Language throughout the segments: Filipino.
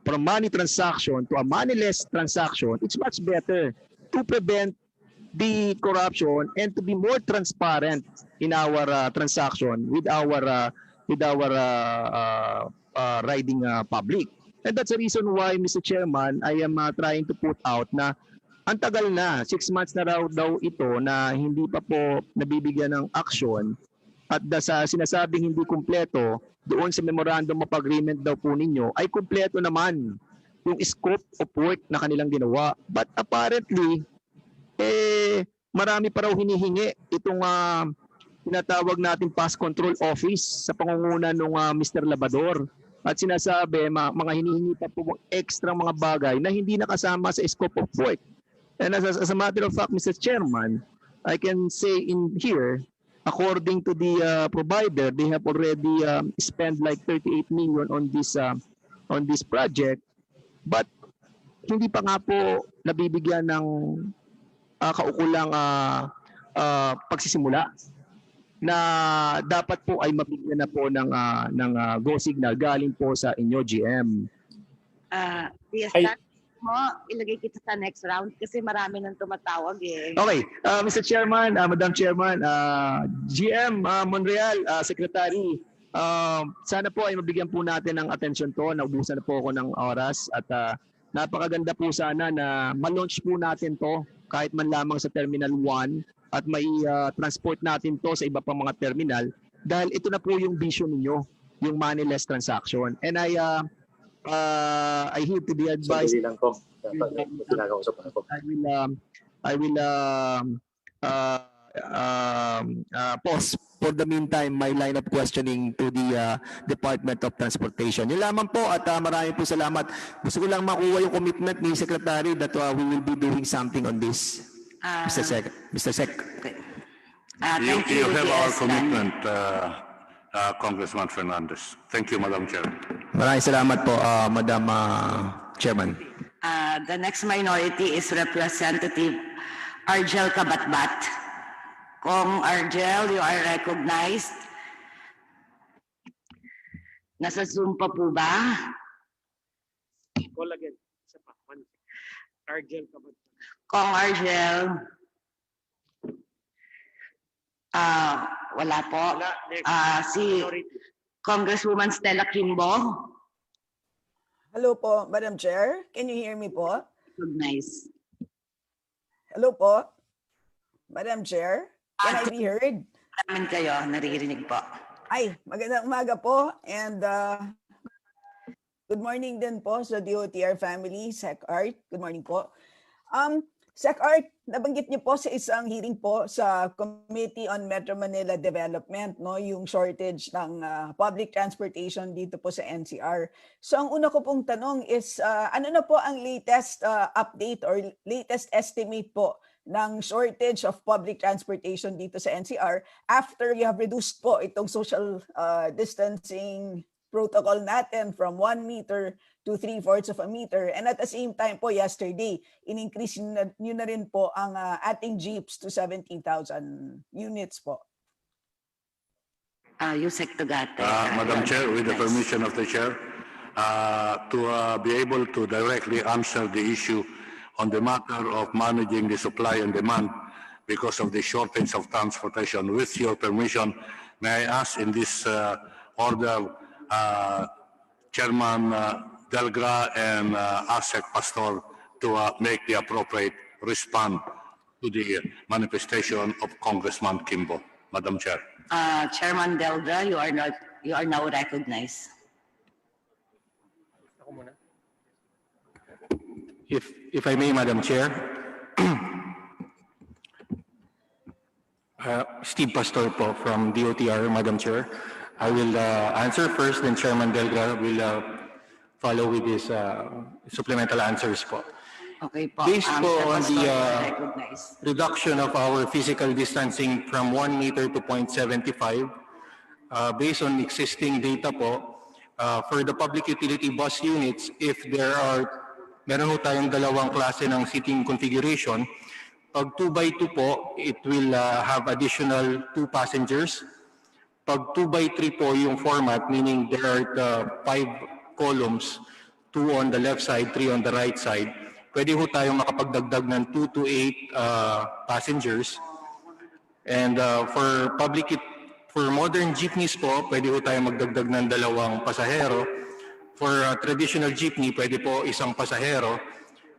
from money transaction to a moneyless transaction, it's much better to prevent the corruption and to be more transparent in our transaction with our riding public. And that's the reason why, Mr. Chairman, I am trying to put out na ang tagal na, 6 months na raw daw ito na hindi pa po nabibigyan ng action at sa sinasabing hindi kumpleto doon sa memorandum of agreement daw po ninyo ay kumpleto naman yung scope of work na kanilang ginawa. But apparently, marami pa raw hinihingi itong tinatawag natin past control office sa pangunguna ng Mr. Labrador. At sinasabi, mga hinihingi pa po extra mga bagay na hindi nakasama sa scope of work. And as a matter of fact, Mr. Chairman, I can say in here, according to the provider, they have already spent like 38 million on this project. But hindi pa nga po nabibigyan ng kaukulang pagsisimula na dapat po ay mabigyan na po ng go signal galing po sa inyo, GM. Mo, ilagay kita sa next round kasi marami nang tumatawag eh. Okay, Mr. Chairman, Madam Chairman, GM Monreal, Secretary, sana po ay mabigyan po natin ng atensyon to. Naubusan na po ako ng oras at napakaganda po sana na ma-launch po natin to kahit man lamang sa Terminal 1 at may transport natin to sa iba pang mga terminal dahil ito na po yung vision ninyo, yung moneyless transaction. And I hear to the advice. I will pause for the meantime my line of questioning to the Department of Transportation. Yun lamang po at maraming po salamat. Gusto ko lang makuha yung commitment ni Secretary that we will be doing something on this. Mr. Sec. Okay. You have our commitment, Congressman Fernandez. Thank you, Madam Chair. Maraming salamat po, Madam Chairman. The next minority is Representative Argel Kabatbat. Kung Argel, you are recognized. Nasa Zoom pa po ba? Call again. Isa pa. Argel Kabatbat. Kung Argel. Wala po. Si Congresswoman Stella Kimbo. Hello po, Madam Chair. Can you hear me po? Nice. Hello po, Madam Chair. Can I be heard? Namin kayo, naririnig po. Ay, magandang umaga po. And good morning din po sa DOTr family, Sec Art. Good morning po. Sec Art, nabanggit niyo po sa isang hearing po sa Committee on Metro Manila Development, no, yung shortage ng public transportation dito po sa NCR. So ang una ko pong tanong is, ano na po ang latest update or latest estimate po ng shortage of public transportation dito sa NCR after you have reduced po itong social distancing protocol natin from 1 meter to 3/4 of a meter. And at the same time po, yesterday, in-increase nyo na rin po ang ating jeeps to 17,000 units po. Yusek Tugate. Madam Chair, with the permission of the Chair, to be able to directly answer the issue on the matter of managing the supply and demand because of the shortage of transportation. With your permission, may I ask in this order, Chairman Delgra and ASEC Pastor to make the appropriate response to the manifestation of Congressman Kimbo. Madam Chair. Chairman Delgra, you are now recognized. If I may, Madam Chair. Steve Pastor po from DOTr, Madam Chair. I will answer first, then Chairman Delgra will follow with his supplemental answers po. Okay po. Based po on the recognized. reduction of our physical distancing from 1 meter to 0.75, based on existing data po, for the public utility bus units, if meron po tayong dalawang klase ng seating configuration, pag 2x2 po, it will have additional 2 passengers. Pag 2x3 po yung format, meaning there are 5 columns, 2 on the left side, 3 on the right side, pwede ho tayong makapagdagdag ng 2 to 8 passengers. And for modern jeepneys po, pwede ho tayong magdagdag ng 2 pasahero. For traditional jeepney, pwede po 1 pasahero.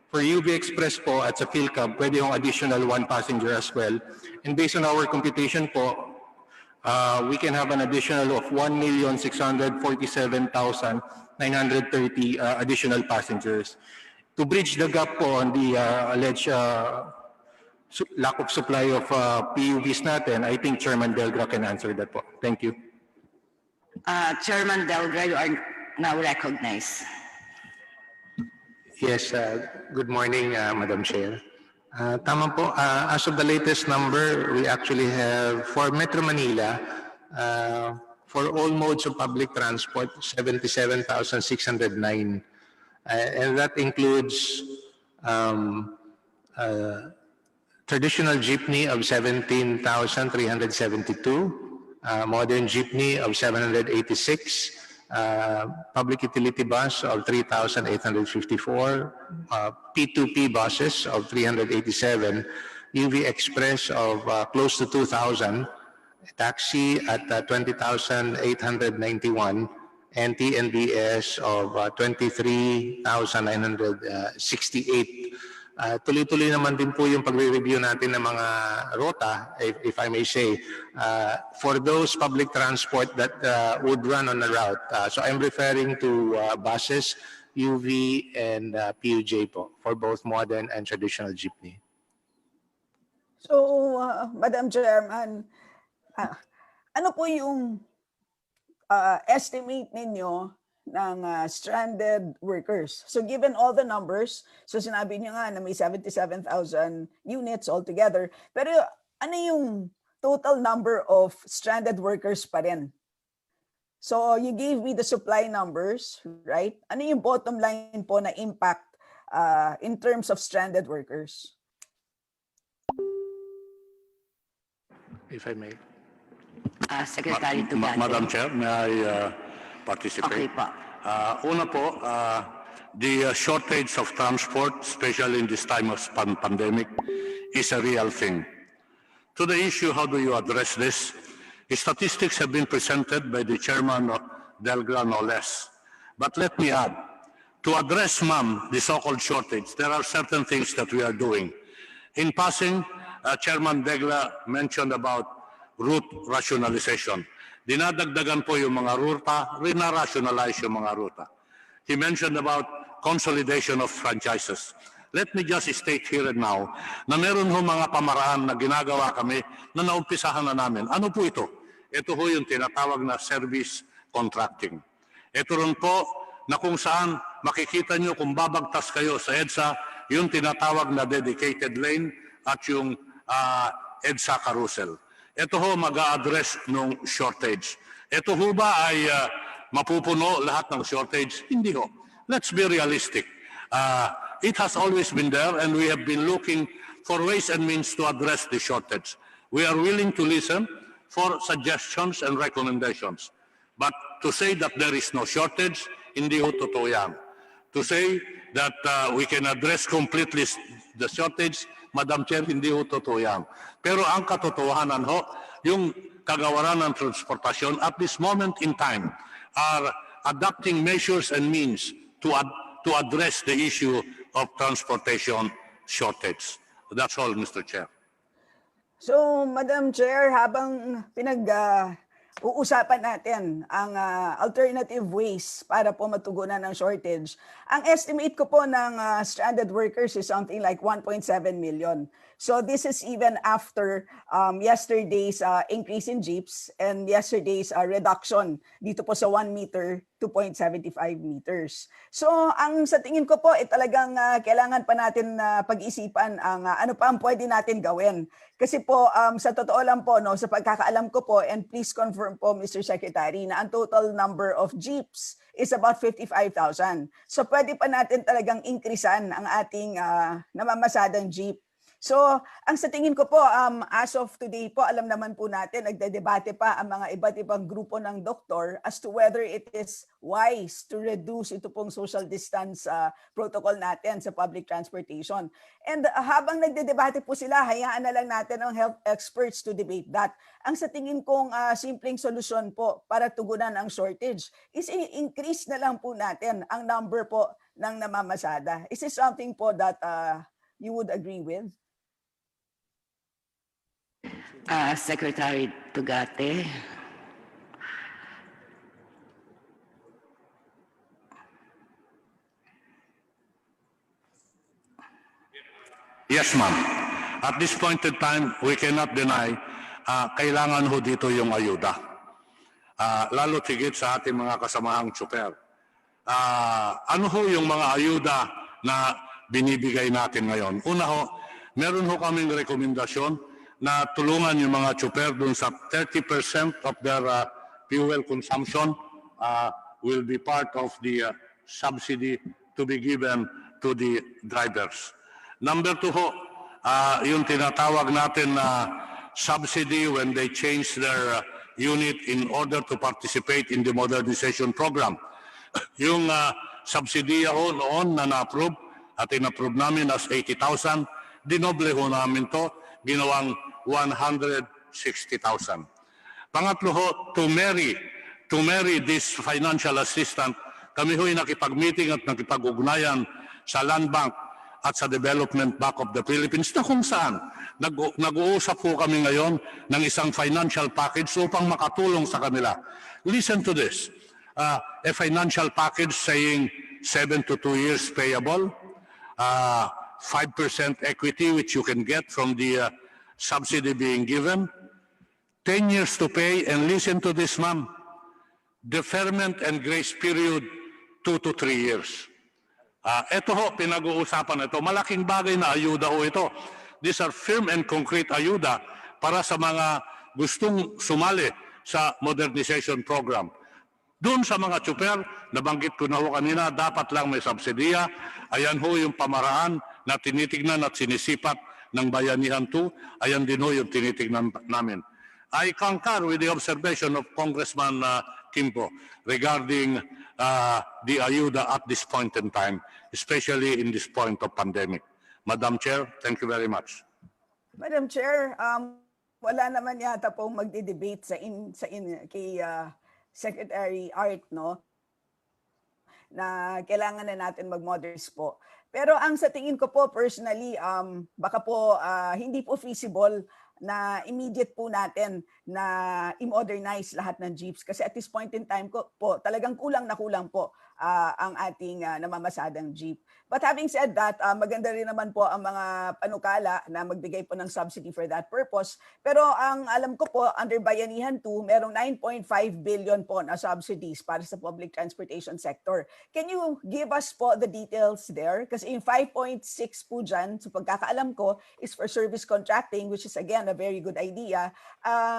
For UV Express po at sa PhilCab, pwede yung additional 1 passenger as well. And based on our computation po, we can have an additional of 1,647,930 additional passengers. To bridge the gap po on the alleged lack of supply of PUVs natin, I think Chairman Delgra can answer that po. Thank you. Chairman Delgra, you are now recognized. Yes, good morning, Madam Chair. Tama po, as of the latest number, we actually have, for Metro Manila, for all modes of public transport, 77,609. And that includes traditional jeepney of 17,372, modern jeepney of 786, public utility bus of 3,854, P2P buses of 387, UV Express of close to 2,000, taxi at 20,891, and TNBS of 23,968. Tuloy-tuloy naman din po yung pagre-review natin ng mga rota, if I may say, for those public transport that would run on the route. So I'm referring to buses, UV, and PUJ po, for both modern and traditional jeepney. So, Madam Chairman, ano po yung estimate ninyo ng stranded workers? So given all the numbers, so sinabi niyo nga na may 77,000 units altogether, pero ano yung total number of stranded workers pa rin? So you gave me the supply numbers, right? Ano yung bottom line po na impact in terms of stranded workers? If I may. Secretary Tugante. Madam Chair, may I participate? Okay po. Una po, the shortage of transport, especially in this time of pandemic, is a real thing. To the issue, how do you address this? Statistics have been presented by the chairman of Delgra, no less. But let me add, to address, ma'am, the so-called shortage, there are certain things that we are doing. In passing, Chairman Delgra mentioned about route rationalization. Dinadagdagan po yung mga ruta, rinarationalize yung mga ruta. He mentioned about consolidation of franchises. Let me just state here and now na meron ho mga pamaraan na ginagawa kami na naumpisahan na namin. Ano po ito? Ito ho yung tinatawag na service contracting. Ito rin po na kung saan makikita nyo kung babagtas kayo sa Edsa, yung tinatawag na dedicated lane at yung Edsa carousel. Ito ho mag-a-address ng shortage. Ito ho ba ay mapupuno lahat ng shortage? Hindi ho. Let's be realistic. It has always been there and we have been looking for ways and means to address the shortage. We are willing to listen for suggestions and recommendations. But to say that there is no shortage, hindi ho totoo yan. To say that we can address completely the shortage, Madam Chair, hindi ho totoo yan. Pero ang katotohanan ho, yung kagawaran ng transportasyon at this moment in time are adopting measures and means to address the issue of transportation shortage. That's all, Mr. Chair. So, Madam Chair, habang uusapan natin ang alternative ways para po matugunan ng shortage, ang estimate ko po ng stranded workers is something like 1.7 million. So this is even after yesterday's increase in jeeps and yesterday's reduction dito po sa 1 meter, 2.75 meters. So ang sa tingin ko po, talagang kailangan pa natin pag-isipan ang ano pa ang pwede natin gawin. Kasi po, sa totoo lang po, no, sa pagkakaalam ko po, and please confirm po, Mr. Secretary, na ang total number of jeeps is about 55,000. So pwede pa natin talagang increasean ang ating namamasadang jeep. So, ang sa tingin ko po, as of today po, alam naman po natin, nagdedebate pa ang mga iba't ibang grupo ng doktor as to whether it is wise to reduce ito pong social distance protocol natin sa public transportation. And habang nagdedebate po sila, hayaan na lang natin ang health experts to debate that. Ang sa tingin kong simpleng solusyon po para tugunan ang shortage is increase na lang po natin ang number po ng namamasada. Is this something po that you would agree with? Secretary Tugate. Yes, ma'am. At this point in time, we cannot deny kailangan ho dito yung ayuda. Lalo tigit sa ating mga kasamahang tsuper. Ano ho yung mga ayuda na binibigay natin ngayon? Una ho, meron ho kaming rekomendasyon na tulungan yung mga tsuper dun sa 30% of their fuel consumption will be part of the subsidy to be given to the drivers. Number 2 ho, yung tinatawag natin na subsidy when they change their unit in order to participate in the modernization program. Yung subsidiya ho noon na na-approve at in-approve namin as 80,000, dinoble ho namin to, ginawang 160,000. Pangatlo ho, to marry this financial assistant, kami ho'y nakipag-meeting at nakipag-ugnayan sa Land Bank at sa Development Bank of the Philippines na kung saan nag-uusap po kami ngayon ng isang financial package upang makatulong sa kanila. Listen to this. A financial package saying 7 to 2 years payable, 5% equity which you can get from the subsidy being given, 10 years to pay, and listen to this, ma'am, deferment and grace period 2 to 3 years. Ito ho, pinag-uusapan ito. Malaking bagay na ayuda ho ito. These are firm and concrete ayuda para sa mga gustong sumali sa modernization program. Doon sa mga tsuper, nabanggit ko na ho kanina, dapat lang may subsidiya. Ayan ho yung pamaraan na tinitignan at sinisipat ng Bayanihan 2. Ayan din ho yung tinitignan namin. I concur with the observation of Congressman Kimpo regarding the ayuda at this point in time, especially in this point of pandemic. Madam Chair, thank you very much. Madam Chair, wala naman yata pong magdi-debate kay Secretary Art, no? Na kailangan na natin mag-modernize po. Pero ang sa tingin ko po personally, baka po hindi po feasible na immediate po natin na i-modernize lahat ng jeeps. Kasi at this point in time po, talagang kulang na kulang po ang ating namamasadang jeep. But having said that, maganda rin naman po ang mga panukala na magbigay po ng subsidy for that purpose. Pero ang alam ko po, under Bayanihan 2, merong 9.5 billion po na subsidies para sa public transportation sector. Can you give us po the details there? Kasi yung 5.6 po dyan, so pagkakaalam ko, is for service contracting, which is again a very good idea.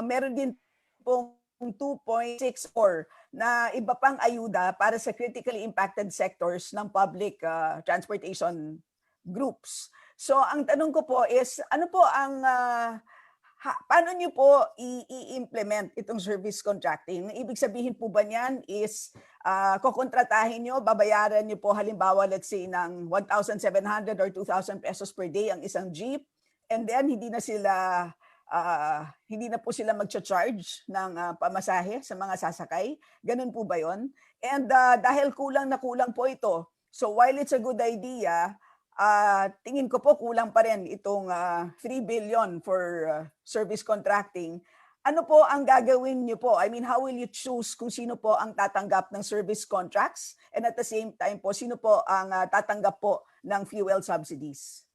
Meron din pong 2.64 na iba pang ayuda para sa critically impacted sectors ng public transportation groups. So ang tanong ko po is, ano po ang paano niyo po i-implement itong service contracting? Ibig sabihin po ba niyan is kukontratahin niyo, babayaran niyo po halimbawa let's say ng 1,700 or 2,000 pesos per day ang isang jeep, and then hindi na po sila magcha-charge ng pamasahe sa mga sasakay. Ganun po ba yon? And dahil kulang na kulang po ito, so while it's a good idea, tingin ko po kulang pa rin itong 3 billion for service contracting. Ano po ang gagawin niyo po? I mean, how will you choose kung sino po ang tatanggap ng service contracts? And at the same time po, sino po ang tatanggap po ng fuel subsidies?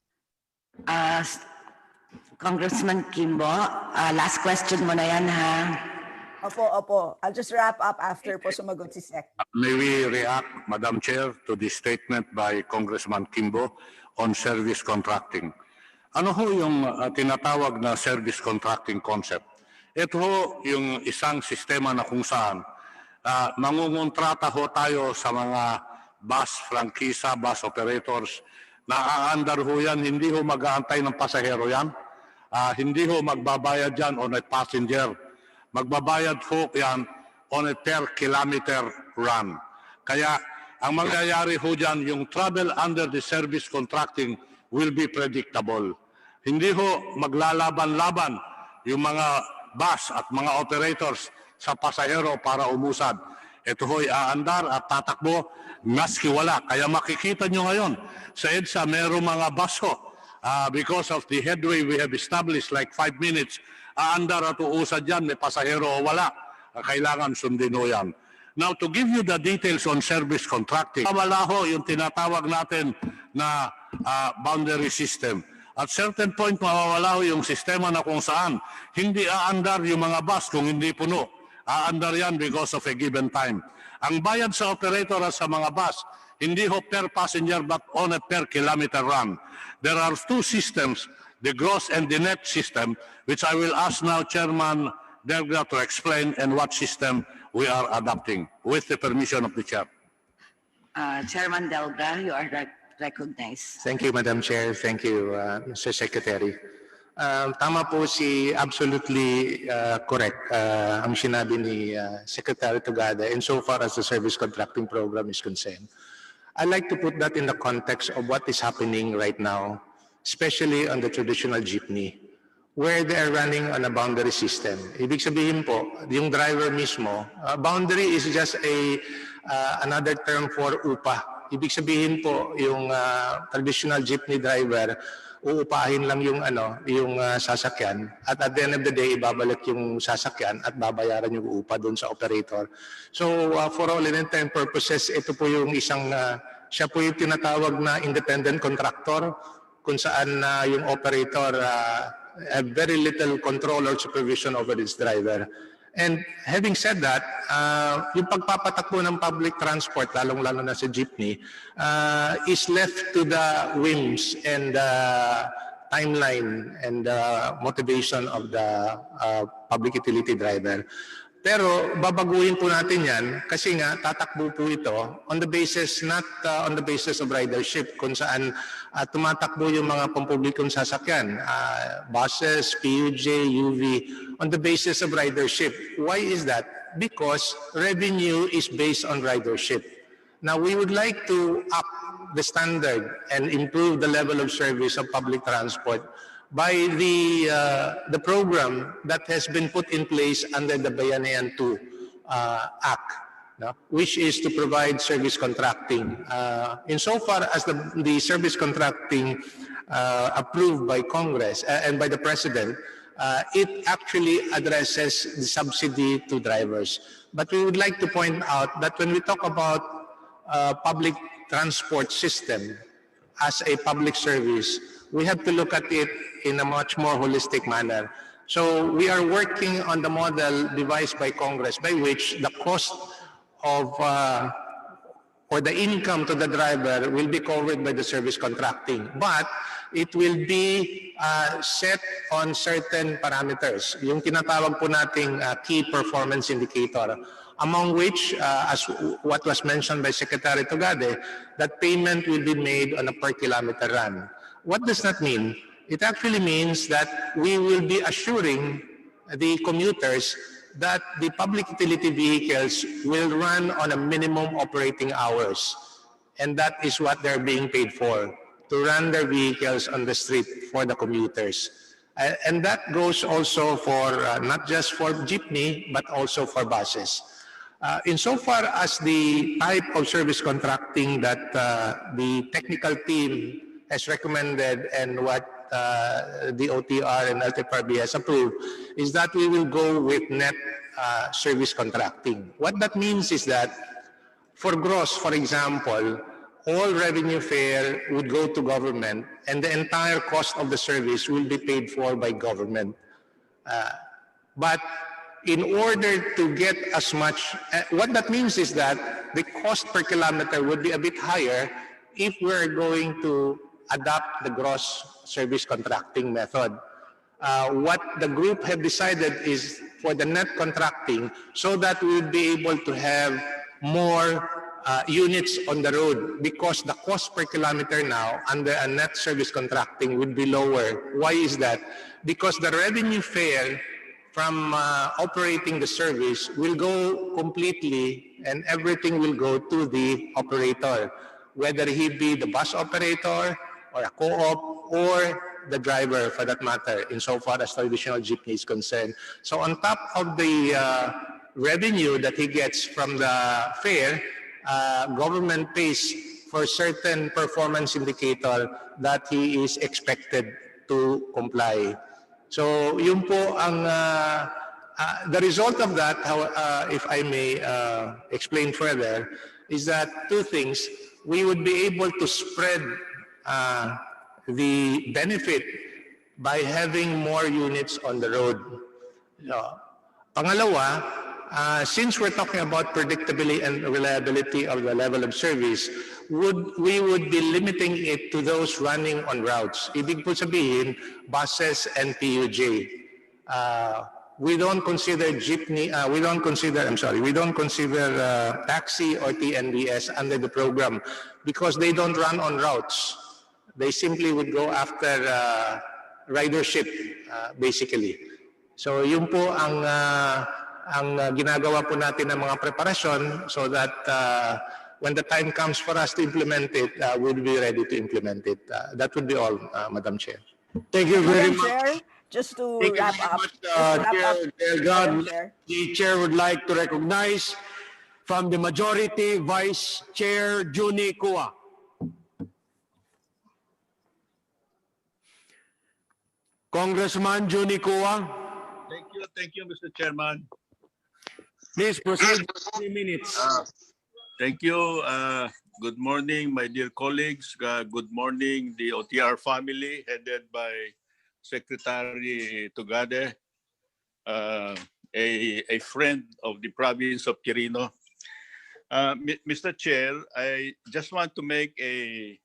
Congressman Kimbo, last question mo na yan, ha? Opo. I'll just wrap up after po sumagot si Sec. May we react, Madam Chair, to the statement by Congressman Kimbo on service contracting. Ano ho yung tinatawag na service contracting concept? Ito ho yung isang sistema na kung saan mangungontrata ho tayo sa mga bus franchisa, bus operators Naaandar ho yan, hindi ho mag-aantay ng pasahero yan. Hindi ho magbabayad yan on a passenger. Magbabayad ho yan on a per kilometer run. Kaya ang mangyayari ho dyan, yung travel under the service contracting will be predictable. Hindi ho maglalaban-laban yung mga bus at mga operators sa pasahero para umusad. Ito ho'y aandar at tatakbo maski wala. Kaya makikita nyo ngayon sa Edsa mayroong mga bus ho. Because of the headway we have established like 5 minutes, aandar at uusad yan, may pasahero o wala. Kailangan sundin ho yan. Now, to give you the details on service contracting, wala ho yung tinatawag natin na boundary system. At certain point, mawawala ho yung sistema na kung saan hindi aandar yung mga bus kung hindi puno. Aandar yan because of a given time. Ang bayad sa operator at sa mga bus, hindi ho per passenger but on a per kilometer run. There are two systems, the gross and the net system, which I will ask now Chairman Delga to explain and what system we are adopting with the permission of the Chair. Chairman Delga, you are recognized. Thank you, Madam Chair. Thank you, Mr. Secretary. Tama po absolutely correct ang sinabi ni Secretary Tugada insofar as the service contracting program is concerned. I'd like to put that in the context of what is happening right now, especially on the traditional jeepney, where they are running on a boundary system. Ibig sabihin po, yung driver mismo, boundary is just another term for upa. Ibig sabihin po, yung traditional jeepney driver, uupahin lang yung sasakyan at at the end of the day ibabalik yung sasakyan at babayaran yung upa doon sa operator. So for all intents and purposes, ito po yung siya po yung tinatawag na independent contractor kung saan yung operator have very little control or supervision over its driver. And having said that, yung pagpapatakbo ng public transport, lalong-lalo na sa jeepney, is left to the whims and timeline and motivation of the public utility driver. Pero babaguhin po natin yan kasi nga tatakbo po ito on the basis, not on the basis of ridership kung saan tumatakbo yung mga pampublikong sasakyan, buses, PUJ, UV, on the basis of ridership. Why is that? Because revenue is based on ridership. Now, we would like to up the standard and improve the level of service of public transport by the program that has been put in place under the Bayanihan 2 Act, which is to provide service contracting. Insofar as the service contracting approved by Congress and by the President, it actually addresses the subsidy to drivers. But we would like to point out that when we talk about public transport system as a public service, we have to look at it in a much more holistic manner. So we are working on the model devised by Congress by which the cost of or the income to the driver will be covered by the service contracting, but it will be set on certain parameters, yung tinatawag po nating key performance indicator, among which, as what was mentioned by Secretary Tugade, that payment will be made on a per kilometer run. What does that mean? It actually means that we will be assuring the commuters that the public utility vehicles will run on a minimum operating hours. And that is what they're being paid for, to run their vehicles on the street for the commuters. And that goes also for, not just for jeepney, but also for buses. Insofar as the type of service contracting that the technical team has recommended and what DOTr and LTFRB has approved, is that we will go with net service contracting. What that means is that for gross, for example, all revenue fare would go to government and the entire cost of the service will be paid for by government. But in order to get as much, what that means is that the cost per kilometer would be a bit higher if we're going to adopt the gross service contracting method. What the group have decided is for the net contracting so that we would be able to have more units on the road because the cost per kilometer now under a net service contracting would be lower. Why is that? Because the revenue fare from operating the service will go completely and everything will go to the operator, whether he be the bus operator or a co-op or the driver for that matter, insofar as traditional jeepney is concerned. So on top of the revenue that he gets from the fare, government pays for certain performance indicator that he is expected to comply. So yun po ang the result of that, if I may explain further, is that two things. We would be able to spread the benefit by having more units on the road. Pangalawa, since we're talking about predictability and reliability of the level of service, we would be limiting it to those running on routes. Ibig po sabihin, buses and PUJ. We don't consider taxi or TNBS under the program because they don't run on routes. They simply would go after ridership, basically. So yun po ang ginagawa po natin ng mga preparasyon so that when the time comes for us to implement it, we'll be ready to implement it. That would be all, Madam Chair. Thank you very Madam much. Chair, just to Thank you wrap very up. much, Madam Chair God. Chair. The chair would like to recognize from the majority, Vice Chair Juni Kua. Congressman Juni Kua, Thank you, Mr. Chairman. please proceed. 3 minutes. Thank you. Good morning, my dear colleagues. Good morning, the OTR family headed by Secretary Tugade, a friend of the province of Quirino. Mr. Chair, I just want to make a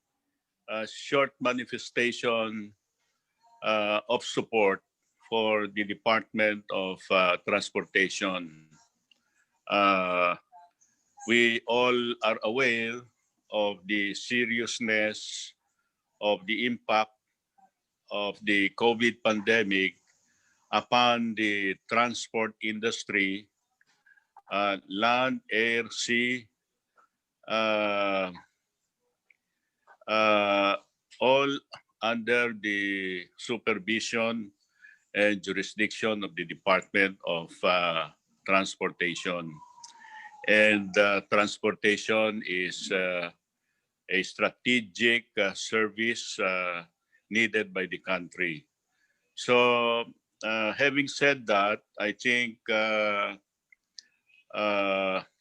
short manifestation of support for the Department of Transportation. We all are aware of the seriousness of the impact of the COVID pandemic upon the transport industry, land, air, sea, all under the supervision and jurisdiction of the Department of Transportation. And transportation is a strategic service needed by the country. So having said that, I think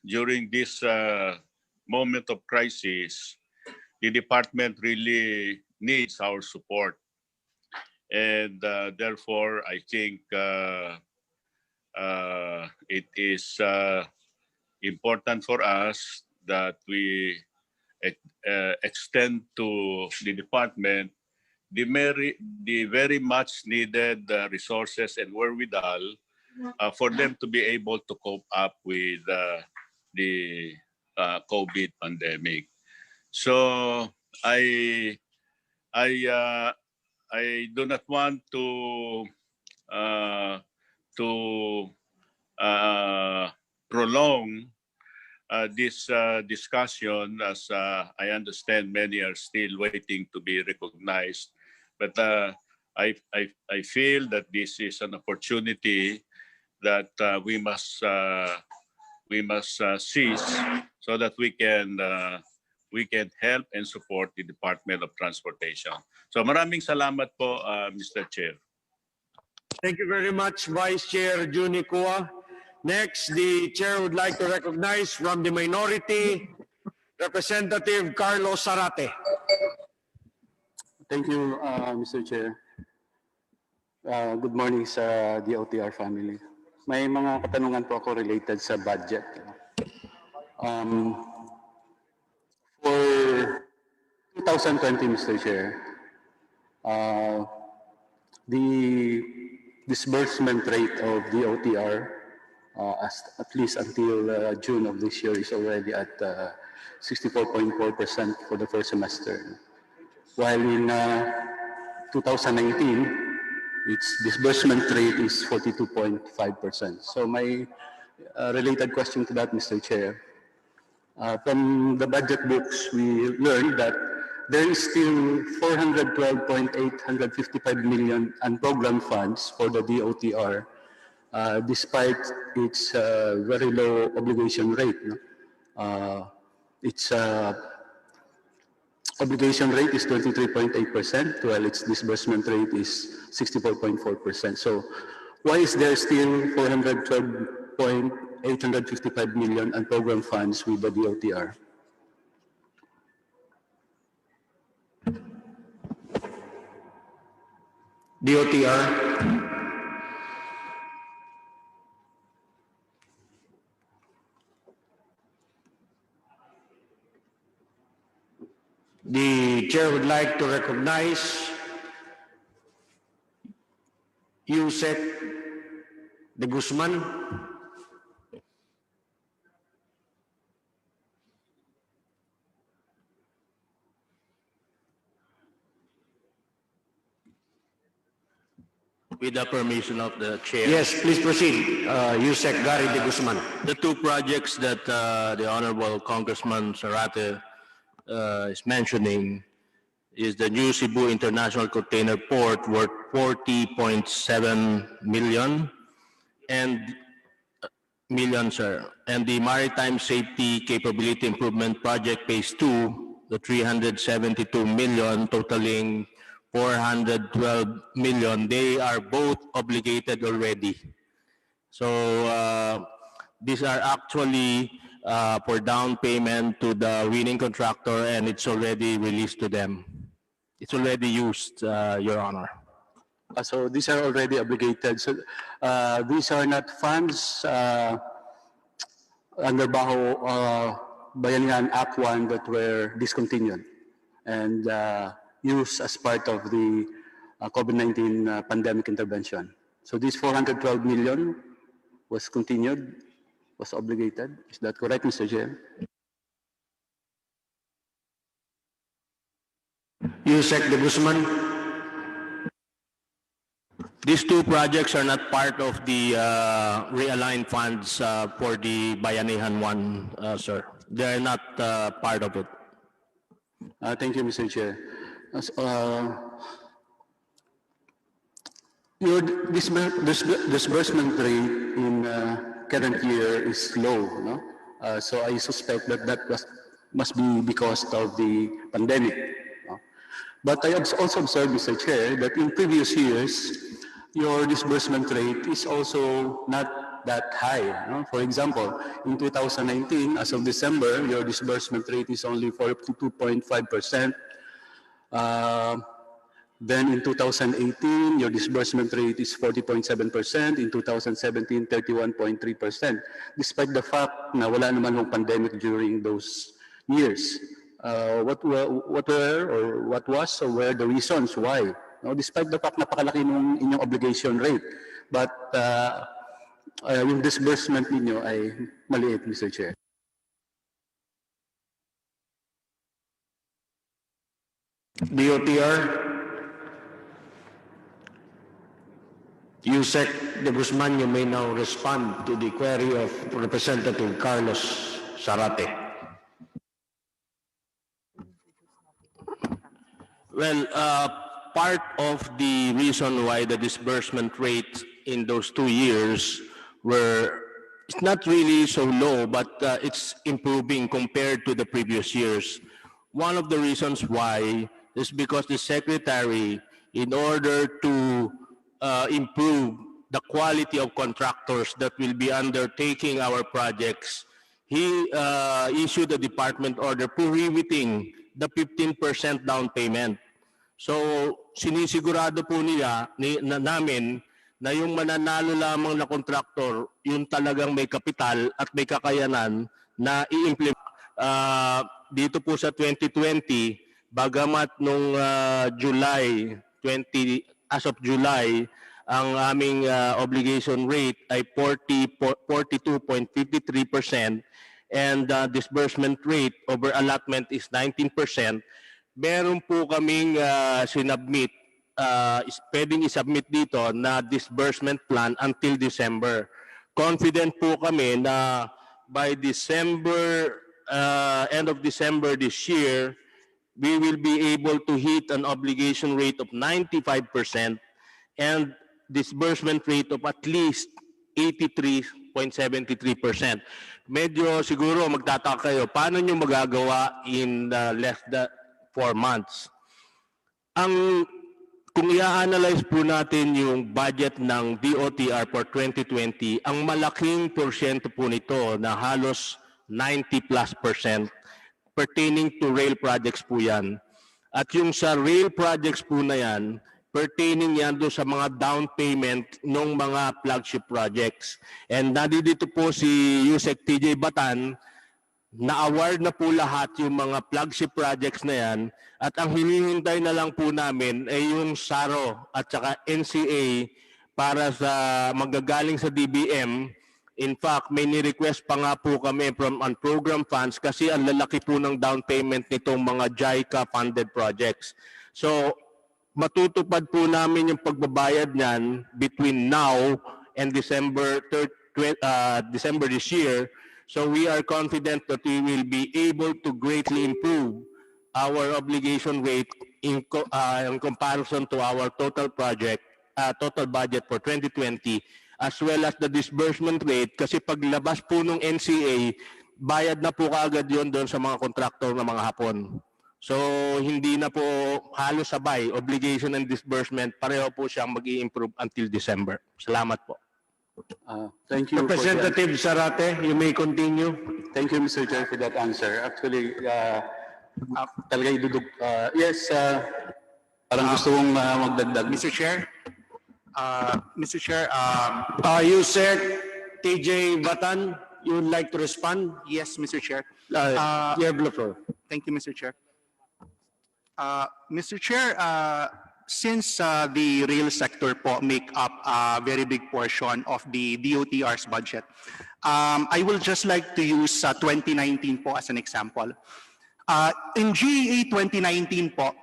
during this moment of crisis, the department really needs our support. And therefore, I think it is important for us that we extend to the department the very much needed resources and wherewithal for them to be able to cope up with the COVID pandemic. So I do not want to prolong this discussion, as I understand many are still waiting to be recognized. But I feel that this is an opportunity that we must seize so that we can help and support the Department of Transportation. So maraming salamat po, Mr. Chair. Thank you very much, Vice Chair Juni Kua. Next, the chair would like to recognize from the minority, Representative Carlos Zarate. Thank you, Mr. Chair. Good morning sa DOTr family. May mga katanungan po ako related sa budget. For 2020, Mr. Chair, the disbursement rate of DOTr at least until June of this year is already at 64.4% for the first semester. While in 2019, its disbursement rate is 42.5%. So my related question to that, Mr. Chair, from the budget books, we learned that there is still 412.855 million unprogrammed funds for the DOTr, despite its very low obligation rate. No? Its obligation rate is 23.8%, while its disbursement rate is 64.4%. So why is there still 412.855 million unprogrammed funds with the DOTr? DOTr. The chair would like to recognize Yusek de Guzman. With the permission of the chair. Yes, please proceed. Yusek Gary de Guzman. The two projects that the Honorable Congressman Zarate is mentioning is the new Cebu International Container Port worth 40.7 million and the Maritime Safety Capability Improvement Project Phase 2, the 372 million totaling 412 million. They are both obligated already. So these are actually for down payment to the winning contractor, and it's already released to them. It's already used, Your Honor. So these are already obligated. So these are not funds under Baho Bayanihan Act 1 that were discontinued and used as part of the COVID-19 pandemic intervention. So this 412 million was continued, was obligated. Is that correct, Mr. Chair? Yusek de Guzman. These two projects are not part of the realigned funds for the Bayanihan 1, sir. They are not part of it. Thank you, Mr. Chair. Your disbursement rate in current year is low, no? So I suspect that must be because of the pandemic. No? But I also observed, Mr. Chair, that in previous years, your disbursement rate is also not that high. No? For example, in 2019, as of December, your disbursement rate is only 42.5%. Then in 2018, your disbursement rate is 40.7%. In 2017, 31.3%. Despite the fact na wala naman yung pandemic during those years. What were the reasons why? No, despite the fact napakalaki nung inyong obligation rate. But yung disbursement ninyo ay maliit, Mr. Chair. DOTr. Yusek de Guzman, you may now respond to the query of Representative Carlos Zarate. Well, part of the reason why the disbursement rate in those 2 years it's not really so low, but it's improving compared to the previous years. One of the reasons why is because the Secretary, in order to improve the quality of contractors that will be undertaking our projects, he issued a department order prohibiting the 15% down payment. So sinisigurado po namin na yung mananalo lamang na kontraktor, yung talagang may kapital at may kakayanan na i-implement. Dito po sa 2020, bagamat nung July 20, as of July, ang aming obligation rate ay 42.53% and disbursement rate over allotment is 19%. Meron po kaming sinubmit, pwedeng isubmit dito na disbursement plan until December. Confident po kami na by December, end of December this year, we will be able to hit an obligation rate of 95% and disbursement rate of at least 83.73%. Medyo siguro magtataka kayo, paano nyo magagawa in less than 4 months? Kung i-analyze po natin yung budget ng DOTr for 2020, ang malaking porsyento po nito na halos 90+% pertaining to rail projects po yan. At yung sa rail projects po na yan, pertaining yan doon sa mga down payment ng mga flagship projects. And nandito po si Yusek TJ Batan, na-award na po lahat yung mga flagship projects na yan at ang hinihintay na lang po namin ay yung SARO at saka NCA para sa magagaling sa DBM. In fact, may ni-request pa nga po kami from program funds kasi ang lalaki po ng down payment nitong mga JICA funded projects. So, matutupad po namin yung pagbabayad niyan between now and December this year. So we are confident that we will be able to greatly improve our obligation rate in comparison to our total budget for 2020, as well as the disbursement rate. Kasi paglabas po ng NCA, bayad na po kaagad yun doon sa mga kontraktor ng mga Hapon. So hindi na po halos sabay, obligation and disbursement, pareho po siyang mag-i-improve until December. Salamat po. Thank you. Representative Zarate, you may continue. Thank you, Mr. Chair, for that answer. Actually, talaga idudug. Yes, parang gusto kong magdagdag. Mr. Chair, Yusek TJ Batan, you would like to respond? yes, Mr. Chair. You have the floor. Thank you, Mr. Chair. Mr. Chair, since the rail sector po make up a very big portion of the DOTR's budget, I will just like to use 2019 po as an example. In GEA 2019 po,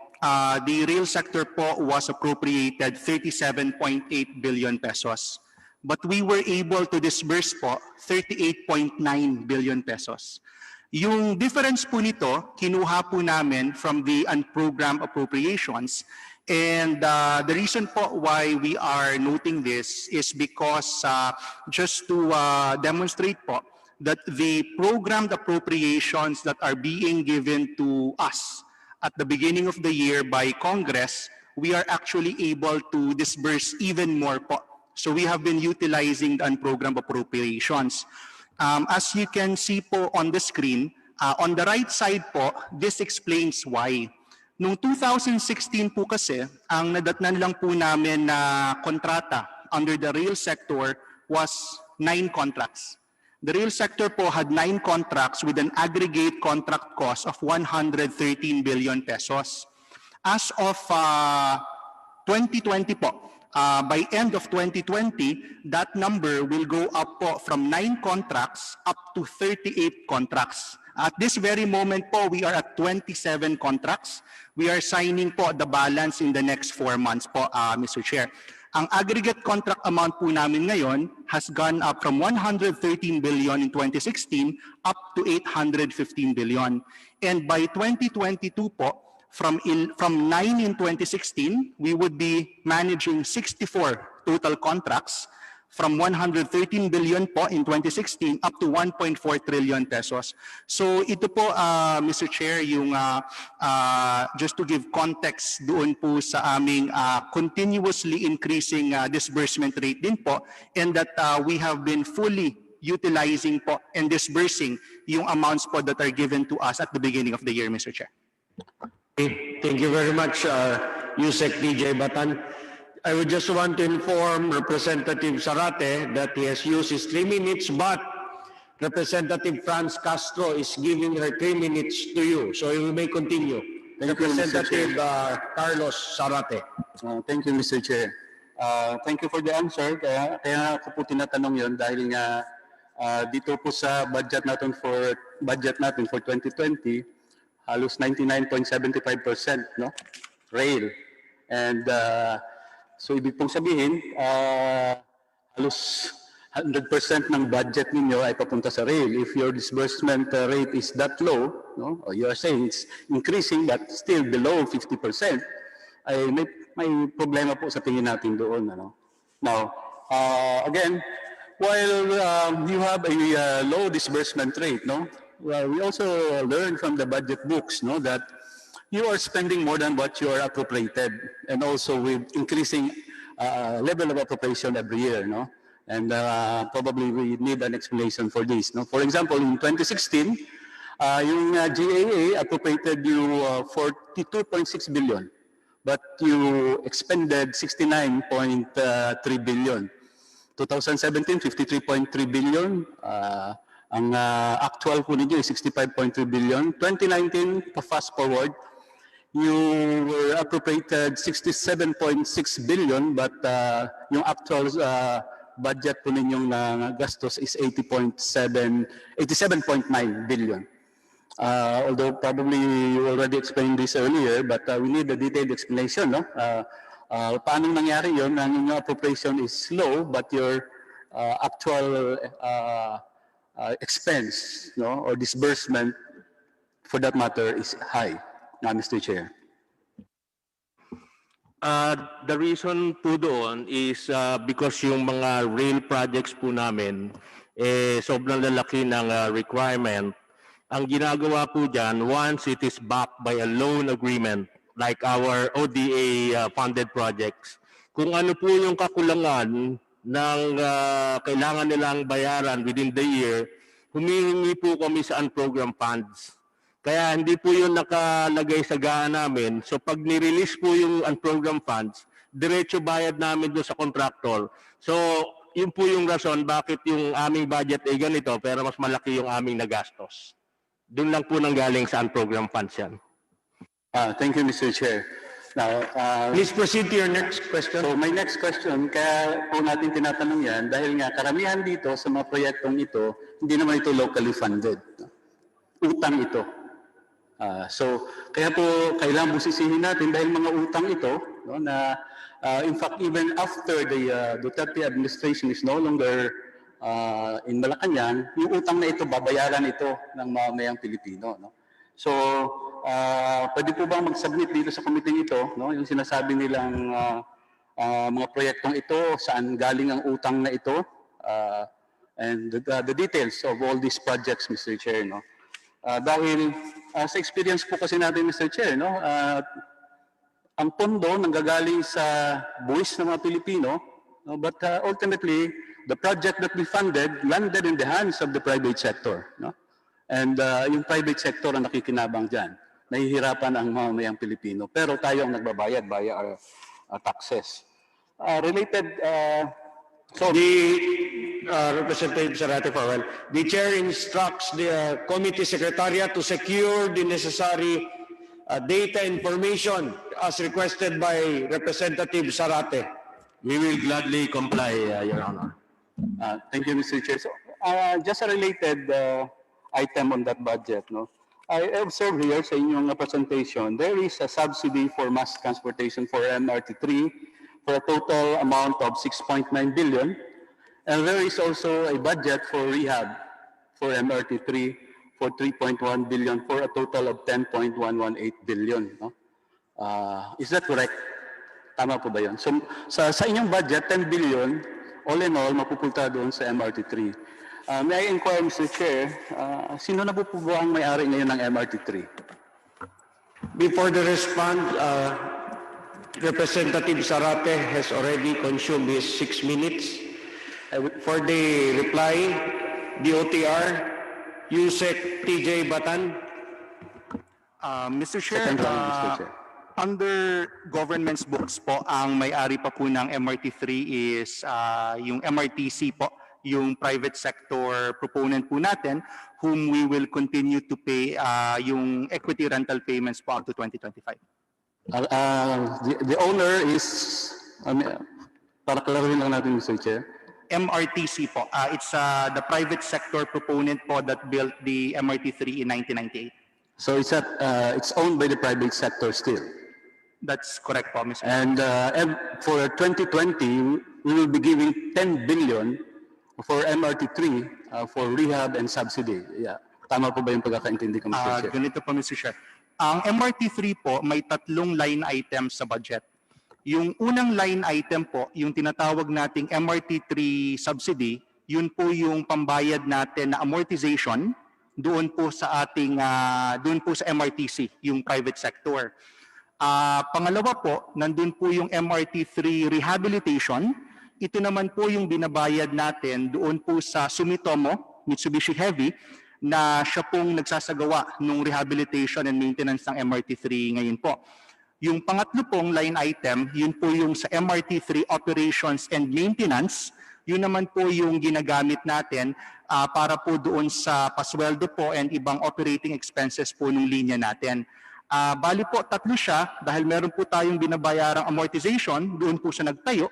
the rail sector po was appropriated 37.8 billion pesos. But we were able to disburse po 38.9 billion pesos. Yung difference po nito, kinuha po namin from the unprogrammed appropriations. And the reason po why we are noting this is because just to demonstrate po that the programmed appropriations that are being given to us at the beginning of the year by Congress, we are actually able to disburse even more po. So we have been utilizing the unprogrammed appropriations. As you can see po on the screen, on the right side po, this explains why. Noong 2016 po kasi, ang nadatnan lang po namin na kontrata under the rail sector was 9 contracts. The rail sector po had 9 contracts with an aggregate contract cost of 113 billion pesos. As of 2020 po, by end of 2020, that number will go up po from 9 contracts up to 38 contracts. At this very moment po, we are at 27 contracts. We are signing po the balance in the next 4 months po, Mr. Chair. Ang aggregate contract amount po namin ngayon has gone up from 113 billion in 2016 up to 815 billion. And by 2022 po, from 9 in 2016, we would be managing 64 total contracts from 113 billion po in 2016 up to 1.4 trillion pesos. So ito po, Mr. Chair, yung just to give context doon po sa aming continuously increasing disbursement rate din po, and that we have been fully utilizing po and disbursing yung amounts po that are given to us at the beginning of the year, Mr. Chair. Thank you very much, Yusek TJ Batan. I would just want to inform Representative Zarate that he has used his 3 minutes, but Representative Franz Castro is giving her 3 minutes to you. So you may continue. Thank you, Mr. Representative Carlos Zarate. Thank you, Mr. Chair. Thank you for the answer. Kaya ako po tinatanong yon dahil nga dito po sa budget natin for 2020, halos 99.75%, no? Rail. And so ibig pong sabihin, halos 100% ng budget ninyo ay papunta sa rail. If your disbursement rate is that low, no, or you are saying it's increasing but still below 50%, ay may problema po sa tingin natin doon. Ano? Now, again, while you have a low disbursement rate, no, well, we also learned from the budget books, no, that you are spending more than what you are appropriated, and also with increasing level of appropriation every year, no. And probably we need an explanation for this. No? For example, in 2016, yung GAA appropriated you 42.6 billion, but you expended 69.3 billion. 2017, 53.3 billion. Ang actual po ninyo is 65.3 billion. 2019, fast forward, you were appropriated 67.6 billion, but yung actual budget po ninyong gastos is 87.9 billion. Although probably you already explained this earlier, but we need a detailed explanation, no? Paano nangyari yun? Ang inyong appropriation is low, but your actual expense, no, or disbursement, for that matter, is high, Mr. Chair. The reason po doon is because yung mga rail projects po namin, sobrang lalaki ng requirement. Ang ginagawa po dyan, once it is backed by a loan agreement, like our ODA funded projects, kung ano po yung kakulangan ng kailangan nilang bayaran within the year, humihingi po kami sa unprogram funds. Kaya hindi po yun nakalagay sa gaan namin. So pag nirelease po yung unprogram funds, diretso bayad namin doon sa contractor. So yun po yung rason bakit yung aming budget ay ganito pero mas malaki yung aming nagastos. Doon lang po nanggaling sa unprogram funds yan. Thank you, Mr. Chair. Now, Please proceed to your next question. So my next question, kaya po natin tinatanong yan, dahil nga karamihan dito sa mga proyektong ito, hindi naman ito locally funded. Utang ito. So kaya po kailangan busisihin natin dahil mga utang ito, no, na in fact even after the DOTr administration is no longer in Malacanang, yung utang na ito babayaran ito ng mamamayang Pilipino, no. So pwede po bang mag-submit dito sa committee ito, no, yung sinasabi nilang mga proyektong ito, saan galing ang utang na ito, and the details of all these projects, Mr. Chair, no. Dahil sa experience po kasi natin, Mr. Chair, no, ang pondo nanggagaling sa buwis ng mga Pilipino, no, but ultimately, the project that we funded landed in the hands of the private sector. No? And yung private sector ang nakikinabang dyan. Nahihirapan ang mamamayang Pilipino. Pero tayo ang nagbabayad via our taxes. So the Representative Zarate Farwell, the chair instructs the committee secretariat to secure the necessary data information as requested by Representative Zarate. We will gladly comply, Your Honor. Thank you, Mr. Chair. So, just a related item on that budget, no? I observe here sa inyong presentation, there is a subsidy for mass transportation for MRT3 for a total amount of 6.9 billion. And there is also a budget for rehab for MRT3 for 3.1 billion for a total of 10.118 billion. No? Is that correct? Tama po ba yun? So sa inyong budget, 10 billion, all in all, mapupunta doon sa MRT3. May I inquire, Mr. Chair, sino na po ba ang may-ari ngayon ng MRT3? Before the response, Representative Zarate has already consumed his 6 minutes. For the reply, DOTr, USEC TJ Batan. Mr. Chair, under government's books po, ang may-ari pa po ng MRT3 is yung MRTC po, yung private sector proponent po natin, whom we will continue to pay yung equity rental payments po up to 2025. The owner is Para klaruhin lang natin, Mr. Chair. MRTC po. It's the private sector proponent po that built the MRT3 in 1998. So it's owned by the private sector still. That's correct po, Mr. And for 2020, we will be giving 10 billion for MRT3 for rehab and subsidy. Yeah. Tama po ba yung pagkakaintindi ko, Mr. Chair? Ganito po, Mr. Chair. Ang MRT3 po may 3 line items sa budget. Yung unang line item po, yung tinatawag nating MRT3 subsidy, yun po yung pambayad natin na amortization doon po sa ating doon po sa MRTC, yung private sector. Pangalawa po, nandun po yung MRT3 rehabilitation. Ito naman po yung binabayad natin doon po sa Sumitomo, Mitsubishi Heavy, na siya pong nagsasagawa ng rehabilitation and maintenance ng MRT3 ngayon po. Yung pangatlo pong line item, yun po yung sa MRT3 operations and maintenance. Yun naman po yung ginagamit natin para po doon sa pasweldo po and ibang operating expenses po ng linya natin. Bali po, 3 siya dahil meron po tayong binabayarang amortization doon po sa nagtayo.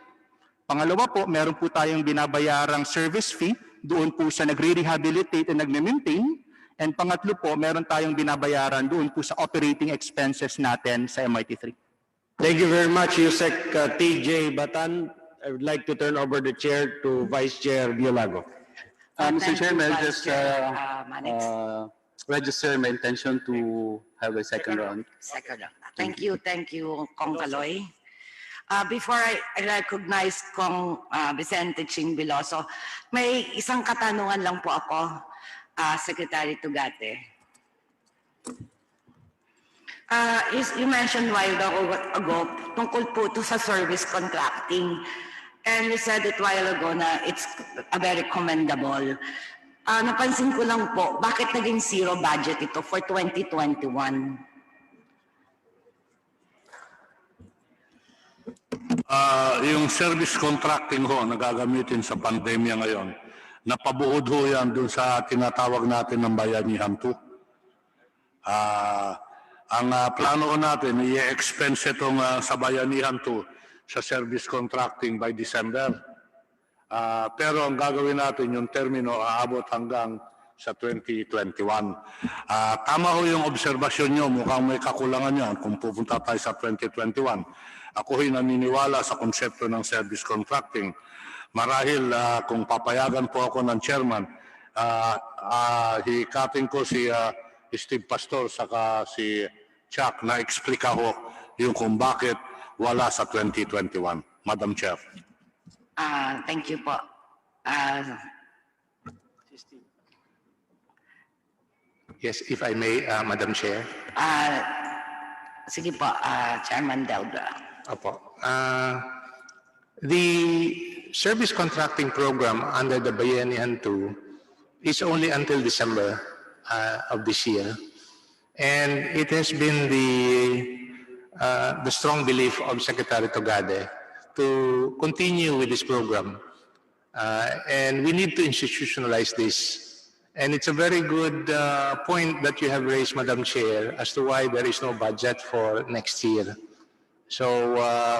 Pangalawa po, meron po tayong binabayarang service fee doon po sa nagre-rehabilitate and nagme-maintain. And pangatlo po, meron tayong binabayaran doon po sa operating expenses natin sa MRT3. Thank you very much, Yusek TJ Batan. I would like to turn over the chair to Vice Chair Diolago. Mr. Chair, may I Vice just Chair, Manix. register my intention to have a second round. Second round. Thank you, Kong Kaloy. Before I recognize Kong Vicente Ching Biloso, may isang katanungan lang po ako, Secretary Tugate. You mentioned a while ago tungkol po ito sa service contracting. And you said it a while ago na it's very commendable. Napansin ko lang po, bakit naging zero budget ito for 2021? Yung service contracting ho na gagamitin sa pandemya ngayon, napabuod ho yan dun sa tinatawag natin ng Bayanihan 2. Ang plano ko natin, i-expense itong sa Bayanihan 2 sa service contracting by December. Pero ang gagawin natin, yung termino aabot hanggang sa 2021. Tama ho yung obserbasyon nyo, mukhang may kakulangan yan kung pupunta tayo sa 2021. Ako naniniwala sa konsepto ng service contracting. Marahil kung papayagan po ako ng chairman, hikating ko si Steve Pastor saka si Chuck na explika ho yung kung bakit wala sa 2021. Madam Chair. Thank you po. Yes, if I may, Madam Chair. Sige po, Chairman Delbra. Opo. The service contracting program under the Bayanihan 2 is only until December of this year. And it has been the strong belief of Secretary Togade to continue with this program. And we need to institutionalize this. And it's a very good point that you have raised, Madam Chair, as to why there is no budget for next year. So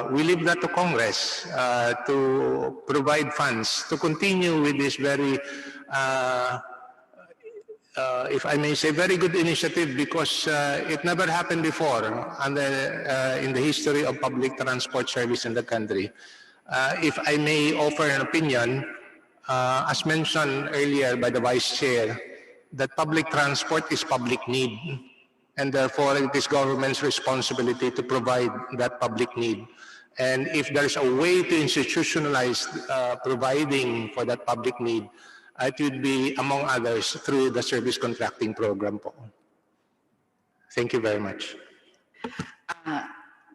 we leave that to Congress to provide funds to continue with this very, if I may say, very good initiative, because it never happened before in the history of public transport service in the country. If I may offer an opinion, as mentioned earlier by the Vice Chair, that public transport is public need, and therefore it is government's responsibility to provide that public need. And if there's a way to institutionalize providing for that public need, it would be, among others, through the service contracting program po. Thank you very much.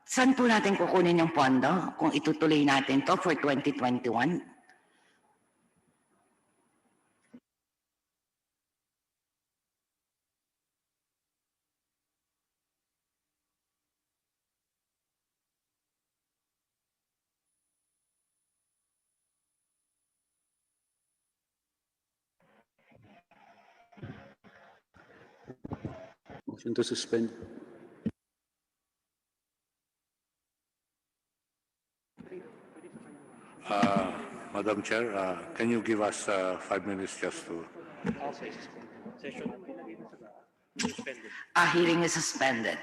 Saan po natin kukunin yung pondo kung itutuloy natin to for 2021? Motion to suspend. Madam Chair, can you give us 5 minutes just to... Okay. Session. Suspended. Hearing is suspended.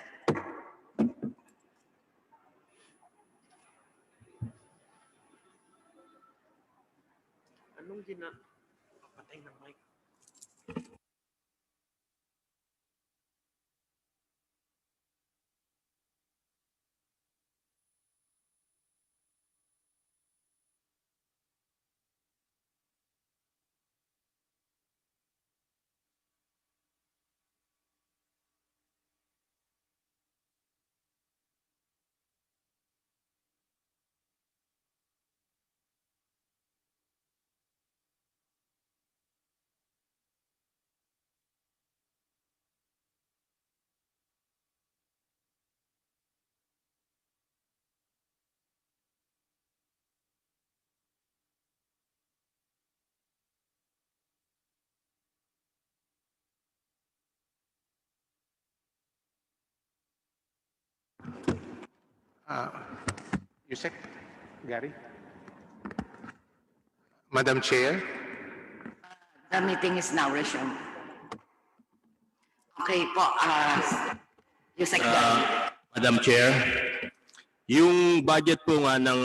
Anong patay ng mic? Yusek, Gary? Madam Chair? The meeting is now resumed. Okay po, Yusek Gary. Madam Chair, yung budget po nga ng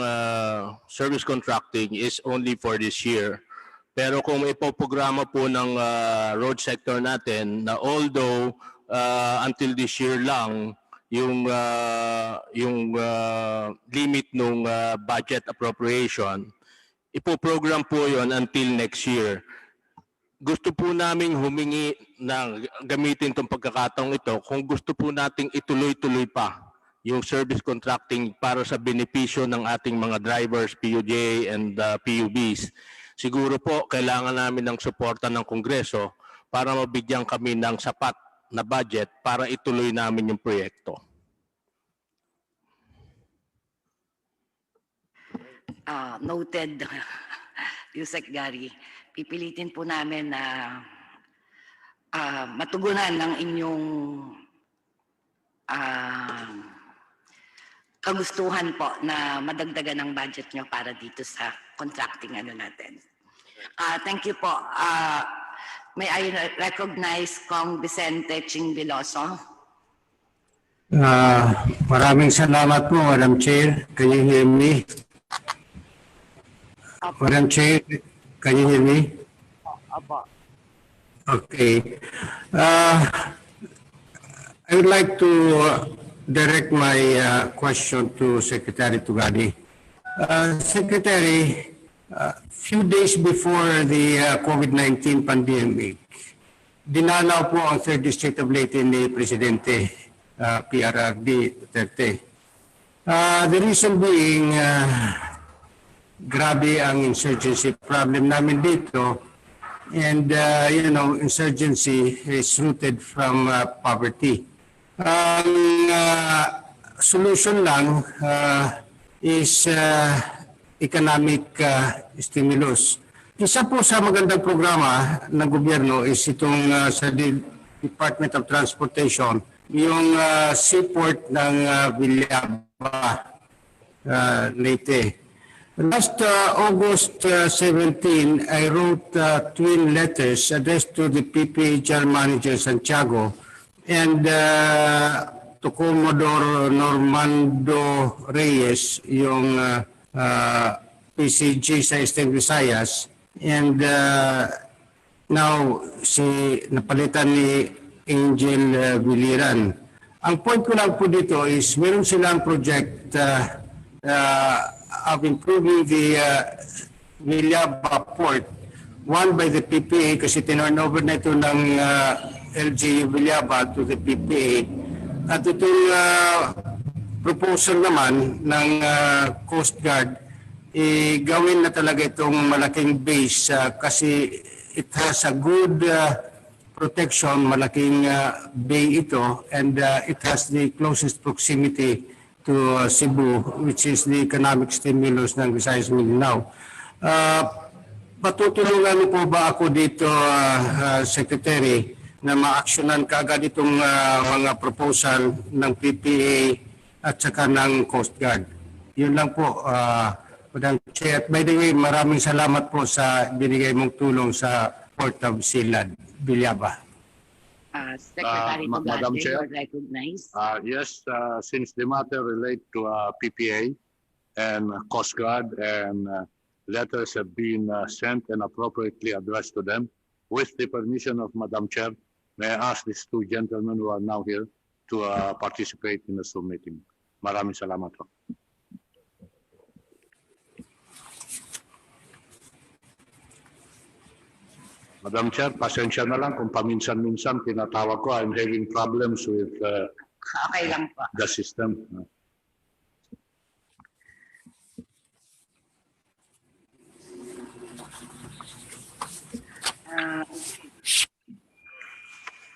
service contracting is only for this year. Pero kung may programa po ng road sector natin na although until this year lang yung limit ng budget appropriation, ipoprogram po yon until next year. Gusto po naming humingi na gamitin itong pagkakataong ito kung gusto po nating ituloy-tuloy pa yung service contracting para sa benepisyo ng ating mga drivers, PUJ and PUBs. Siguro po kailangan namin ng suporta ng Kongreso para mabigyan kami ng sapat na budget para ituloy namin yung proyekto. Noted, Yusek Gary. Pipilitin po namin na matugunan ng inyong kagustuhan po na madagdagan ng budget nyo para dito sa contracting natin. Thank you po. May I recognize Kong Vicente Chingbiloso? Maraming salamat po, Madam Chair. Can you hear me? Madam Chair, can you hear me? Okay. I would like to direct my question to Secretary Tugadi. Secretary, few days before the COVID-19 pandemic, dinalaw po ang 3rd District of Leyte ni Presidente PRRD Duterte. The reason being, grabe ang insurgency problem namin dito. And, insurgency is rooted from poverty. Ang solution lang is economic stimulus. Isa po sa magandang programa ng gobyerno is itong sa Department of Transportation, yung seaport ng Villaba, Leyte. Last August 17, I wrote twin letters addressed to the PPA General Manager Santiago and to Commodore Normando Reyes, yung PCG sa Eastern Visayas. And now, napalitan ni Angel Biliran. Ang point ko lang po dito is meron silang project of improving the Villaba port, one by the PPA kasi tinurnover na ito ng LGU Villaba to the PPA. At itong proposal naman ng Coast Guard, gawin na talaga itong malaking base kasi it has a good protection, malaking bay ito, and it has the closest proximity to Cebu, which is the economic stimulus ng Visayas Mindanao. Patutulungan po ba ako dito, Secretary, na ma-actionan kaagad itong mga proposal ng PPA at saka ng Coast Guard? Yun lang po, Madam Chair. By the way, maraming salamat po sa binigay mong tulong sa Port of Silad, Bilyaba. Secretary Madam Tugade, you Chair. are recognized. Yes, since the matter relate to PPA and Coast Guard and letters have been sent and appropriately addressed to them, with the permission of Madam Chair, may I ask these two gentlemen who are now here to participate in the Zoom meeting. Maraming salamat po. Madam Chair, pasensya na lang kung paminsan-minsan tinatawag ko. I'm having problems with Okay lang po. the system.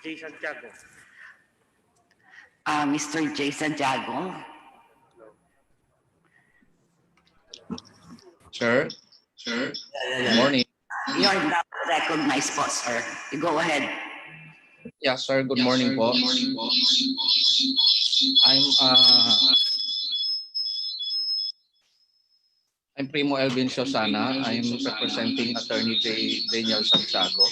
Jay Santiago. Mr. J. Santiago. Sir? Good morning. You are now recognized po, sir. You go ahead. Yeah, sir. Good morning po. I'm Primo Elvin Shosana. I'm representing Attorney J. Daniel Santiago.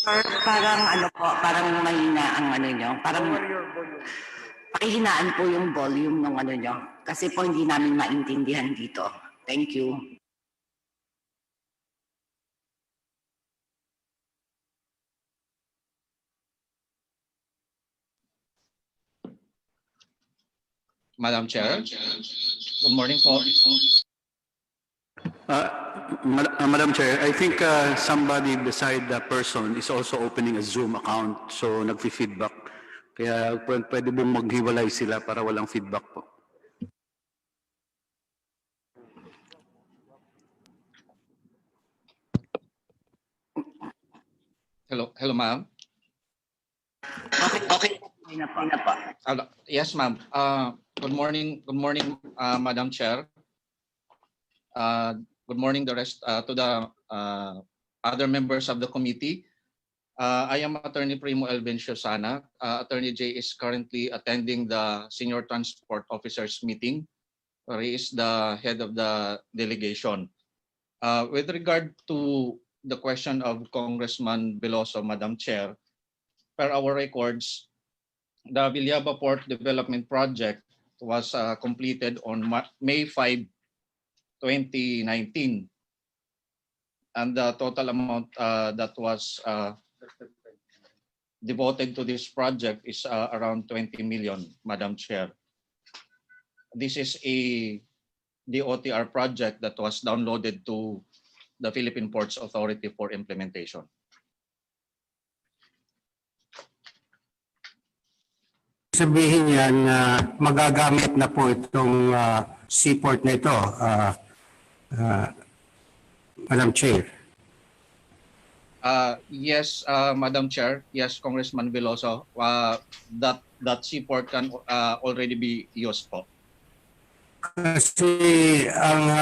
Sir, parang mahina ang ano nyo. Parang pakihinaan po yung volume ng ano nyo. Kasi po hindi namin maintindihan dito. Thank you. Madam Chair. Good morning po. Madam Chair, I think somebody beside the person is also opening a Zoom account, so nagfi-feedback. Kaya pwede bang maghiwalay sila para walang feedback po. Hello, ma'am. Okay. Yes, ma'am. Good morning, Madam Chair. Good morning, the rest to the other members of the committee. I am Attorney Primo Elvin Shosana. Attorney J is currently attending the Senior Transport Officers meeting, where he is the head of the delegation. With regard to the question of Congressman Veloso, Madam Chair, per our records, the Villaba Port Development Project was completed on May 5, 2019. And the total amount that was devoted to this project is around 20 million, Madam Chair. This is a DOTr project that was downloaded to the Philippine Ports Authority for implementation. Sabihin yan na magagamit na po itong seaport na ito, Madam Chair. Yes, Madam Chair. Yes, Congressman Veloso. That seaport can already be used po. Kasi ang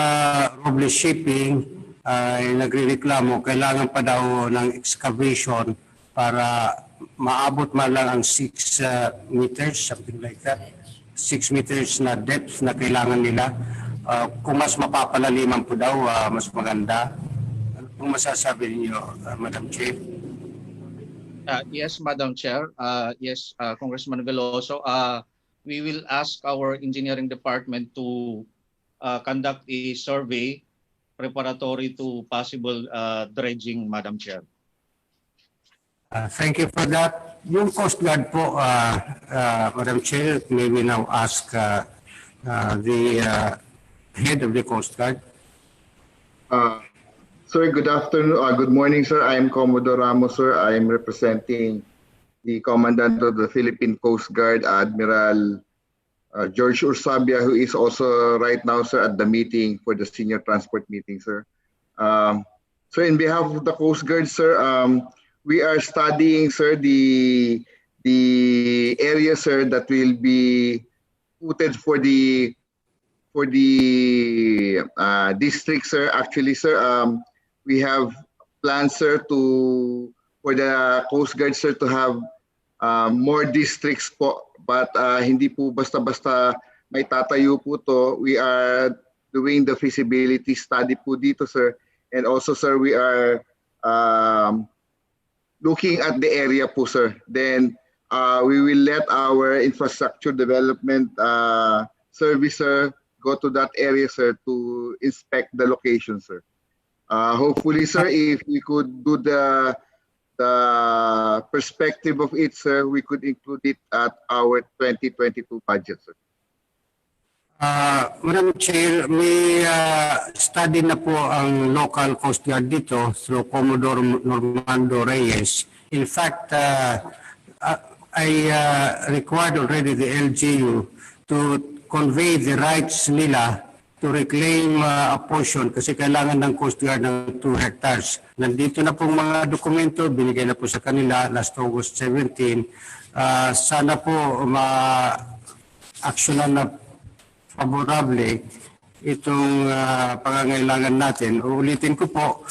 Robles Shipping ay nagrereklamo, kailangan pa daw ng excavation para maabot man lang ang 6 meters, something like that. 6 meters na depth na kailangan nila. Kung mas mapapalaliman po daw, mas maganda. Ano pong masasabi niyo, Madam Chair? Yes, Madam Chair. Yes, Congressman Veloso. We will ask our engineering department to conduct a survey preparatory to possible dredging, Madam Chair. Thank you for that. Yung Coast Guard po, Madam Chair, may we now ask the head of the Coast Guard. Sir, good afternoon. Good morning, sir. I am Commodore Ramos, sir. I am representing the Commandant of the Philippine Coast Guard, Admiral George Ursabia, who is also right now, sir, at the meeting for the senior transport meeting, sir. So, in behalf of the Coast Guard, sir, we are studying, sir, the area, sir, that will be put for the district, sir. Actually, sir, we have plans, sir, for the Coast Guard, sir, to have more districts po, but hindi po basta-basta may tatayo po to. We are doing the feasibility study po dito, sir. And also, sir, we are looking at the area po, sir. Then we will let our infrastructure development service, sir, go to that area, sir, to inspect the location, sir. Hopefully, sir, if we could do the perspective of it, sir, we could include it at our 2022 budget, sir. Madam Chair, may study na po ang local Coast Guard dito through Commodore Normando Reyes. In fact, I required already the LGU to convey the rights nila to reclaim a portion kasi kailangan ng Coast Guard ng 2 hectares. Nandito na pong mga dokumento, binigay na po sa kanila last August 17. Sana po ma-actionan na favorable itong pangangailangan natin. Ulitin ko po,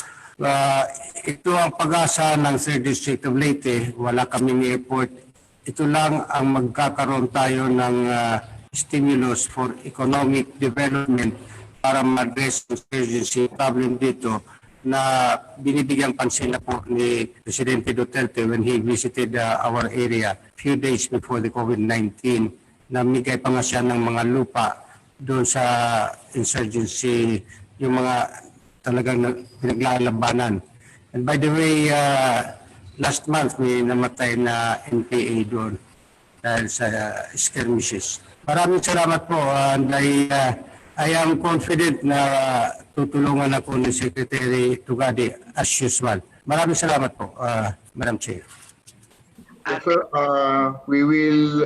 ito ang pag-asa ng 3rd District of Leyte. Wala kaming effort. Ito lang ang magkakaroon tayo ng stimulus for economic development para ma-address ang urgency problem dito na binibigyan pansin na po ni Presidente Duterte when he visited our area few days before the COVID-19. Namigay pa nga siya ng mga lupa doon sa insurgency, yung mga talagang pinaglalabanan. And by the way, last month may namatay na NPA doon dahil sa skirmishes. Maraming salamat po and I am confident na tutulungan ako ni Secretary Tugadi as usual. Maraming salamat po, Madam Chair. Yes, sir, we will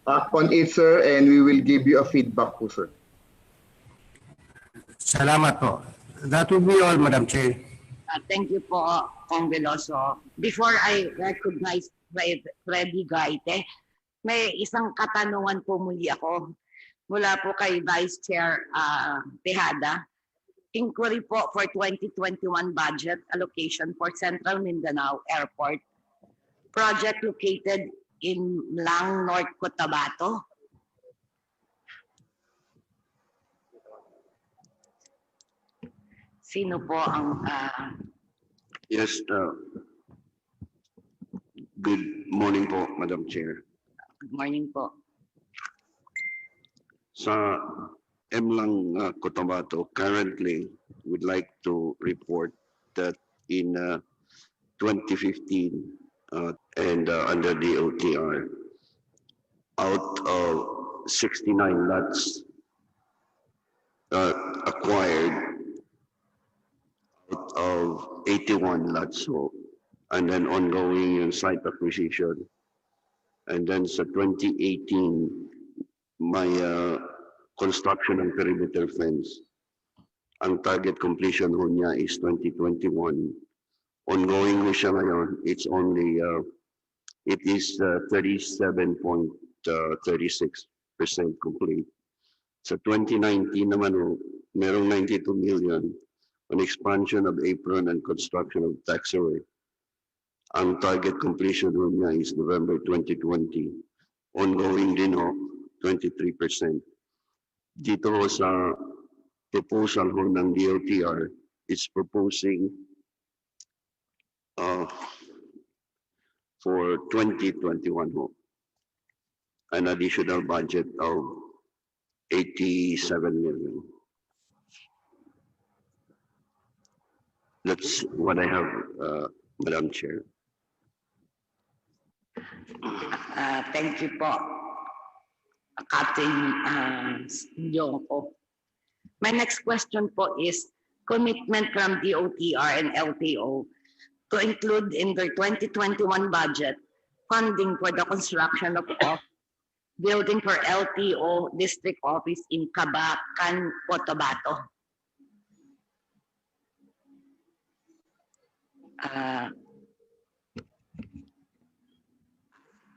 act on it, sir, and we will give you a feedback po, sir. Salamat po. That will be all, Madam Chair. Thank you po, Kong Veloso. Before I recognize Freddy Gaite, may isang katanungan po muli ako mula po kay Vice Chair Tejada. Inquiry po for 2021 budget allocation for Central Mindanao Airport. Project located in Lang, North Cotabato. Sino po ang... Yes, good morning po, Madam Chair. Good morning po. Sa Lang, Cotabato, currently, would like to report that in 2015, and under DOTr, out of 69 lots acquired, out of 81 lots sold, and then ongoing yung site acquisition. And then sa 2018, may construction ng perimeter fence. Ang target completion ho niya is 2021. Ongoing ho siya ngayon, it's only, it is 37.36% complete. Sa 2019 naman ho, merong 92 million on expansion of apron and construction of taxiway. Ang target completion ho niya is November 2020. Ongoing din ho, 23%. Dito ho sa proposal ho ng DOTr, it's proposing for 2021 ho, an additional budget of 87 million. That's what I have, Madam Chair. Thank you po, Captain Yongko. My next question po is commitment from DOTr and LTO to include in their 2021 budget funding for the construction of building for LTO district office in Cabacan, Cotabato.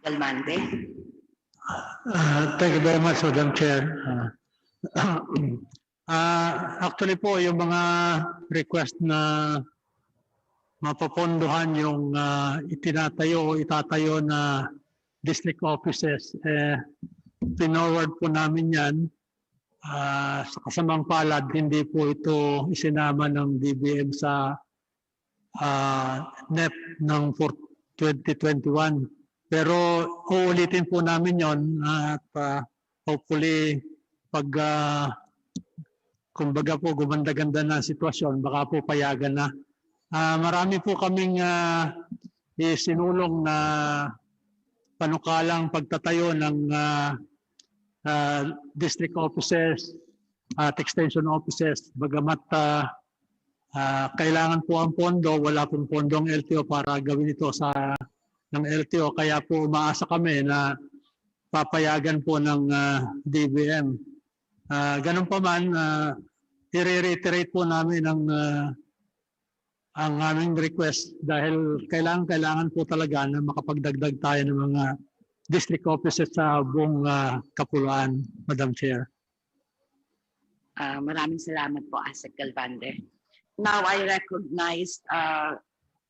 Galmante. Thank you very much, Madam Chair. Actually po, yung mga request na mapapondohan yung itatayo na district offices, pinorward po namin yan sa kasamang palad, hindi po ito isinama ng DBM sa NEP ng 2021. Pero uulitin po namin yon at hopefully pag kumbaga po gumanda-ganda na ang sitwasyon, baka po payagan na. Marami po kaming isinulong na panukalang pagtatayo ng district offices at extension offices. Bagamat kailangan po ang pondo, wala pong pondong LTO para gawin ito ng LTO. Kaya po umaasa kami na papayagan po ng DBM. Ganun pa man, i-reiterate po namin ang aming request dahil kailangan po talaga na makapagdagdag tayo ng mga district offices sa buong Kapuluan, Madam Chair. Maraming salamat po, Asek Galvande. Now I recognize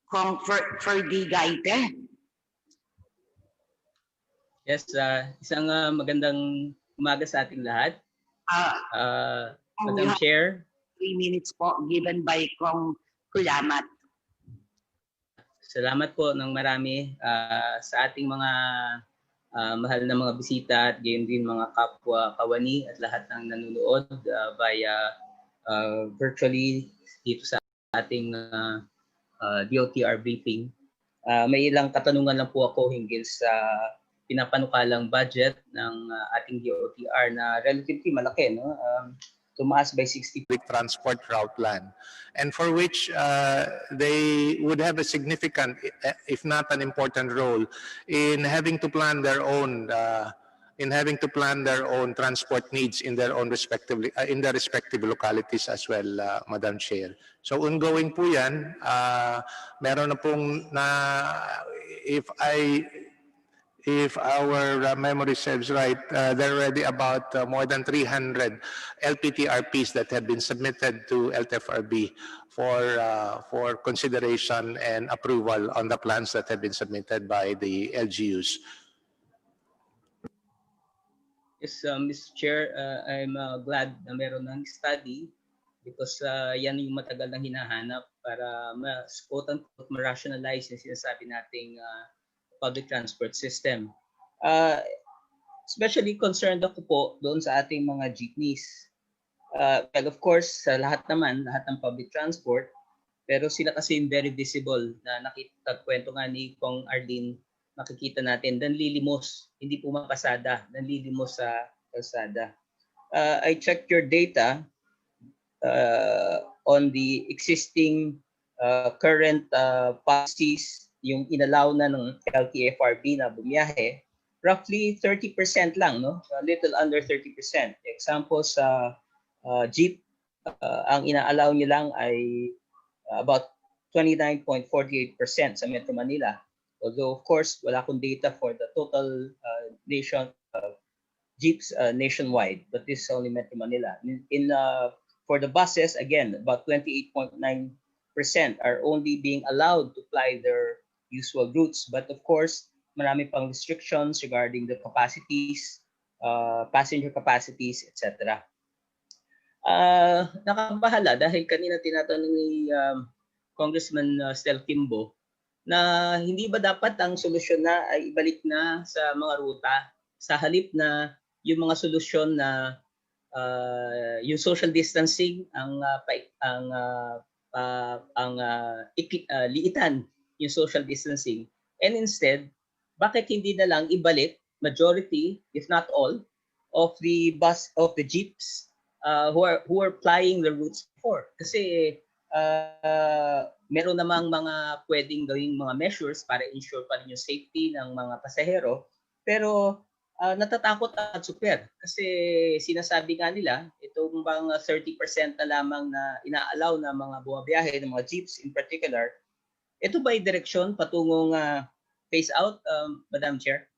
Kong Ferdy Gaite. Yes, isang magandang umaga sa ating lahat. Madam Chair. 3 minutes po given by Kong Kulamat. Salamat po ng marami sa ating mga mahal na mga bisita at gayon din mga kapwa kawani at lahat ng nanonood via virtually dito sa ating DOTr briefing. May ilang katanungan lang po ako hinggil sa pinapanukalang budget ng ating DOTr na relatively malaki, no? Tumaas by 60 transport route plan, and for which they would have a significant, if not an important role in having to plan their own transport needs in their own in their respective localities as well, Madam Chair. So ongoing po yan. Meron na pong if our memory serves right, there are already about more than 300 LPTRPs that have been submitted to LTFRB for consideration and approval on the plans that have been submitted by the LGUs. Yes, Mr. Chair, I'm glad na meron ng study because yan yung matagal na hinahanap para quote-unquote ma-rationalize yung sinasabi nating public transport system. Especially concerned ako po doon sa ating mga jeepneys. Well, of course, sa lahat ng public transport, pero sila kasi very visible na kwento nga ni Kong Arlene, makikita natin, nanlilimos, hindi po mapasada, nanlilimos sa kalsada. I checked your data on the existing current policies, yung inalaw na ng LTFRB na bumiyahe, roughly 30% lang, no? A little under 30%. Example sa jeep, ang inaalaw niyo lang ay about 29.48% sa Metro Manila. Although, of course, wala akong data for the total jeeps nationwide, but this is only Metro Manila. For the buses, again, about 28.9% are only being allowed to fly their usual routes. But of course, marami pang restrictions regarding the capacities, passenger capacities, etc. Nakabahala dahil kanina tinatanong ni Congressman Stel Kimbo na hindi ba dapat ang solusyon na ay ibalik na sa mga ruta sa halip na yung mga solusyon na yung social distancing liitan yung social distancing, and instead bakit hindi na lang ibalik majority if not all of the jeeps who are flying the routes before, kasi meron namang mga pwedeng gawing mga measures para ensure pa rin yung safety ng mga pasahero, pero natatakot at super kasi sinasabi nga nila itong bang 30% na lamang na inaalaw na mga bumabiyahe ng mga jeeps in particular, ito ba ay direksyon patungong phase out, Madam Chair?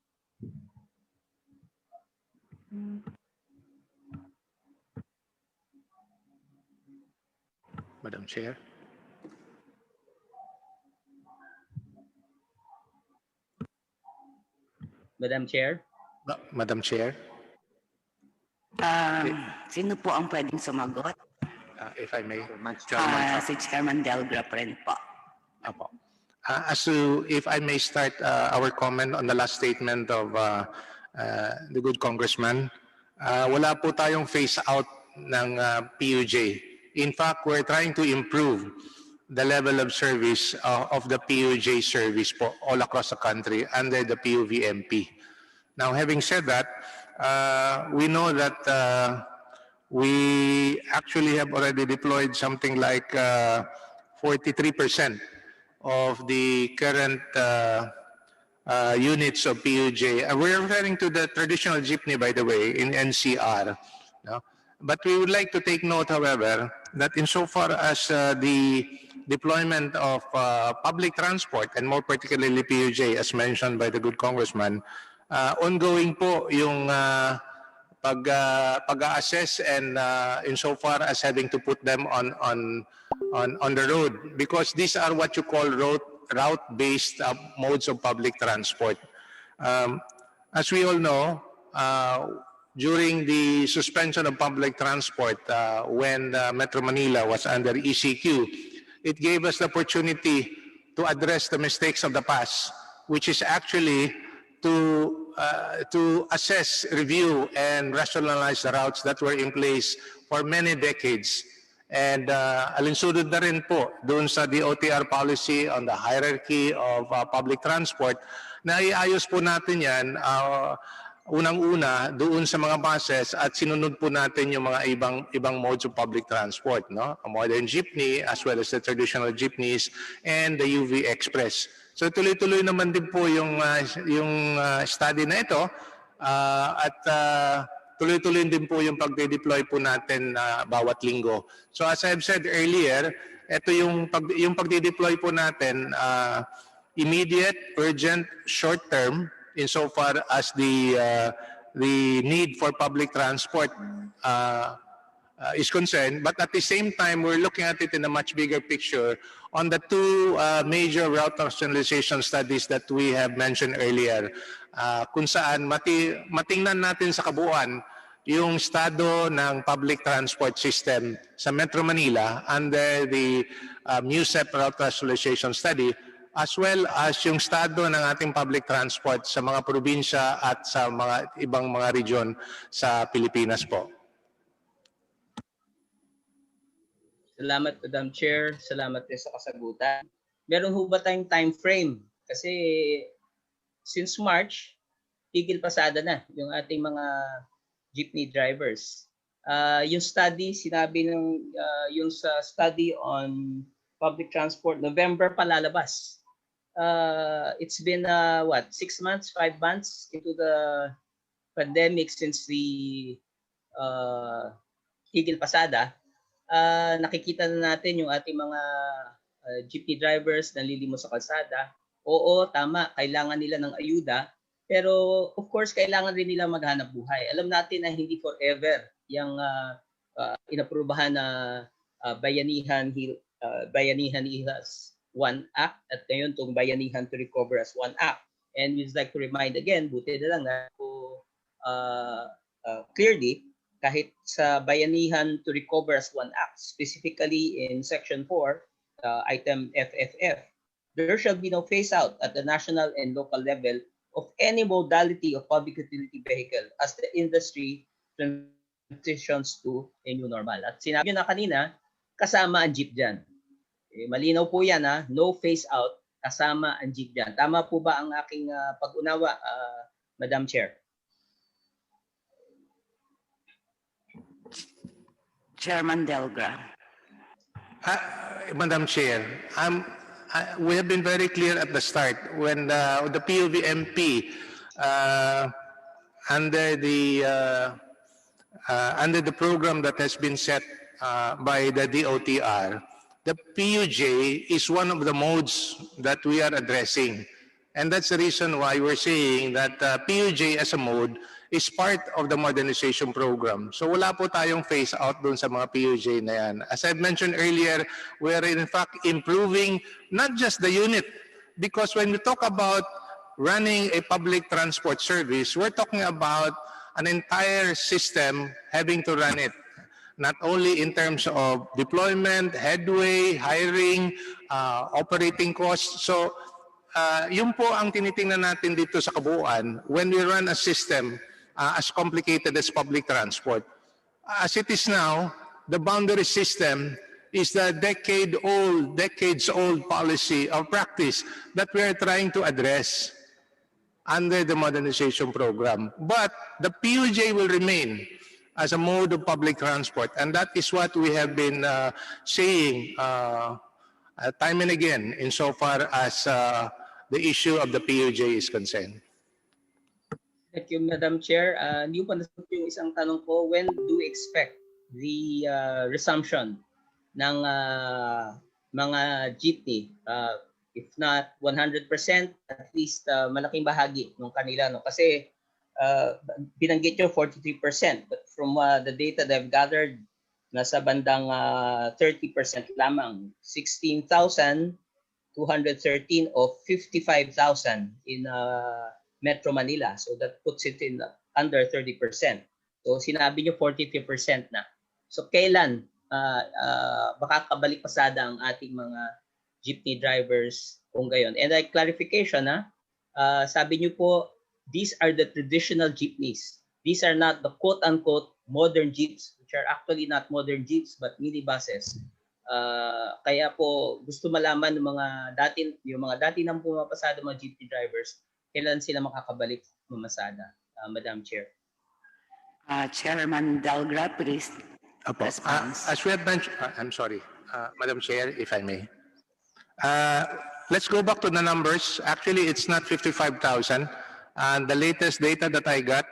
Madam Chair. Madam Chair. Madam Chair. Sino po ang pwedeng sumagot? If I may, Si Chairman Delgra rin po. Apo. If I may start our comment on the last statement of the good congressman, wala po tayong phase out ng PUJ. In fact, we're trying to improve the level of service of the PUJ service po all across the country under the PUVMP. Now, having said that, we know that we actually have already deployed something like 43% of the current units of PUJ. We're referring to the traditional jeepney, by the way, in NCR. No? But we would like to take note, however, that insofar as the deployment of public transport, and more particularly PUJ, as mentioned by the good congressman, ongoing po yung pag-assess and insofar as having to put them on the road, because these are what you call route-based modes of public transport. As we all know, during the suspension of public transport when Metro Manila was under ECQ, it gave us the opportunity to address the mistakes of the past, which is actually to assess, review, and rationalize the routes that were in place for many decades. And alinsunod na rin po doon sa DOTr policy on the hierarchy of public transport, na iayos po natin yan unang-una doon sa mga buses at sinunod po natin yung mga ibang modes of public transport, no? A modern jeepney as well as the traditional jeepneys and the UV Express. So tuloy-tuloy naman din po yung study na ito at tuloy-tuloy din po yung pagde-deploy po natin bawat linggo. So as I've said earlier, ito yung pagde-deploy po natin immediate, urgent, short-term insofar as the need for public transport is concerned. But at the same time, we're looking at it in a much bigger picture on the two major route rationalization studies that we have mentioned earlier, kung saan matingnan natin sa kabuuan yung estado ng public transport system sa Metro Manila under the MUSEP route rationalization study, as well as yung estado ng ating public transport sa mga probinsya at sa mga ibang mga region sa Pilipinas po. Salamat, Madam Chair. Salamat din sa kasagutan. Meron ho ba tayong time frame? Kasi since March, tigil pasada na yung ating mga jeepney drivers. Yung study, sinabi ng yung sa study on public transport, November pa lalabas. It's been 6 months, 5 months into the pandemic since the tigil pasada. Nakikita na natin yung ating mga jeepney drivers na lilimos sa kalsada. Oo, tama, kailangan nila ng ayuda, pero of course kailangan rin nila maghanap buhay. Alam natin na hindi forever yung inaprubahan na Bayanihan Ihas One Act at ngayon itong Bayanihan to Recover as One Act. And we'd like to remind again, buti na lang na clearly, kahit sa Bayanihan to Recover as One Act, specifically in Section 4, item FFF, there shall be no phase-out at the national and local level of any modality of public utility vehicle as the industry transitions to a new normal. At sinabi nyo na kanina, kasama ang jeep dyan. Malinaw po yan, ha? No phase-out, kasama ang jeep dyan. Tama po ba ang aking pag-unawa, Madam Chair? Chairman Delgra. Madam Chair, we have been very clear at the start when the PUVMP under the program that has been set by the DOTr, the PUJ is one of the modes that we are addressing. And that's the reason why we're saying that PUJ as a mode is part of the modernization program. So wala po tayong phase out dun sa mga PUJ na yan. As I've mentioned earlier, we are in fact improving not just the unit, because when we talk about running a public transport service, we're talking about an entire system having to run it. Not only in terms of deployment, headway, hiring, operating costs. So, yun po ang tinitingnan natin dito sa kabuuan when we run a system as complicated as public transport. As it is now, the boundary system is the decades-old policy or practice that we are trying to address under the modernization program. But the PUJ will remain as a mode of public transport, and that is what we have been saying time and again insofar as the issue of the PUJ is concerned. Thank you, Madam Chair. Hindi pa nasagot yung isang tanong ko, when do we expect the resumption ng mga jeepney? If not 100%, at least malaking bahagi ng kanila. No? Kasi binanggit nyo 43%, but from the data that I've gathered, nasa bandang 30% lamang. 16,213 of 55,000 in Metro Manila. So that puts it in under 30%. So sinabi nyo 43% na. So kailan makakabalik pasada ang ating mga jeepney drivers kung gayon? And clarification, sabi nyo po, these are the traditional jeepneys. These are not the quote-unquote modern jeeps, which are actually not modern jeeps but minibuses. Kaya po gusto malaman ng yung mga dati nang pumapasada mga jeepney drivers, kailan sila makakabalik mamasada, Madam Chair. Chairman Delgra, please. As we have mentioned, I'm sorry, Madam Chair, if I may. Let's go back to the numbers. Actually, it's not 55,000. And the latest data that I got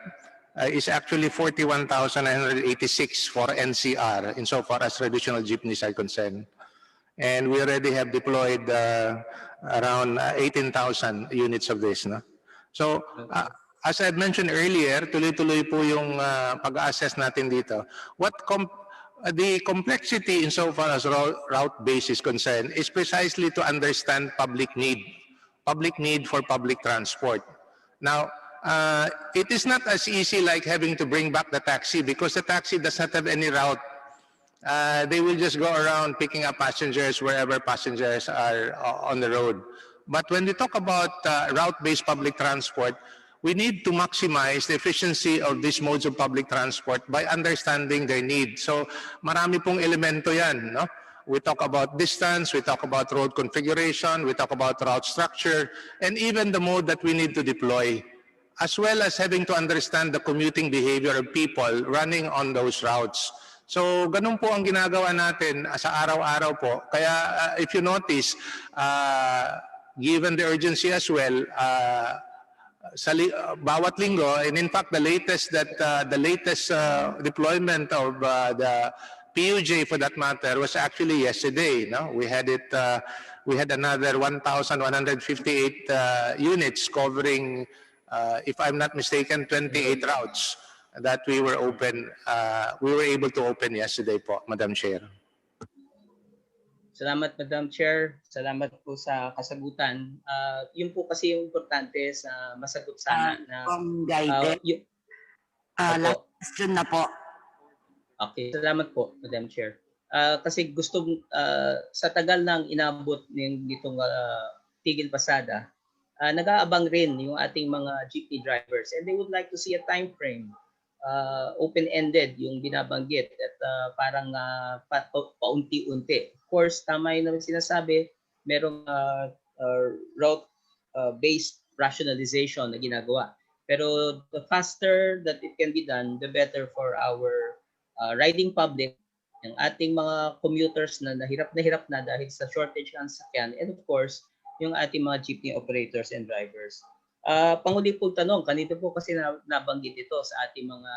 is actually 41,986 for NCR insofar as traditional jeepneys are concerned. And we already have deployed around 18,000 units of this. No? So, as I mentioned earlier, tuloy-tuloy po yung pag-assess natin dito. The complexity insofar as route base is concerned is precisely to understand public need for public transport. Now, it is not as easy like having to bring back the taxi because the taxi does not have any route. They will just go around picking up passengers wherever passengers are on the road. But when we talk about route-based public transport, we need to maximize the efficiency of these modes of public transport by understanding their need. So marami pong elemento yan. No? We talk about distance, we talk about road configuration, we talk about route structure, and even the mode that we need to deploy, as well as having to understand the commuting behavior of people running on those routes. So ganun po ang ginagawa natin sa araw-araw po. Kaya if you notice, given the urgency as well, bawat linggo, and in fact the latest deployment of the PUJ for that matter was actually yesterday. No, we had another 1,158 units covering, if I'm not mistaken, 28 routes that we were able to open yesterday po, Madam Chair. Salamat, Madam Chair. Salamat po sa kasagutan. Yun po kasi yung importante sa masagot sana. Last question na po. Okay, salamat po, Madam Chair. Kasi sa tagal nang inabot nitong tigil pasada, nag-aabang rin yung ating mga jeepney drivers and they would like to see a time frame, open-ended yung binabanggit at parang paunti-unti. Of course, tama yun naman sinasabi, merong route-based rationalization na ginagawa. Pero the faster that it can be done, the better for our riding public, yung ating mga commuters na hirap na dahil sa shortage ng sakyan, and of course, yung ating mga jeepney operators and drivers. Panghuli po tanong, kanito po kasi nabanggit ito sa ating mga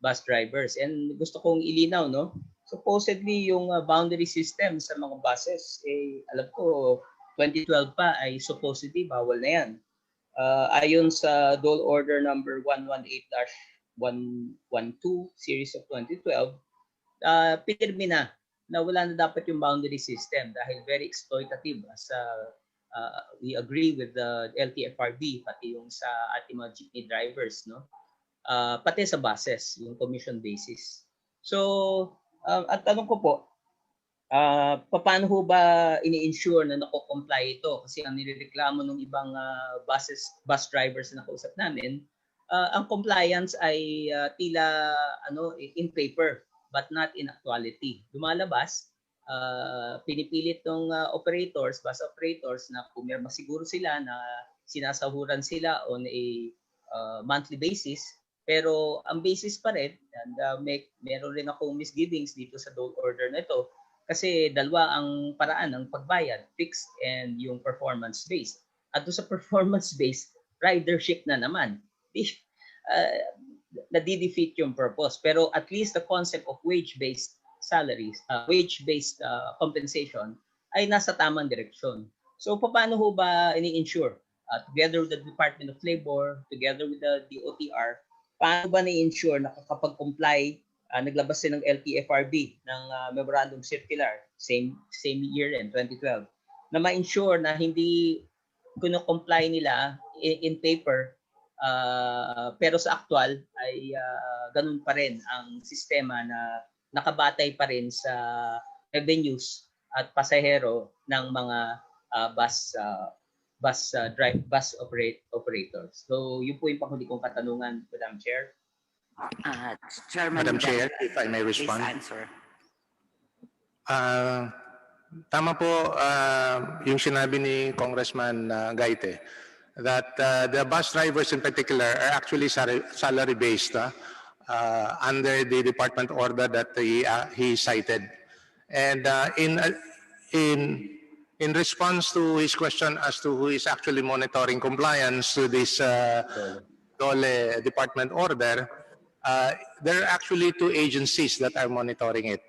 bus drivers. And gusto kong ilinaw, no? Supposedly, yung boundary system sa mga buses, alam ko, 2012 pa ay supposedly bawal na yan. Ayon sa Dole Order number 118-112, series of 2012, pinirmi na wala na dapat yung boundary system dahil very exploitative as we agree with the LTFRB pati yung sa ating mga jeepney drivers, no? pati sa buses, yung commission basis. So, at tanong ko po, paano ho ba ini-ensure na nako-comply ito? Kasi ang nirereklamo ng ibang bus drivers na nakausap namin, ang compliance ay tila in paper but not in actuality. Lumalabas, pinipilit ng bus operators na pumirma siguro sila na sinasahuran sila on a monthly basis, pero ang basis pa rin, and meron rin akong misgivings dito sa dole order na ito, kasi dalawa ang paraan ng pagbayad, fixed and yung performance-based. At doon sa performance-based, ridership na naman. Nadi-defeat yung purpose. Pero at least the concept of wage-based salaries, wage-based compensation ay nasa tamang direksyon. So paano ho ba ini-ensure? Together with the Department of Labor, together with the DOTr, paano ba ni-ensure na kapag-comply, naglabas din ng LTFRB ng Memorandum Circular, same year in 2012, na ma-ensure na hindi kuno-comply nila in paper, pero sa actual ay ganun pa rin ang sistema na nakabatay pa rin sa revenues at pasahero ng mga bus operators. So yun po yung panghuli kong katanungan, Madam Chair. Madam Chair, if I may respond. Tama po yung sinabi ni Congressman Gaite that the bus drivers in particular are actually salary-based under the department order that he cited. And in response to his question as to who is actually monitoring compliance to this DOLE department order, there are actually two agencies that are monitoring it.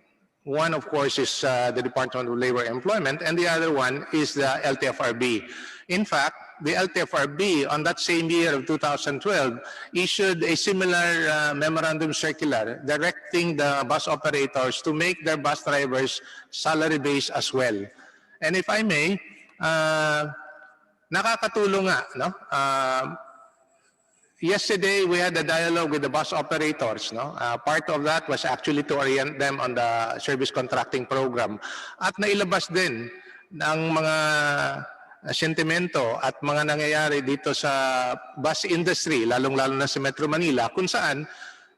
One, of course, is the Department of Labor and Employment, and the other one is the LTFRB. In fact, the LTFRB on that same year of 2012 issued a similar memorandum circular directing the bus operators to make their bus drivers salary-based as well. And if I may, nakakatulong nga, no? Yesterday, we had a dialogue with the bus operators. No? Part of that was actually to orient them on the service contracting program. At nailabas din ng mga sentimento at mga nangyayari dito sa bus industry, lalong-lalo na sa Metro Manila, kung saan,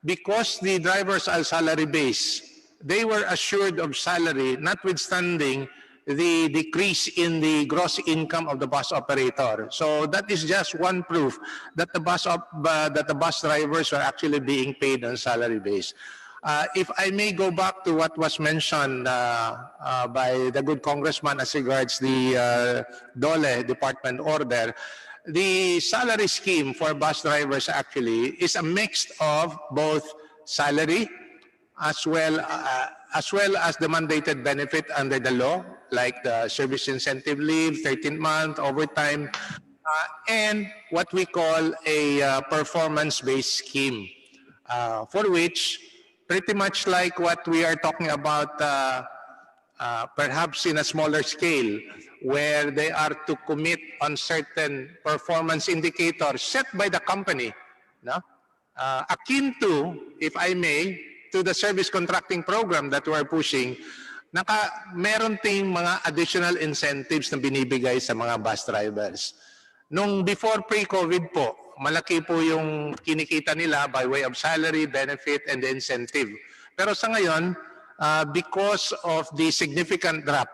because the drivers are salary-based, they were assured of salary notwithstanding the decrease in the gross income of the bus operator. So that is just one proof that the bus drivers are actually being paid on salary base. If I may go back to what was mentioned by the good congressman as regards the DOLE department order, the salary scheme for bus drivers actually is a mix of both salary as well as the mandated benefit under the law, like the service incentive leave, 13th month, overtime, and what we call a performance-based scheme, for which, pretty much like what we are talking about, perhaps in a smaller scale, where they are to commit on certain performance indicators set by the company, no? Akin to, if I may, to the service contracting program that we are pushing, meron ting mga additional incentives na binibigay sa mga bus drivers. Nung before pre-COVID po, malaki po yung kinikita nila by way of salary, benefit, and incentive. Pero sa ngayon, because of the significant drop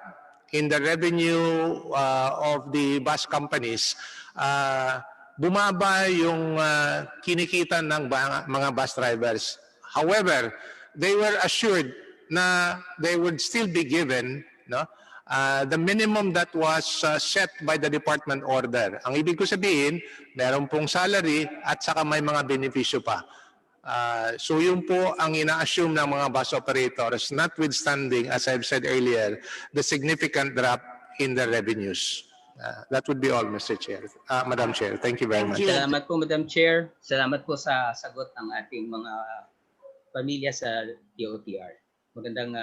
in the revenue of the bus companies, bumaba yung kinikita ng mga bus drivers. However, they were assured na they would still be given the minimum that was set by the department order. Ang ibig ko sabihin, meron pong salary at saka may mga benepisyo pa. So yun po ang ina-assume ng mga bus operators, notwithstanding, as I've said earlier, the significant drop in the revenues. That would be all, Mr. Chair. Madam Chair, thank you very much. Salamat po, Madam Chair. Salamat po sa sagot ng ating mga pamilya sa DOTr. Magandang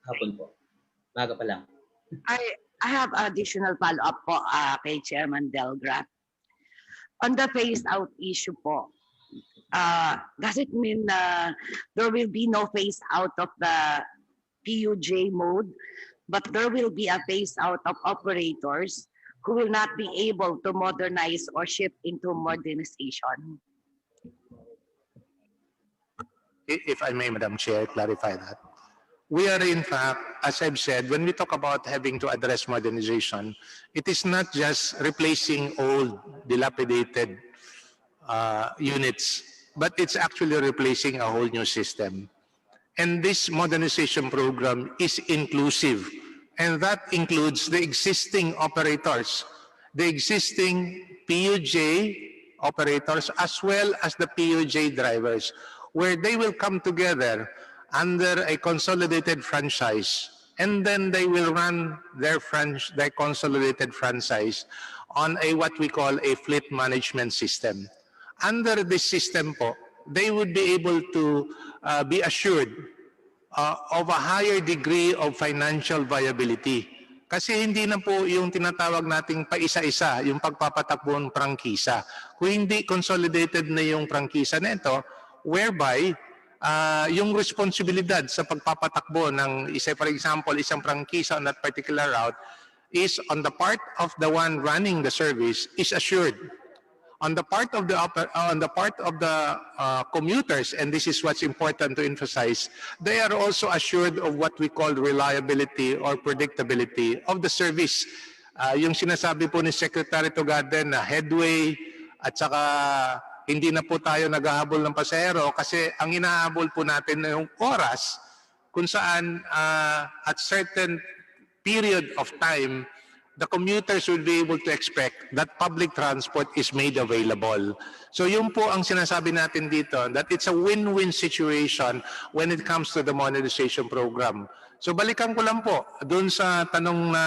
hapon po. Maga pa lang. I have additional follow-up po kay Chairman Delgra. On the phased out issue po, Does it mean there will be no phase out of the PUJ mode, but there will be a phase out of operators who will not be able to modernize or shift into modernization? If I may, Madam Chair, clarify that. We are in fact, as I've said, when we talk about having to address modernization, it is not just replacing old, dilapidated units, but it's actually replacing a whole new system. And this modernization program is inclusive, and that includes the existing operators, the existing PUJ operators, as well as the PUJ drivers, where they will come together under a consolidated franchise, and then they will run their consolidated franchise on a what we call a fleet management system. Under this system po, they would be able to be assured of a higher degree of financial viability. Kasi hindi na po yung tinatawag nating paisa-isa, yung pagpapatakbo ng prangkisa. Kung hindi consolidated na yung prangkisa na ito, whereby yung responsibilidad sa pagpapatakbo ng isa, for example, isang prangkisa on that particular route is on the part of the one running the service is assured. On the part of the commuters, and this is what's important to emphasize, they are also assured of what we call reliability or predictability of the service. Yung sinasabi po ni Secretary Togaden na headway at saka hindi na po tayo naghahabol ng pasahero kasi ang inahabol po natin na yung oras kung saan at certain period of time, the commuters will be able to expect that public transport is made available. So yun po ang sinasabi natin dito, that it's a win-win situation when it comes to the modernization program. So balikan ko lang po, dun sa tanong na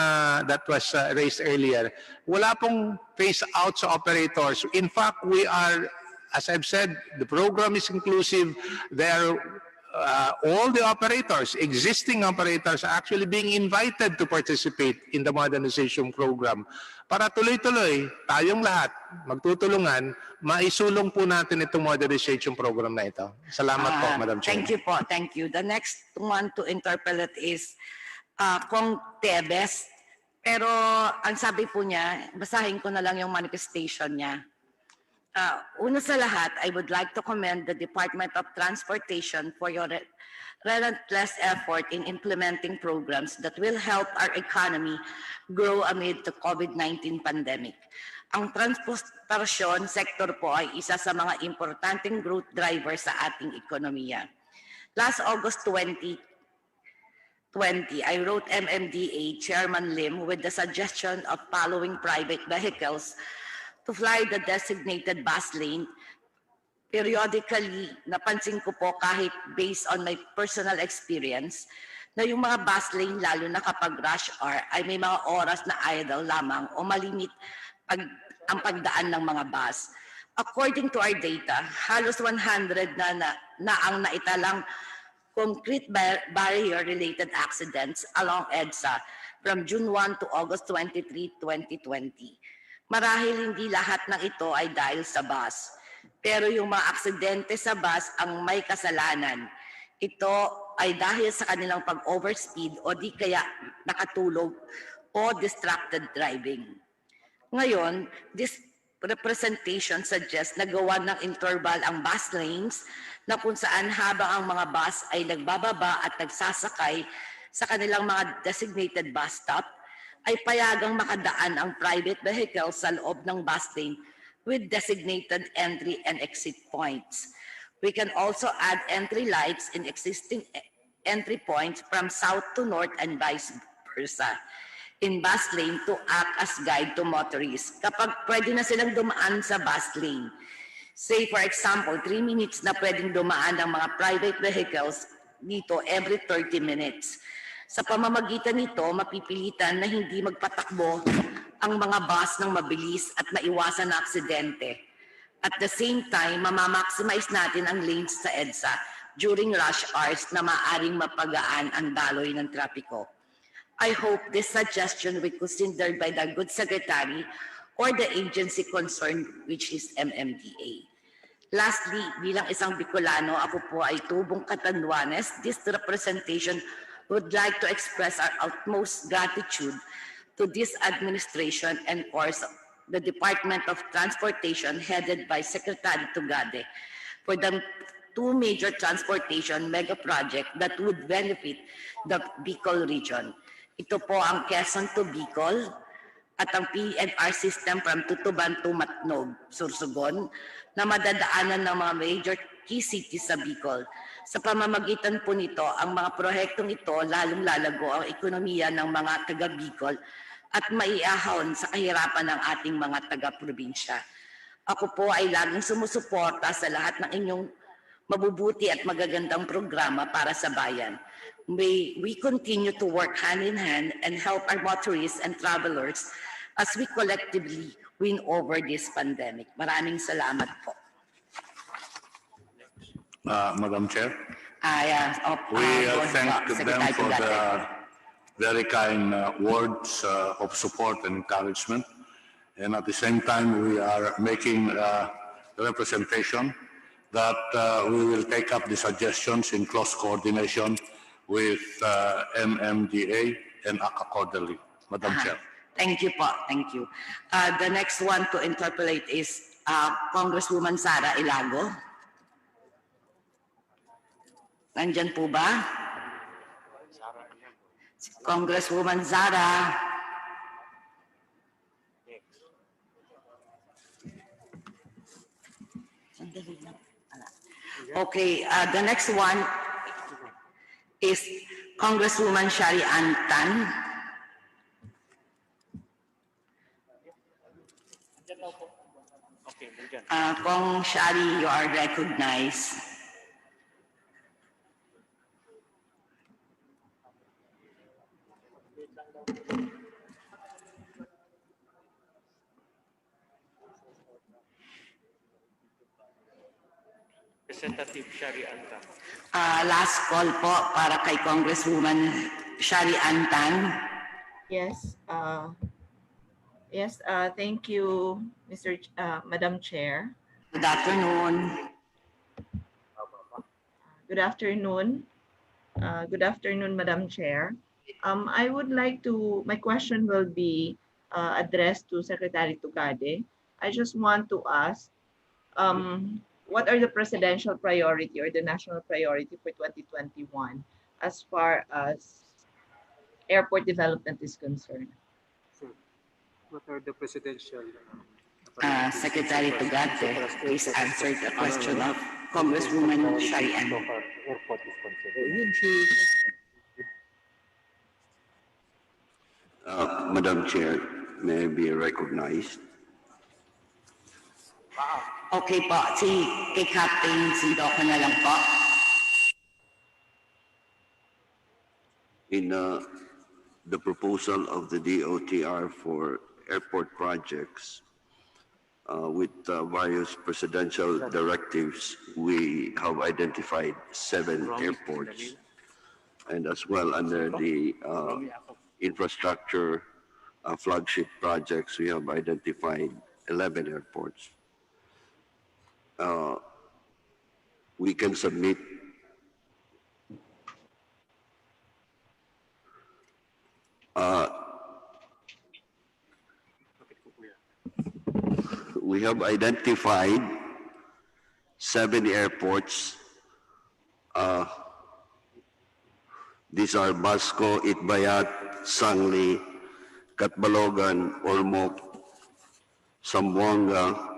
that was raised earlier, wala pong phase out sa operators. In fact, we are, as I've said, the program is inclusive. There all the operators, existing operators, are actually being invited to participate in the modernization program. Para tuloy-tuloy, tayong lahat, magtutulungan, maisulong po natin itong modernization program na ito. Salamat po, Madam Chair. Thank you po, thank you. The next one to interpolate is Kong Tebes. Pero ang sabi po niya, basahin ko na lang yung manifestation niya. Una sa lahat, I would like to commend the Department of Transportation for your relentless effort in implementing programs that will help our economy grow amid the COVID-19 pandemic. Ang transportasyon sector po ay isa sa mga importanteng growth driver sa ating ekonomiya. Last August 2020, I wrote MMDA Chairman Lim with the suggestion of following private vehicles to fly the designated bus lane. Periodically, napansin ko po kahit based on my personal experience, na yung mga bus lane, lalo na kapag rush hour, ay may mga oras na idle lamang o malimit ang pagdaan ng mga bus. According to our data, halos 100 na ang naitalang concrete barrier-related accidents along Edsa from June 1 to August 23, 2020. Marahil hindi lahat ng ito ay dahil sa bus. Pero yung mga aksidente sa bus ang may kasalanan. Ito ay dahil sa kanilang pag-overspeed o di kaya nakatulog o distracted driving. Ngayon, this representation suggests na gawa ng interval ang bus lanes na kung saan habang ang mga bus ay nagbababa at nagsasakay sa kanilang mga designated bus stop, ay payagang makadaan ang private vehicle sa loob ng bus lane with designated entry and exit points. We can also add entry lights in existing entry points from south to north and vice versa in bus lane to act as guide to motorists kapag pwede na silang dumaan sa bus lane. Say for example, 3 minutes na pwedeng dumaan ang mga private vehicles dito every 30 minutes. Sa pamamagitan nito, mapipilitan na hindi magpatakbo ang mga bus ng mabilis at maiwasan na aksidente. At the same time, mamamaximize natin ang lanes sa EDSA during rush hours na maaring mapagaan ang daloy ng trapiko. I hope this suggestion will be considered by the Good Secretary or the agency concerned, which is MMDA. Lastly, bilang isang Bicolano, ako po ay tubong Catanduanes. This representation would like to express our utmost gratitude to this administration and of course the Department of Transportation headed by Secretary Tugade for the two major transportation mega project that would benefit the Bicol region. Ito po ang Quezon to Bicol at ang PNR system from Tutuban to Matnog, Sursogon, na madadaanan ng mga major key cities sa Bicol. Sa pamamagitan po nito, ang mga proyektong ito lalong lalago ang ekonomiya ng mga taga-Bicol at maiahon sa kahirapan ng ating mga taga-probinsya. Ako po ay laging sumusuporta sa lahat ng inyong mabubuti at magagandang programa para sa bayan. May we continue to work hand in hand and help our motorists and travelers as we collectively win over this pandemic. Maraming salamat po. Madam Chair, We thank them for the very kind words of support and encouragement. And at the same time, we are making a representation that we will take up the suggestions in close coordination with MMDA and ACA quarterly. Madam Chair. Thank you po. Thank you. The next one to interpolate is Congresswoman Sara Ilago. Nandyan po ba? Congresswoman Sara. Okay, the next one is Congresswoman Shari Antan. Kong Shari, you are recognized. Representative Shari Antan. Last call po para kay Congresswoman Shari Antan. Yes. Thank you, Madam Chair. Good afternoon. Good afternoon. Good afternoon, Madam Chair. I would like to, my question will be addressed to Secretary Tugade. I just want to ask, what are the presidential priority or the national priority for 2021 as far as airport development is concerned? What are the presidential? Secretary Tugade, please answer the question of Congresswoman Shari Antan. Madam Chair, may I be recognized? Okay po, kay Captain Sindoko na lang po. In the proposal of the DOTr for airport projects, with various presidential directives, we have identified 7 airports, and as well under the infrastructure flagship projects, we have identified 11 airports. We can submit we have identified 7 airports. These are Basco, Itbayat, Sangli, Catbalogan, Ormoc, Zamboanga,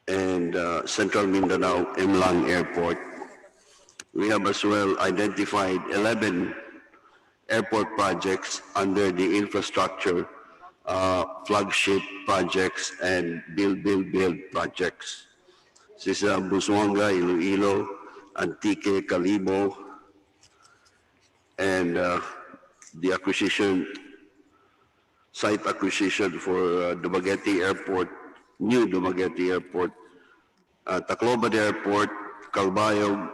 and Central Mindanao Mlang Airport. We have as well identified 11 airport projects under the infrastructure flagship projects and build projects. This is Busuanga, Iloilo, Antique, Calibo, and the site acquisition for Dumaguete Airport, new Dumaguete Airport, Tacloban Airport, Calbayog,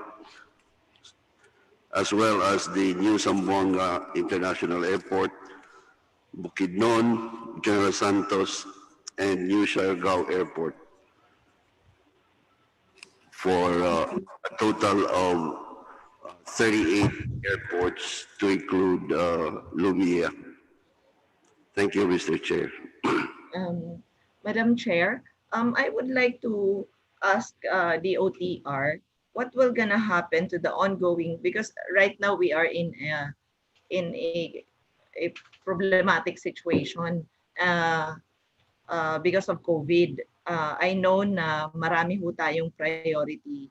as well as the new Zamboanga International Airport, Bukidnon, General Santos, and New Siargao Airport. for a total of 38 airports to include Lumia. Thank you, Mr. Chair. Madam Chair, I would like to ask DOTr what will gonna happen to the ongoing, because right now we are in a problematic situation because of COVID. I know na marami ho tayong priority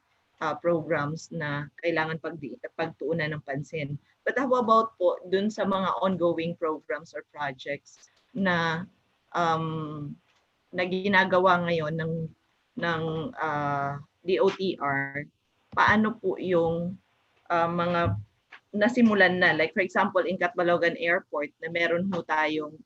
programs na kailangan pagtuunan ng pansin. But how about po dun sa mga ongoing programs or projects na na ginagawa ngayon ng DOTr, paano po yung mga nasimulan na, like for example in Catbalogan Airport na meron ho tayong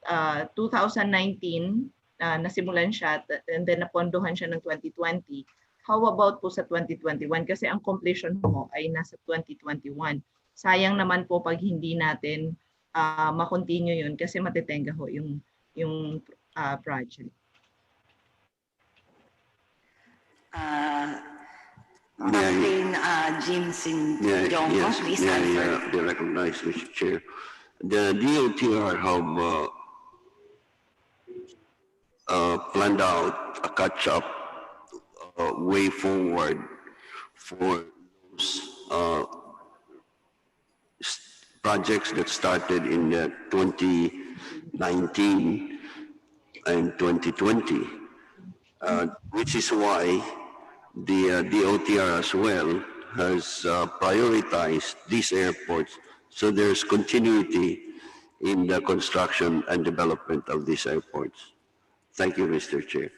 2019 nasimulan siya and then napondohan siya ng 2020. How about po sa 2021? Kasi ang completion mo ay nasa 2021. Sayang naman po pag hindi natin ma-continue yun kasi matitenga ho yung project. Captain Jim Sinjongko, please answer. They recognize, Mr. Chair. The DOTr have planned out a catch-up way forward for those projects that started in 2019 and 2020, which is why the DOTr as well has prioritized these airports, so there's continuity in the construction and development of these airports. Thank you, Mr. Chair.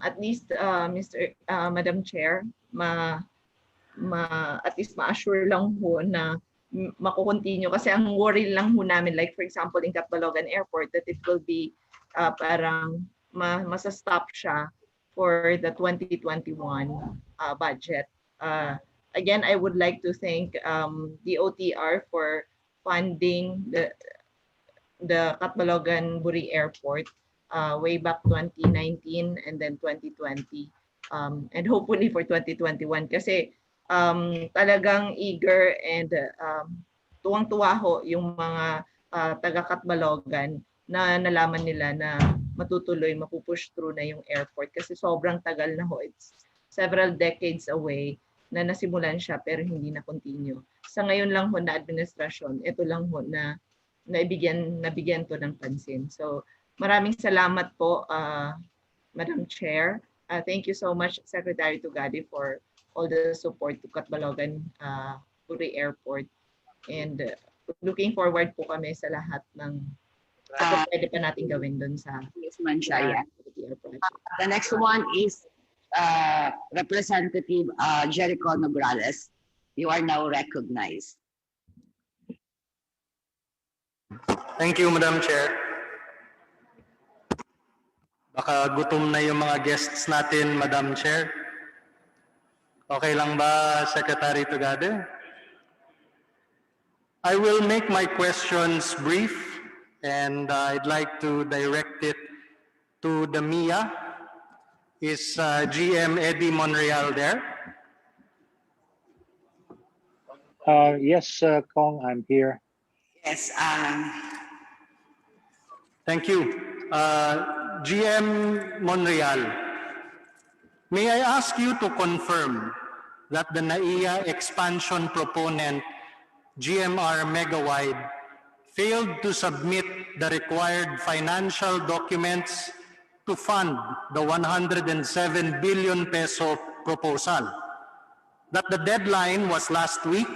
At least, Madam Chair, at least ma-assure lang ho na mako-continue kasi ang worry lang ho namin, like for example in Catbalogan Airport, that it will be parang masa-stop siya for the 2021 budget. Again, I would like to thank DOTr for funding the Catbalogan Buri Airport way back 2019 and then 2020 and hopefully for 2021 kasi talagang eager and tuwang-tuwa ho yung mga taga Catbalogan na nalaman nila na matutuloy, mapupush through na yung airport kasi sobrang tagal na ho. It's several decades away na nasimulan siya pero hindi na continue. Sa ngayon lang ho na administrasyon, ito lang ho na nabigyan to ng pansin. So maraming salamat po, Madam Chair. Thank you so much, Secretary Tugade, for all the support to Catbalogan Buri Airport. And looking forward po kami sa lahat ng pwede pa natin gawin doon sa project. The next one is Representative Jericho Nograles. You are now recognized. Thank you, Madam Chair. Baka gutom na yung mga guests natin, Madam Chair. Okay lang ba, Secretary Tugade? I will make my questions brief and I'd like to direct it to the MIA. Is GM Eddie Monreal there? Yes, Kong, I'm here. Yes. Thank you. GM Monreal, may I ask you to confirm that the NAIA expansion proponent, GMR Megawide, failed to submit the required financial documents to fund the 107 billion peso proposal, that the deadline was last week,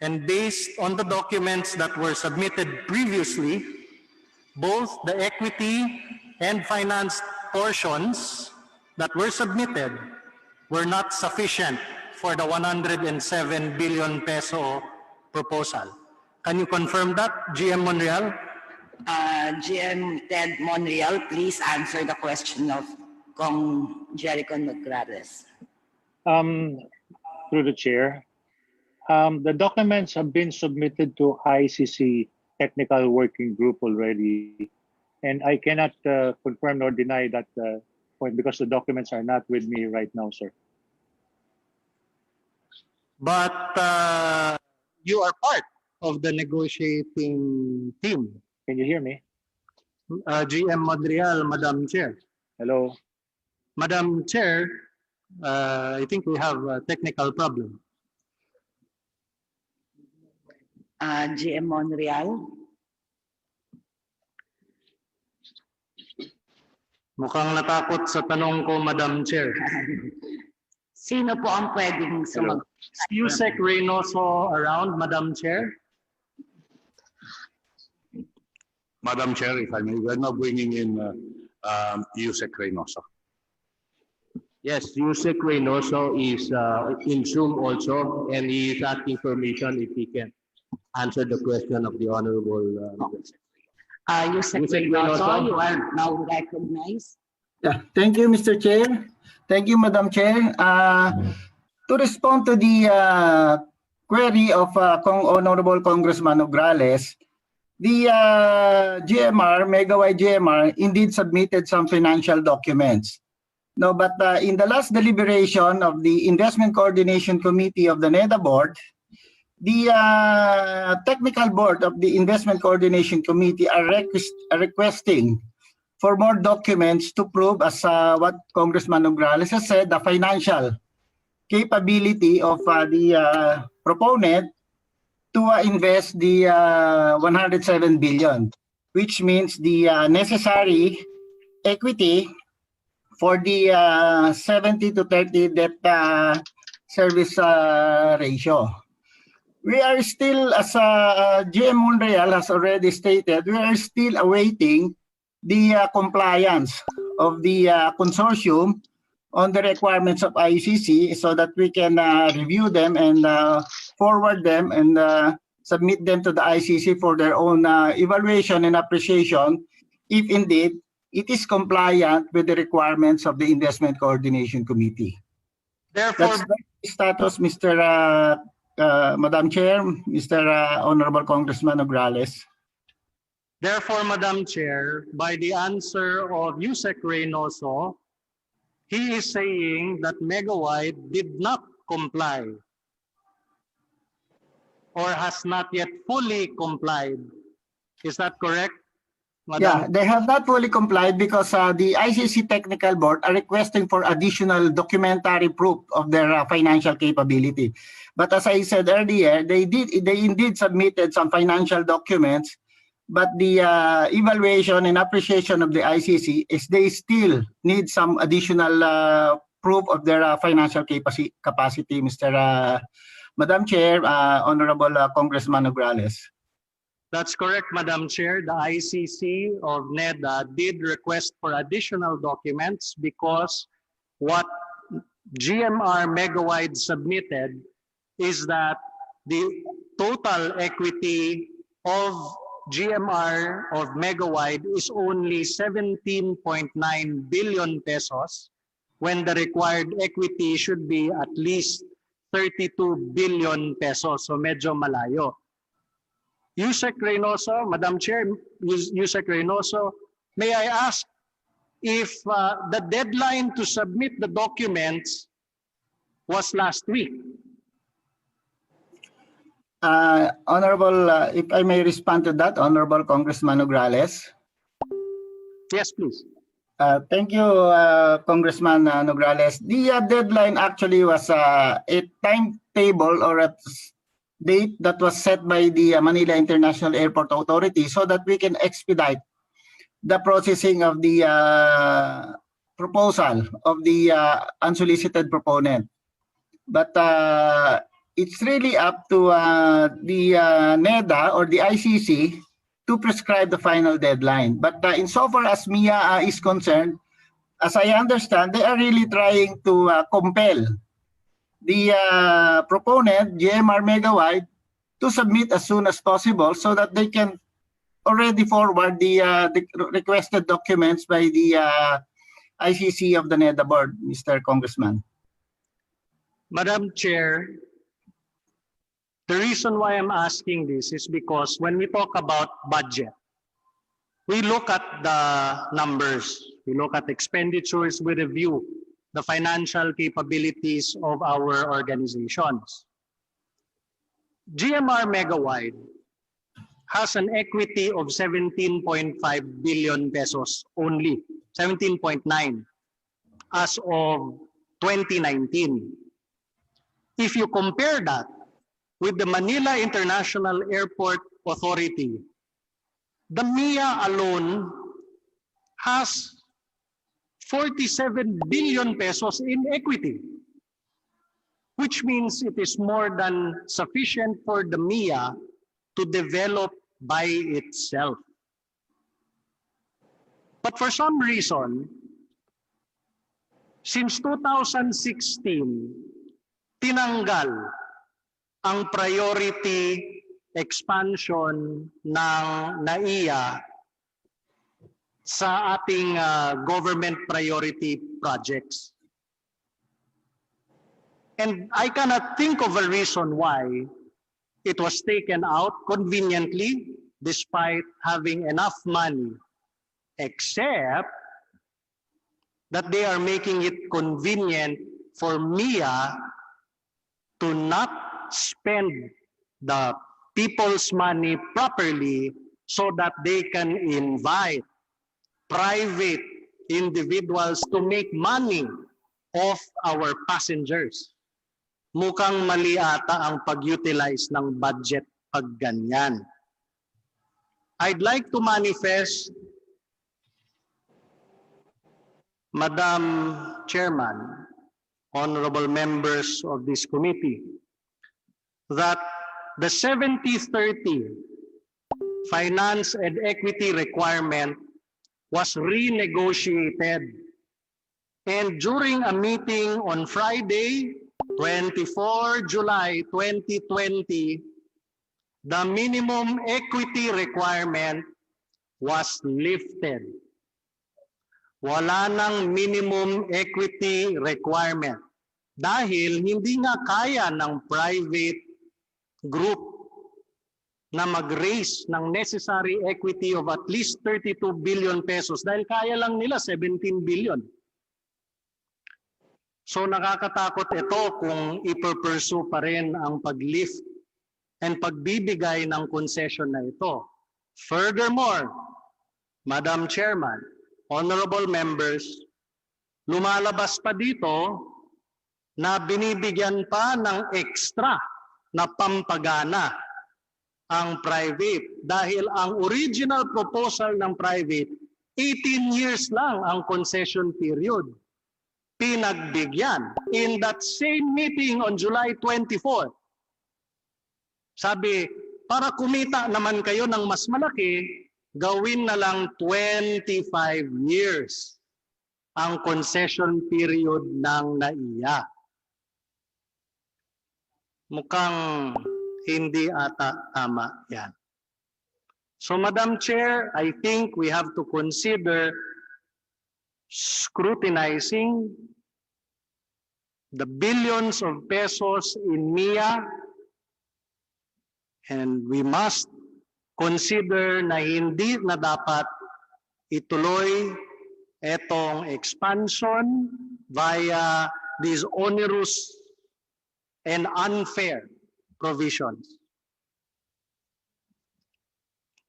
and based on the documents that were submitted previously, both the equity and finance portions that were submitted were not sufficient for the 107 billion peso proposal. Can you confirm that, GM Monreal? GM Ted Monreal, please answer the question of Kong Jericho Nograles. Through the chair, the documents have been submitted to ICC Technical Working Group already, and I cannot confirm nor deny that point because the documents are not with me right now, sir. But you are part of the negotiating team. Can you hear me? GM Madrial, Madam Chair. Hello. Madam Chair, I think we have a technical problem. GM Monreal. Mukhang natakot sa tanong ko, Madam Chair. Sino po ang pwedeng sumagot? Yusek Reynoso around, Madam Chair. Madam Chair, if I may, we're now bringing in Yusek Reynoso. Yes, Yusek Reynoso is in Zoom also, and he is asking permission if he can answer the question of the Honorable Yusek Reynoso, you are now recognized. Yeah, thank you, Mr. Chair. Thank you, Madam Chair. To respond to the query of Honorable Congressman Nograles, the GMR, Megawide GMR, indeed submitted some financial documents. No, but in the last deliberation of the Investment Coordination Committee of the NEDA Board, the technical board of the Investment Coordination Committee are requesting for more documents to prove, as what Congressman Nograles has said, the financial capability of the proponent to invest the 107 billion, which means the necessary equity for the 70 to 30 debt service ratio. We are still, as GM Monreal has already stated, we are still awaiting the compliance of the consortium on the requirements of ICC so that we can review them and forward them and submit them to the ICC for their own evaluation and appreciation if indeed it is compliant with the requirements of the Investment Coordination Committee. Therefore, that's the status, Madam Chair, Mr. Honorable Congressman Nograles. Therefore, Madam Chair, by the answer of Yusek Reynoso, he is saying that Megawide did not comply or has not yet fully complied. Is that correct, Madam? Yeah, they have not fully complied because the ICC Technical Board are requesting for additional documentary proof of their financial capability. But as I said earlier, they indeed submitted some financial documents, but the evaluation and appreciation of the ICC is they still need some additional proof of their financial capacity, Madam Chair, Honorable Congressman Nograles. That's correct, Madam Chair. The ICC of NEDA did request for additional documents because what GMR Megawide submitted is that the total equity of GMR of Megawide is only 17.9 billion pesos when the required equity should be at least 32 billion pesos. So medyo malayo. Yusek Reynoso, Madam Chair, Yusek Reynoso, may I ask if the deadline to submit the documents was last week? Honorable, if I may respond to that, Honorable Congressman Nograles. Yes, please. Thank you, Congressman Nograles. The deadline actually was a timetable or a date that was set by the Manila International Airport Authority so that we can expedite the processing of the proposal of the unsolicited proponent. But it's really up to the NEDA or the ICC to prescribe the final deadline. But insofar as MIA is concerned, as I understand, they are really trying to compel the proponent, GMR Megawide, to submit as soon as possible so that they can already forward the requested documents by the ICC of the NEDA board, Mr. Congressman. Madam Chair, the reason why I'm asking this is because when we talk about budget, we look at the numbers. we look at expenditures, we review the financial capabilities of our organizations. GMR Megawide has an equity of 17.5 billion pesos only, 17.9 as of 2019. If you compare that with the Manila International Airport Authority, the MIA alone has 47 billion pesos in equity, which means it is more than sufficient for the MIA to develop by itself. But for some reason, since 2016, tinanggal ang priority expansion ng NAIA sa ating government priority projects. And I cannot think of a reason why it was taken out conveniently despite having enough money, except that they are making it convenient for MIA to not spend the people's money properly so that they can invite private individuals to make money off our passengers. Mukhang mali ata ang pag-utilize ng budget pag ganyan. I'd like to manifest, Madam Chairman, honorable members of this committee, that the 70-30 finance and equity requirement was renegotiated. And during a meeting on Friday, 24 July 2020, the minimum equity requirement was lifted. Wala nang minimum equity requirement dahil hindi nga kaya ng private group na mag-raise ng necessary equity of at least 32 billion pesos dahil kaya lang nila 17 billion. So nakakatakot ito kung ipupursue pa rin ang pag-lift and pagbibigay ng concession na ito. Furthermore, Madam Chairman, honorable members, lumalabas pa dito na binibigyan pa ng extra na pampagana ang private dahil ang original proposal ng private 18 years lang ang concession period. Pinagbigyan in that same meeting on July 24. Sabi, para kumita naman kayo ng mas malaki, gawin na lang 25 years ang concession period ng NAIA. Mukhang hindi ata tama yan. So Madam Chair, I think we have to consider scrutinizing the billions of pesos in MIA, and we must consider na hindi na dapat ituloy etong expansion via these onerous and unfair provisions.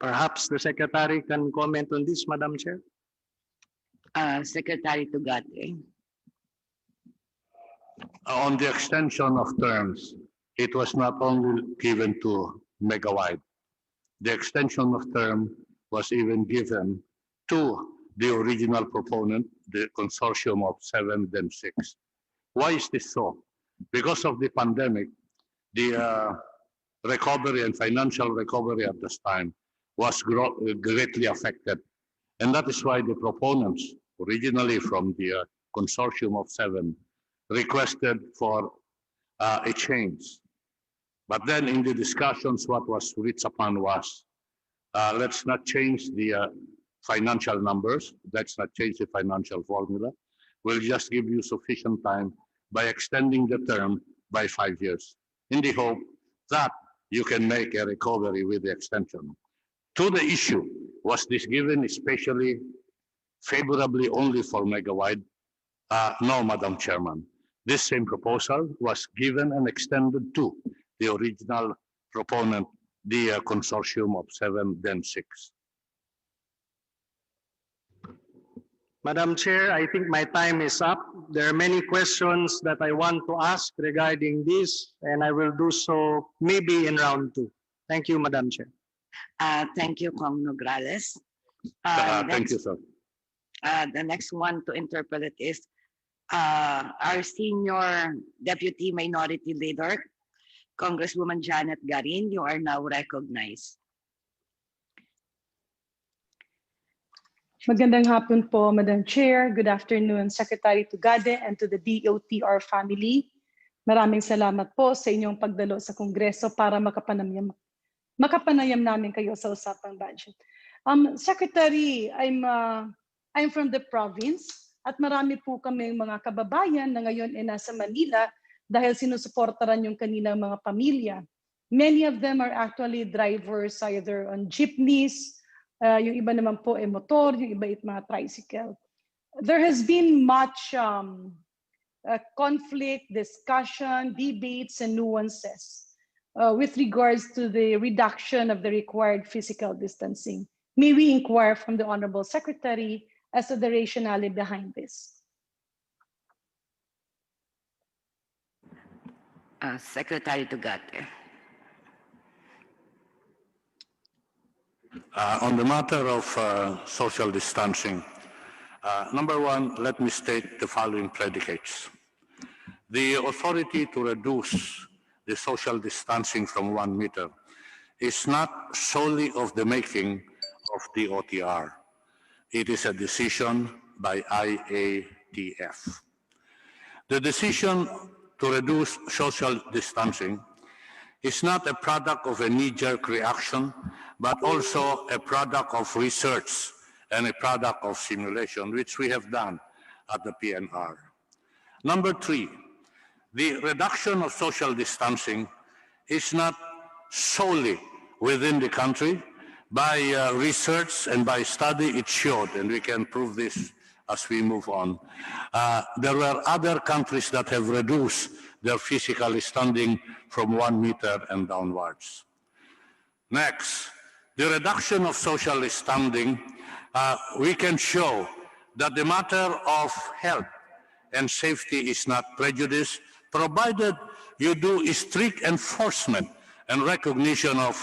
Perhaps the Secretary can comment on this, Madam Chair. Secretary DOTr. On the extension of terms, it was not only given to Megawide. The extension of term was even given to the original proponent, the consortium of 7, then 6. Why is this so? Because of the pandemic, the recovery and financial recovery at this time was greatly affected. And that is why the proponents, originally from the consortium of 7, requested for a change. But then in the discussions, what was reached upon was, let's not change the financial numbers, let's not change the financial formula. We'll just give you sufficient time by extending the term by 5 years, in the hope that you can make a recovery with the extension. To the issue, was this given especially favorably only for mega-wide? No, Madam Chairman. This same proposal was given and extended to the original proponent, the consortium of 7, then 6. Madam Chair, I think my time is up. There are many questions that I want to ask regarding this, and I will do so maybe in round 2. Thank you, Madam Chair. Thank you, Kong Nograles. Thank you, sir. The next one to interpret is our senior Deputy Minority Leader, Congresswoman Janet Garin. You are now recognized. Magandang hapon po, Madam Chair. Good afternoon, Secretary Tugade and to the DOTr family. Maraming salamat po sa inyong pagdalo sa Kongreso para makapanayam namin kayo sa usapang budget. Secretary, I'm from the province at marami po kaming mga kababayan na ngayon ay nasa Manila dahil sinusuportaran yung kanilang mga pamilya. Many of them are actually drivers either on jeepneys, yung iba naman po ay motor, yung iba ay mga tricycle. There has been much conflict, discussion, debates, and nuances with regards to the reduction of the required physical distancing. May we inquire from the Honorable Secretary as to the rationale behind this? Secretary Tugate. On the matter of social distancing, number one, let me state the following predicates. The authority to reduce the social distancing from 1 meter is not solely of the making of the DOTr. It is a decision by IATF. The decision to reduce social distancing is not a product of a knee-jerk reaction, but also a product of research and a product of simulation, which we have done at the PNR. Number 3, the reduction of social distancing is not solely within the country. By research and by study, it showed, and we can prove this as we move on. There were other countries that have reduced their physical standing from 1 meter and downwards. Next, the reduction of social standing, we can show that the matter of health and safety is not prejudiced, provided you do strict enforcement and recognition of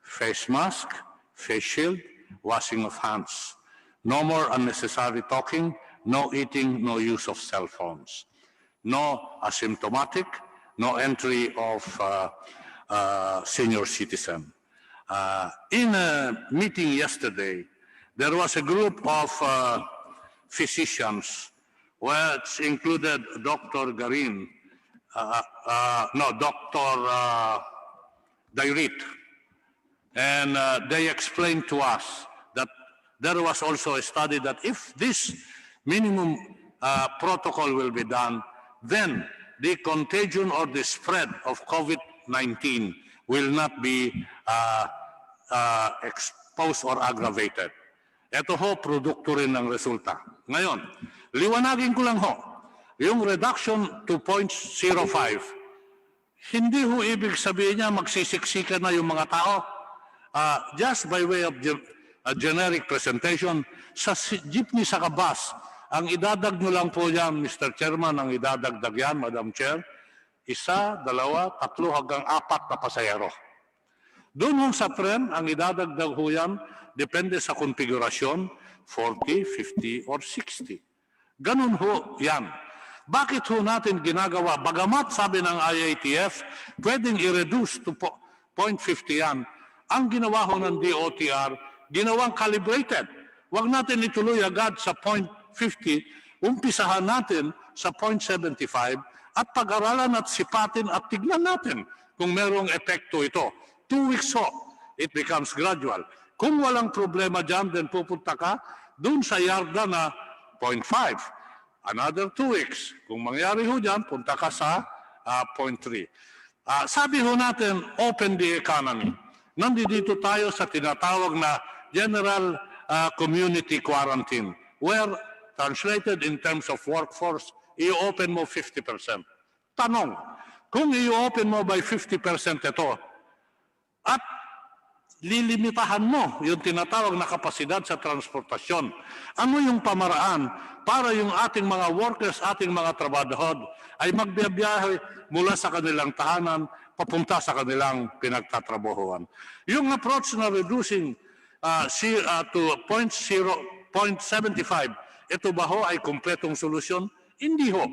face mask, face shield, washing of hands. No more unnecessary talking, no eating, no use of cell phones. No asymptomatic, no entry of senior citizen. In a meeting yesterday, there was a group of physicians, which included Dr. Garin, Dr. Dairit, and they explained to us that there was also a study that if this minimum protocol will be done, then the contagion or the spread of COVID-19 will not be exposed or aggravated. Ito ho, produkto rin ng resulta. Ngayon, liwanagin ko lang ho, yung reduction to 0.05, hindi ho ibig sabihin niya magsisiksikan na yung mga tao. Just by way of a generic presentation, sa jeepney sa bus, ang idadag nyo lang po yan, Mr. Chairman, ang idadagdag yan, Madam Chair, 1, 2, 3 hanggang 4 na pasahero. Doon sa tren, ang idadagdag ho yan, depende sa konfigurasyon, 40, 50, or 60. Ganun ho yan. Bakit ho natin ginagawa? Bagamat sabi ng IATF, pwedeng i-reduce to 0.50 yan. Ang ginawa ho ng DOTr, ginawang calibrated. Huwag natin ituloy agad sa 0.50, umpisahan natin sa 0.75 at pag-aralan at sipatin at tignan natin kung merong epekto ito. 2 weeks ho, it becomes gradual. Kung walang problema dyan, then pupunta ka dun sa yarda na 0.5. Another 2 weeks. Kung mangyari ho dyan, punta ka sa 0.3. Sabi ho natin, open the economy. Nandito tayo sa tinatawag na general community quarantine. where translated in terms of workforce, i-open mo 50%. Tanong, kung i-open mo by 50% ito, at lilimitahan mo yung tinatawag na kapasidad sa transportasyon, ano yung pamaraan para yung ating mga workers, ating mga trabadahod ay magbiyahe mula sa kanilang tahanan papunta sa kanilang pinagtatrabahuan. Yung approach na reducing to 0.75, ito ba ho ay kumpletong solusyon? Hindi ho.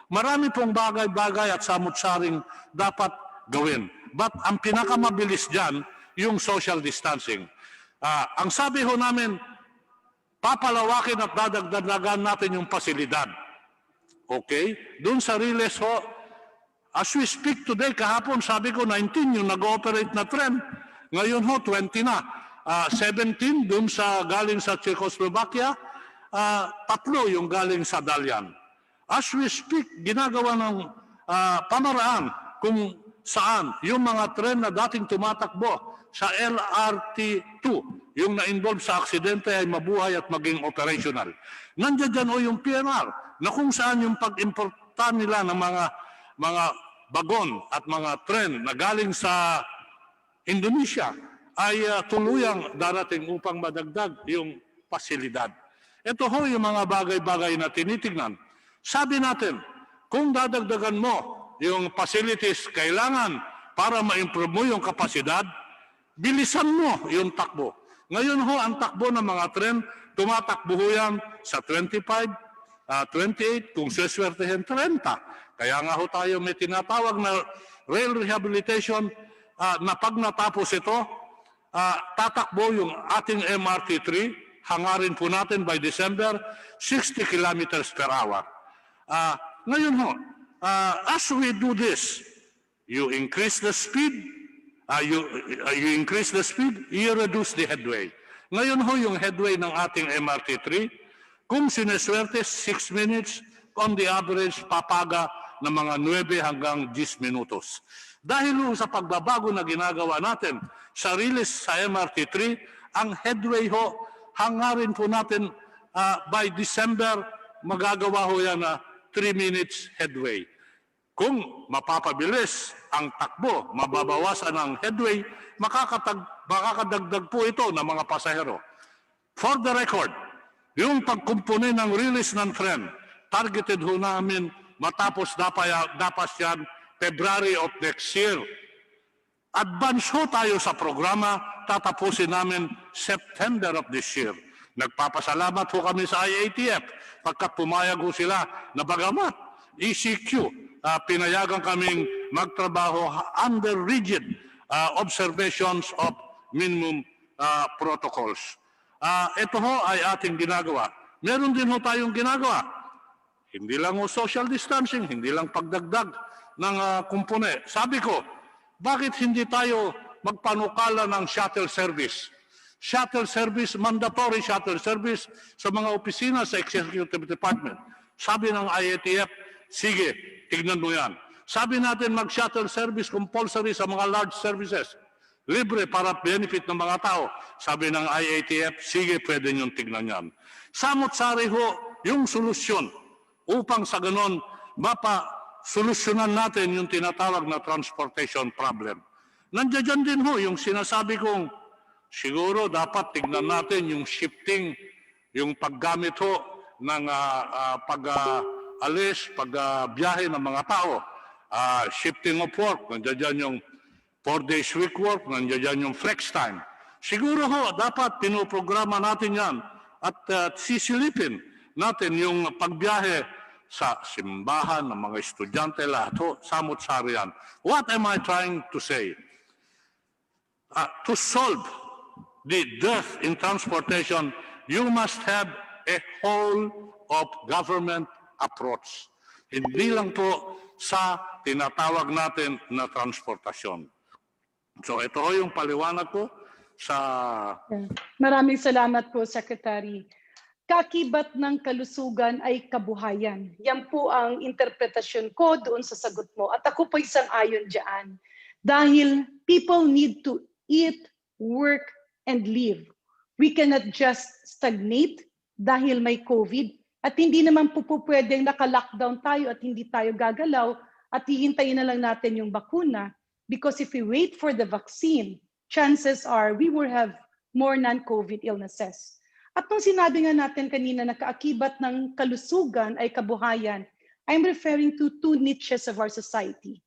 Marami pong bagay-bagay at samut-saring dapat gawin. But ang pinakamabilis dyan, yung social distancing. Ang sabi ho namin, papalawakin at dadagdagan natin yung pasilidad. Okay? Doon sa Riles ho, as we speak today, kahapon sabi ko 19 yung nag-ooperate na tren. Ngayon ho, 20 na. 17 doon sa galing sa Czechoslovakia, 3 yung galing sa Dalian. As we speak, ginagawa ng pamaraan kung saan yung mga tren na dating tumatakbo sa LRT2, yung na-involve sa aksidente ay mabuhay at maging operational. Nandiyan dyan o yung PNR, na kung saan yung pag-importan nila ng mga bagon at mga tren na galing sa Indonesia ay tuluyang darating upang madagdag yung pasilidad. Ito ho yung mga bagay-bagay na tinitignan. Sabi natin, kung dadagdagan mo yung facilities kailangan para ma-improve mo yung kapasidad, bilisan mo yung takbo. Ngayon ho, ang takbo ng mga tren, tumatakbo ho yan sa 25, 28, kung seswertehin 30. Kaya nga ho tayo may tinatawag na rail rehabilitation na pag natapos ito, tatakbo yung ating MRT3, hangarin po natin by December, 60 kilometers per hour. Ngayon ho, as we do this, you increase the speed, you reduce the headway. Ngayon ho, yung headway ng ating MRT3, kung sineswerte, 6 minutes, on the average, papaga ng mga 9 hanggang 10 minutos. Dahil ho sa pagbabago na ginagawa natin sa release sa MRT3, ang headway ho, hangarin po natin by December, magagawa ho yan na 3 minutes headway. Kung mapapabilis ang takbo, mababawasan ang headway, makakadagdag po ito ng mga pasahero. For the record, yung pagkumpuni ng release ng tren, targeted ho namin matapos dapat yan February of next year. Advance ho tayo sa programa, tatapusin namin September of this year. Nagpapasalamat ho kami sa IATF pagkat pumayag ho sila na bagamat ECQ, pinayagan kaming magtrabaho under rigid observations of minimum protocols. Ito ho ay ating ginagawa. Meron din ho tayong ginagawa. Hindi lang ho social distancing, hindi lang pagdagdag ng kumpone. Sabi ko, bakit hindi tayo magpanukala ng shuttle service? Shuttle service, mandatory shuttle service sa mga opisina sa Executive Department. Sabi ng IATF, sige, tignan mo yan. Sabi natin mag-shuttle service compulsory sa mga large services. Libre para benefit ng mga tao. Sabi ng IATF, sige, pwede niyong tignan yan. Samot-sari ho yung solusyon upang sa ganon solusyonan natin yung tinatawag na transportation problem. Nandiyan din ho yung sinasabi kong siguro dapat tignan natin yung shifting, yung paggamit ho ng pag-alis, pagbiyahe ng mga tao. Shifting of work, nandiyan yung 4 days week work, nandiyan yung flex time. Siguro ho, dapat pinoprograma natin yan at sisilipin natin yung pagbiyahe sa simbahan ng mga estudyante, lahat ho, samot-sari yan. What am I trying to say? To solve the dearth in transportation, you must have a whole of government approach. Hindi lang po sa tinatawag natin na transportasyon. So ito ho yung paliwanag ko sa... Maraming salamat po, Secretary. Kakibat ng kalusugan ay kabuhayan. Yan po ang interpretasyon ko doon sa sagot mo. At ako po isang-ayon dyan. Dahil people need to eat, work, and live. We cannot just stagnate. dahil may COVID at hindi naman po pwedeng naka-lockdown tayo at hindi tayo gagalaw at hihintayin na lang natin yung bakuna, because if we wait for the vaccine, chances are we will have more non-COVID illnesses. At nung sinabi nga natin kanina na kaakibat ng kalusugan ay kabuhayan, I'm referring to two niches of our society: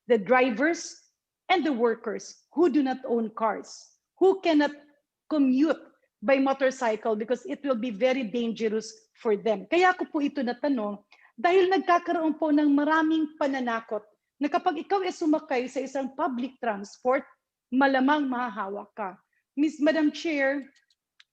the drivers and the workers who do not own cars, who cannot commute by motorcycle because it will be very dangerous for them. Kaya ko po ito natanong dahil nagkakaroon po ng maraming pananakot na kapag ikaw ay sumakay sa isang public transport, malamang mahahawa ka. Madam Chair,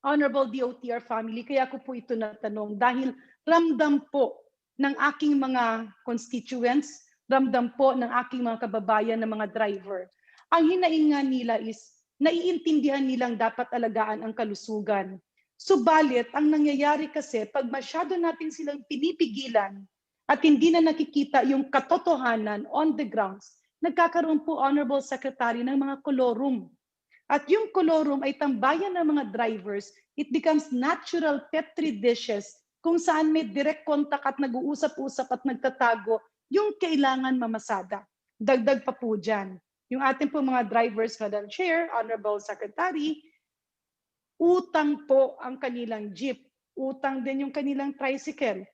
Honorable DOTr family, kaya ko po ito natanong dahil ramdam po ng aking mga constituents, ramdam po ng aking mga kababayan na mga driver. Ang hinaingan nila is naiintindihan nilang dapat alagaan ang kalusugan. Subalit, ang nangyayari kasi pag masyado natin silang pinipigilan at hindi na nakikita yung katotohanan on the grounds, nagkakaroon po, Honorable Secretary, ng mga kolorum. At yung kolorum ay tambayan ng mga drivers, it becomes natural petri dishes kung saan may direct contact at nag-uusap-usap at nagtatago yung kailangan mamasada. Dagdag pa po dyan, yung ating po mga drivers, Madam Chair, Honorable Secretary, utang po ang kanilang jeep, utang din yung kanilang tricycle.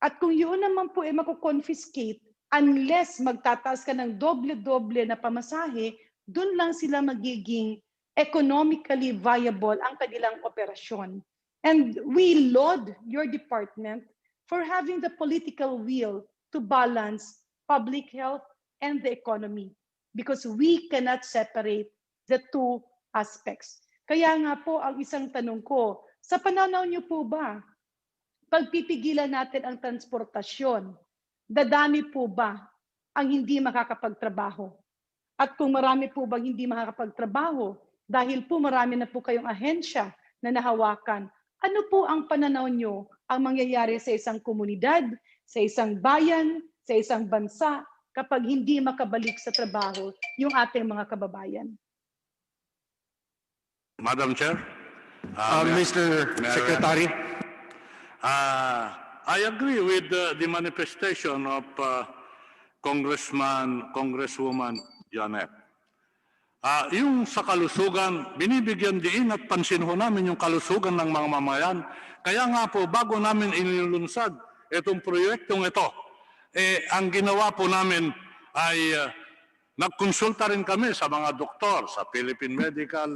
At kung yun naman po ay mako-confiscate, unless magtataas ka ng doble-doble na pamasahe, dun lang sila magiging economically viable ang kanilang operasyon. And we laud your department for having the political will to balance public health and the economy, because we cannot separate the two aspects. Kaya nga po ang isang tanong ko, sa pananaw niyo po ba, pagpipigilan natin ang transportasyon, dadami po ba ang hindi makakapagtrabaho? At kung marami po bang hindi makakapagtrabaho, dahil po marami na po kayong ahensya na nahawakan, ano po ang pananaw niyo ang mangyayari sa isang komunidad, sa isang bayan, sa isang bansa kapag hindi makabalik sa trabaho yung ating mga kababayan? Madam Chair? Mr. Secretary? I agree with the manifestation of Congresswoman Janet. Yung sa kalusugan, binibigyan diin at pansin ho namin yung kalusugan ng mga mamayan. Kaya nga po, bago namin inilunsad itong proyektong ito, ang ginawa po namin ay nagkonsulta rin kami sa mga doktor, sa Philippine Medical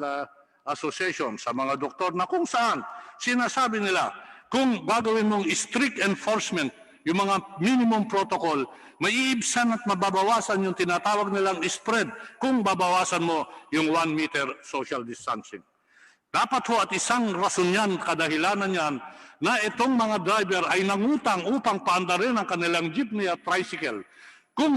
Association, sa mga doktor na kung saan sinasabi nila, kung gagawin mong strict enforcement, yung mga minimum protocol, maiibsan at mababawasan yung tinatawag nilang spread kung babawasan mo yung 1 meter social distancing. Dapat ho at isang rason yan, kadahilanan yan, na itong mga driver ay nangutang upang paandarin ang kanilang jeepney at tricycle. Kung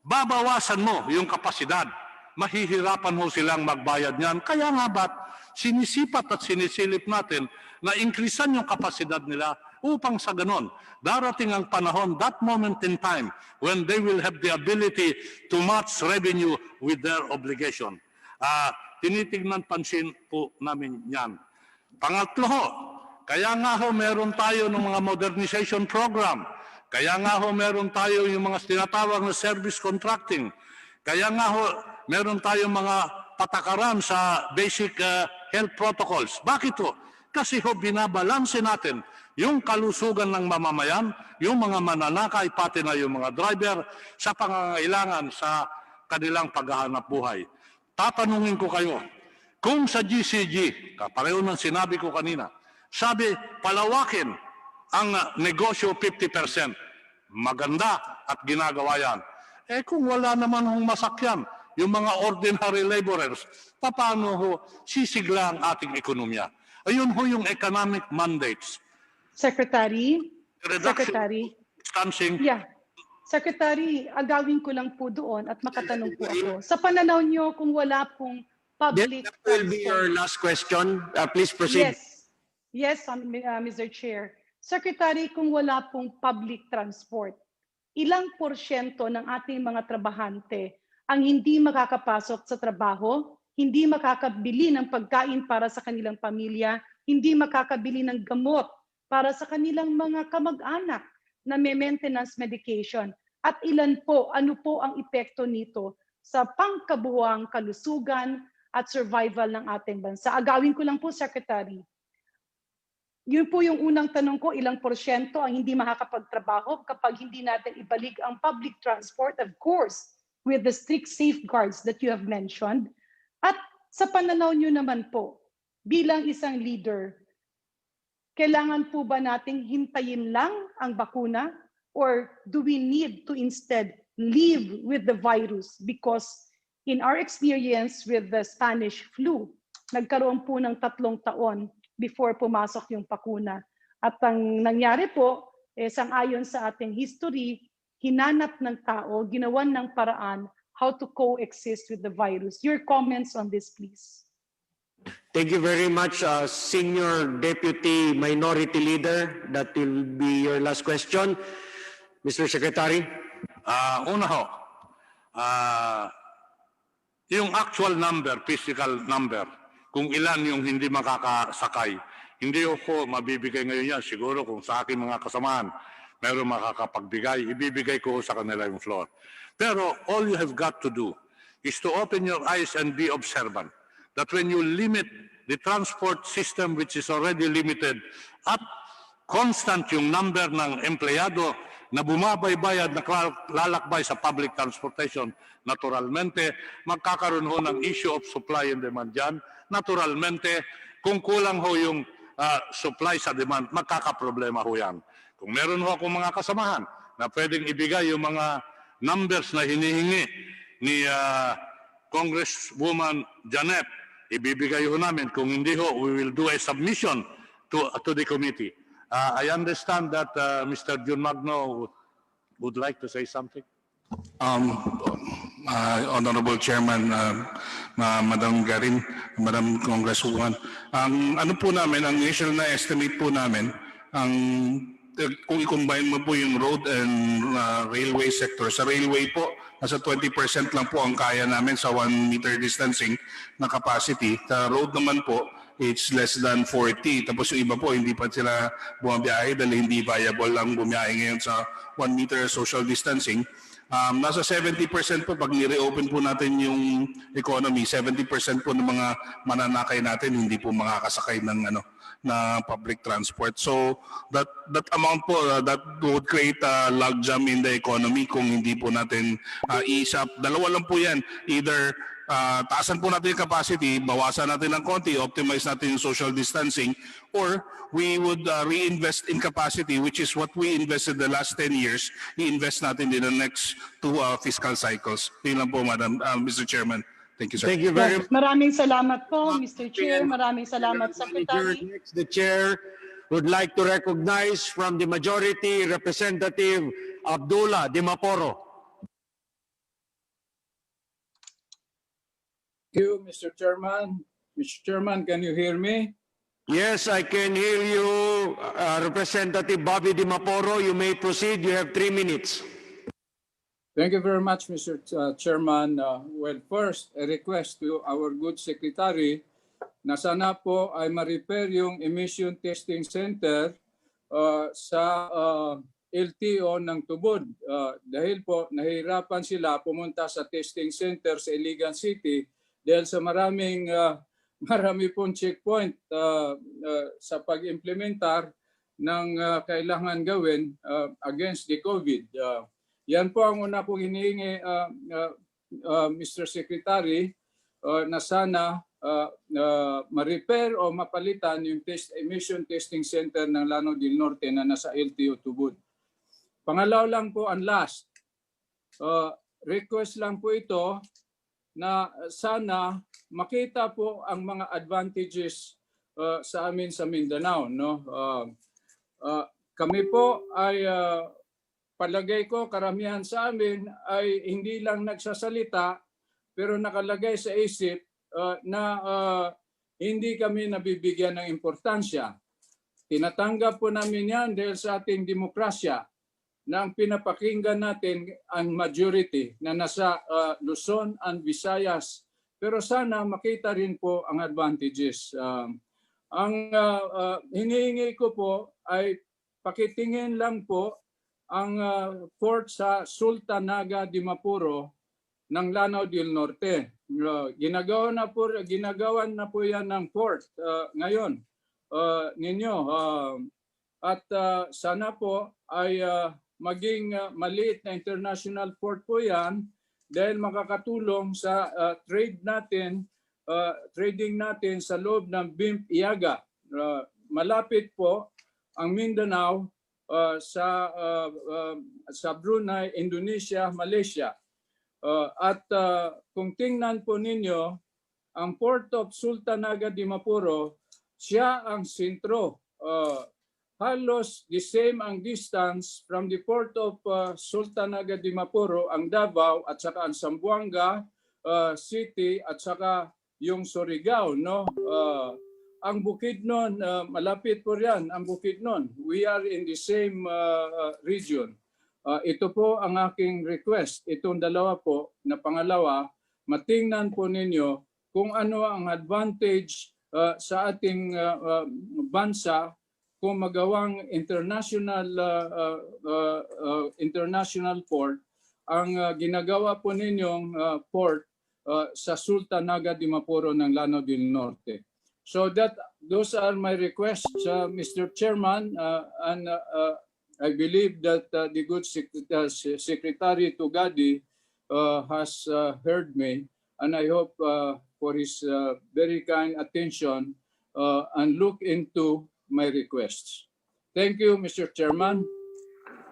babawasan mo yung kapasidad, mahihirapan ho silang magbayad niyan. Kaya nga ba't sinisipat at sinisilip natin na increasean yung kapasidad nila upang sa ganon, darating ang panahon, that moment in time, when they will have the ability to match revenue with their obligation. Tinitignan pansin po namin yan. Pangatlo ho, kaya nga ho meron tayo ng mga modernization program. Kaya nga ho meron tayo yung mga tinatawag na service contracting. Kaya nga ho meron tayong mga patakaran sa basic health protocols. Bakit ho? Kasi ho binabalanse natin yung kalusugan ng mamamayan, yung mga mananakay, pati na yung mga driver sa pangangailangan sa kanilang paghahanap buhay. Tatanungin ko kayo, kung sa GCG, kapareho ng sinabi ko kanina, sabi palawakin ang negosyo 50%, maganda at ginagawa yan. Kung wala naman hong masakyan, yung mga ordinary laborers, paano ho sisigla ang ating ekonomiya? Ayun ho yung economic mandates. Secretary, Distancing. Yeah. Secretary, agawin ko lang po doon at makatanong po ako. Sa pananaw niyo, kung wala pong public That will be your last question. Please proceed. Yes, Mr. Chair. Secretary, kung wala pong public transport, ilang porsyento ng ating mga trabahante ang hindi makakapasok sa trabaho, hindi makakabili ng pagkain para sa kanilang pamilya, hindi makakabili ng gamot para sa kanilang mga kamag-anak na may maintenance medication? At ilan po, ano po ang epekto nito sa pangkabuuang kalusugan at survival ng ating bansa? Agawin ko lang po, Secretary. Yun po yung unang tanong ko, ilang porsyento ang hindi makakapagtrabaho kapag hindi natin ibalik ang public transport, of course, with the strict safeguards that you have mentioned. At sa pananaw nyo naman po, bilang isang leader, kailangan po ba nating hintayin lang ang bakuna? Or do we need to instead live with the virus? Because in our experience with the Spanish flu, nagkaroon po ng 3 taon before pumasok yung bakuna. At ang nangyari po, sang-ayon sa ating history, hinanap ng tao, ginawan ng paraan how to coexist with the virus. Your comments on this, please. Thank you very much, Senior Deputy Minority Leader. That will be your last question. Mr. Secretary. Una ho, yung actual number, physical number, kung ilan yung hindi makakasakay, hindi ko mabibigay ngayon yan. Siguro kung sa aking mga kasamahan, meron makakapagbigay, ibibigay ko sa kanila yung floor. Pero all you have got to do is to open your eyes and be observant that when you limit the transport system which is already limited at constant yung number ng empleyado na bumabaybayad na lalakbay sa public transportation, naturalmente, magkakaroon ho ng issue of supply and demand dyan. Naturalmente, kung kulang ho yung supply sa demand, magkakaproblema ho yan. Kung meron ho akong mga kasamahan na pwedeng ibigay yung mga numbers na hinihingi ni Congresswoman Janet, ibibigay ho namin. Kung hindi ho, we will do a submission to the committee. I understand that Mr. Jun Magno would like to say something. Honorable Chairman, Madam Garin, Madam Congresswoman, ang ano po namin, ang initial na estimate po namin, ang kung i-combine mo po yung road and railway sector, sa railway po, nasa 20% lang po ang kaya namin sa 1 meter distancing na capacity. Sa road naman po, it's less than 40. Tapos yung iba po, hindi pa sila bumabiyahe dahil hindi viable lang bumiyahe ngayon sa 1 meter social distancing. Nasa 70% po pag ni-reopen po natin yung economy, 70% po ng mga mananakay natin hindi po makakasakay ng na public transport. So that amount po that would create a logjam in the economy kung hindi po natin i-ease up. Dalawa lang po yan. Either taasan po natin yung capacity, bawasan natin ng konti, optimize natin yung social distancing, or we would reinvest in capacity, which is what we invested the last 10 years, i-invest natin in the next 2 fiscal cycles. Yun lang po, Madam, Mr. Chairman. Thank you, sir. Thank you very much. Maraming salamat po, Mr. Chair. Maraming salamat, Secretary. Next, the Chair would like to recognize from the Majority Representative Abdullah Dimaporo. Thank you, Mr. Chairman. Mr. Chairman, can you hear me? Yes, I can hear you, Representative Bobby Dimaporo. You may proceed. You have 3 minutes. Thank you very much, Mr. Chairman. Well, first, a request to our good secretary na sana po ay ma-repair yung emission testing center sa LTO ng Tubod. Dahil po nahihirapan sila pumunta sa testing center sa Iligan City dahil sa marami pong checkpoint sa pag-implementar ng kailangan gawin against the COVID. Yan po ang una pong hinihingi, Mr. Secretary, na sana ma-repair o mapalitan yung emission testing center ng Lanao del Norte na nasa LTO Tubod. Pangalaw lang po ang last. Request lang po ito na sana makita po ang mga advantages sa amin sa Mindanao. No? Kami po ay palagay ko karamihan sa amin ay hindi lang nagsasalita pero nakalagay sa isip na hindi kami nabibigyan ng importansya. Tinatanggap po namin yan dahil sa ating demokrasya na ang pinapakinggan natin ang majority na nasa Luzon and Visayas. Pero sana makita rin po ang advantages. Ang hinihingi ko po ay pakitingin lang po ang port sa Sultanaga de Mapuro ng Lanao del Norte. Ginagawan na po yan ng port ngayon ninyo. At sana po ay maging maliit na international port po yan dahil makakatulong sa trading natin sa loob ng BIMP-IAGA. Malapit po ang Mindanao sa Brunei, Indonesia, Malaysia. At kung tingnan po ninyo, ang Port of Sultanaga de Mapuro, siya ang sentro. Halos the same ang distance from the Port of Sultanaga de Mapuro, ang Davao at saka ang Zamboanga City at saka yung Surigao, no? Ang Bukidnon, malapit po riyan ang Bukidnon. We are in the same region. Ito po ang aking request. Itong dalawa po na pangalawa, matingnan po ninyo kung ano ang advantage sa ating bansa kung magawang international port ang ginagawa po ninyong port sa Sultanaga de Mapuro ng Lanao del Norte. So those are my requests, Mr. Chairman, and I believe that the good Secretary Tugadi has heard me, and I hope for his very kind attention and look into my requests. Thank you, Mr. Chairman.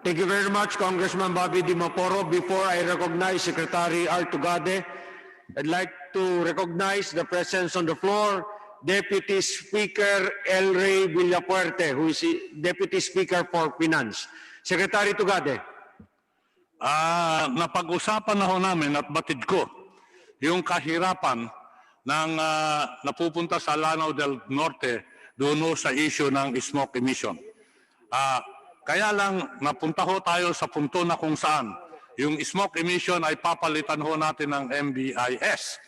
Thank you very much, Congressman Bobby Di Maporo. Before I recognize Secretary R. Tugade, I'd like to recognize the presence on the floor Deputy Speaker El Rey Villapuerte, who is Deputy Speaker for Finance. Secretary Tugade. Napag-usapan na ho namin at batid ko yung kahirapan ng napupunta sa Lanao del Norte doon sa issue ng smoke emission. Kaya lang napunta ho tayo sa punto na kung saan yung smoke emission ay papalitan ho natin ng MBIS.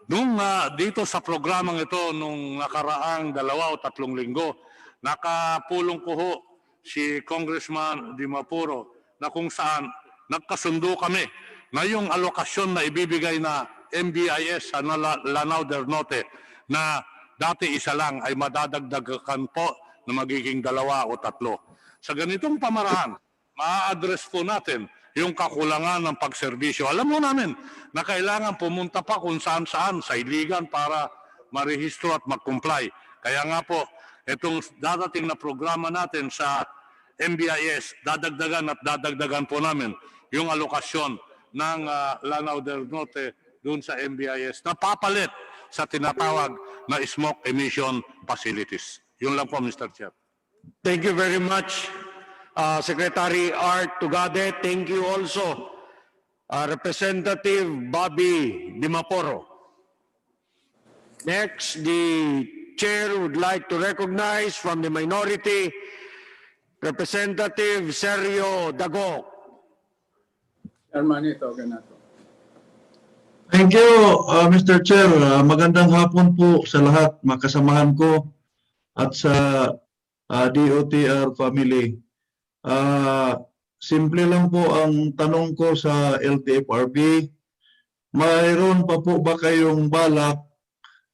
Nung dito sa programang ito, nung nakaraang 2 o 3 linggo, nakapulong ko ho si Congressman Di Mapuro na kung saan nagkasundo kami na yung alokasyon na ibibigay na MBIS sa Lanao del Norte na dati isa lang ay madadagdagan po na magiging 2 o 3. Sa ganitong pamaraan, ma-address po natin yung kakulangan ng pagserbisyo. Alam mo namin na kailangan pumunta pa kung saan-saan sa iligan para marehistro at mag-comply. Kaya nga po, itong dadating na programa natin sa MBIS, dadagdagan po namin yung alokasyon ng Lanao del Norte doon sa MBIS na papalit sa tinatawag na smoke emission facilities. Yun lang po, Mr. Chair. Thank you very much, Secretary R. Tugade. Thank you also, Representative Bobby Di Maporo. Next, the chair would like to recognize from the minority, Representative Sergio Dago. Hermanito, ganato. Thank you, Mr. Chair. Magandang hapon po sa lahat, makasamahan ko at sa DOTr family. Simple lang po ang tanong ko sa LTFRB. Mayroon pa po ba kayong balak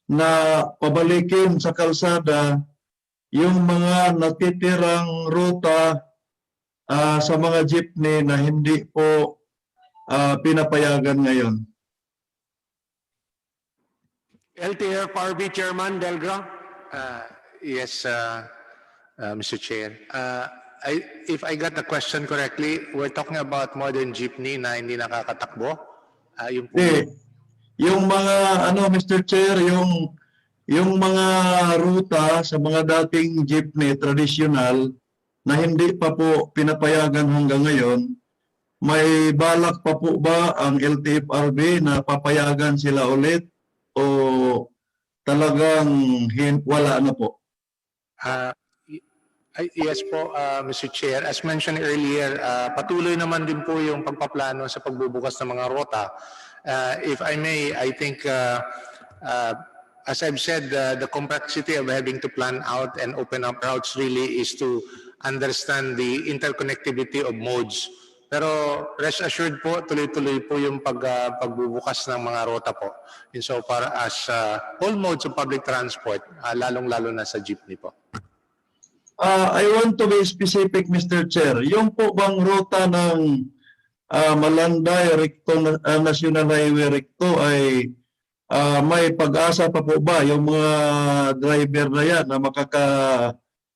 na pabalikin sa kalsada yung mga natitirang ruta sa mga jeepney na hindi po pinapayagan ngayon? LTFRB Chairman Delgra. Yes, Mr. Chair. If I got the question correctly, we're talking about modern jeepney na hindi nakakatakbo? Yung mga Mr. Chair, yung mga ruta sa mga dating jeepney traditional na hindi pa po pinapayagan hanggang ngayon, may balak pa po ba ang LTFRB na papayagan sila ulit o talagang wala na po? Yes po, Mr. Chair. As mentioned earlier, patuloy naman din po yung pagpaplano sa pagbubukas ng mga rota. If I may, I think as I've said, the complexity of having to plan out and open up routes really is to understand the interconnectivity of modes. Pero rest assured po, tuloy-tuloy po yung pagbubukas ng mga rota po insofar as all modes of public transport, lalong-lalo na sa jeepney po. I want to be specific, Mr. Chair. Yung po bang ruta ng Malanday, Recto, National Highway Recto ay may pag-asa pa po ba yung mga driver na yan na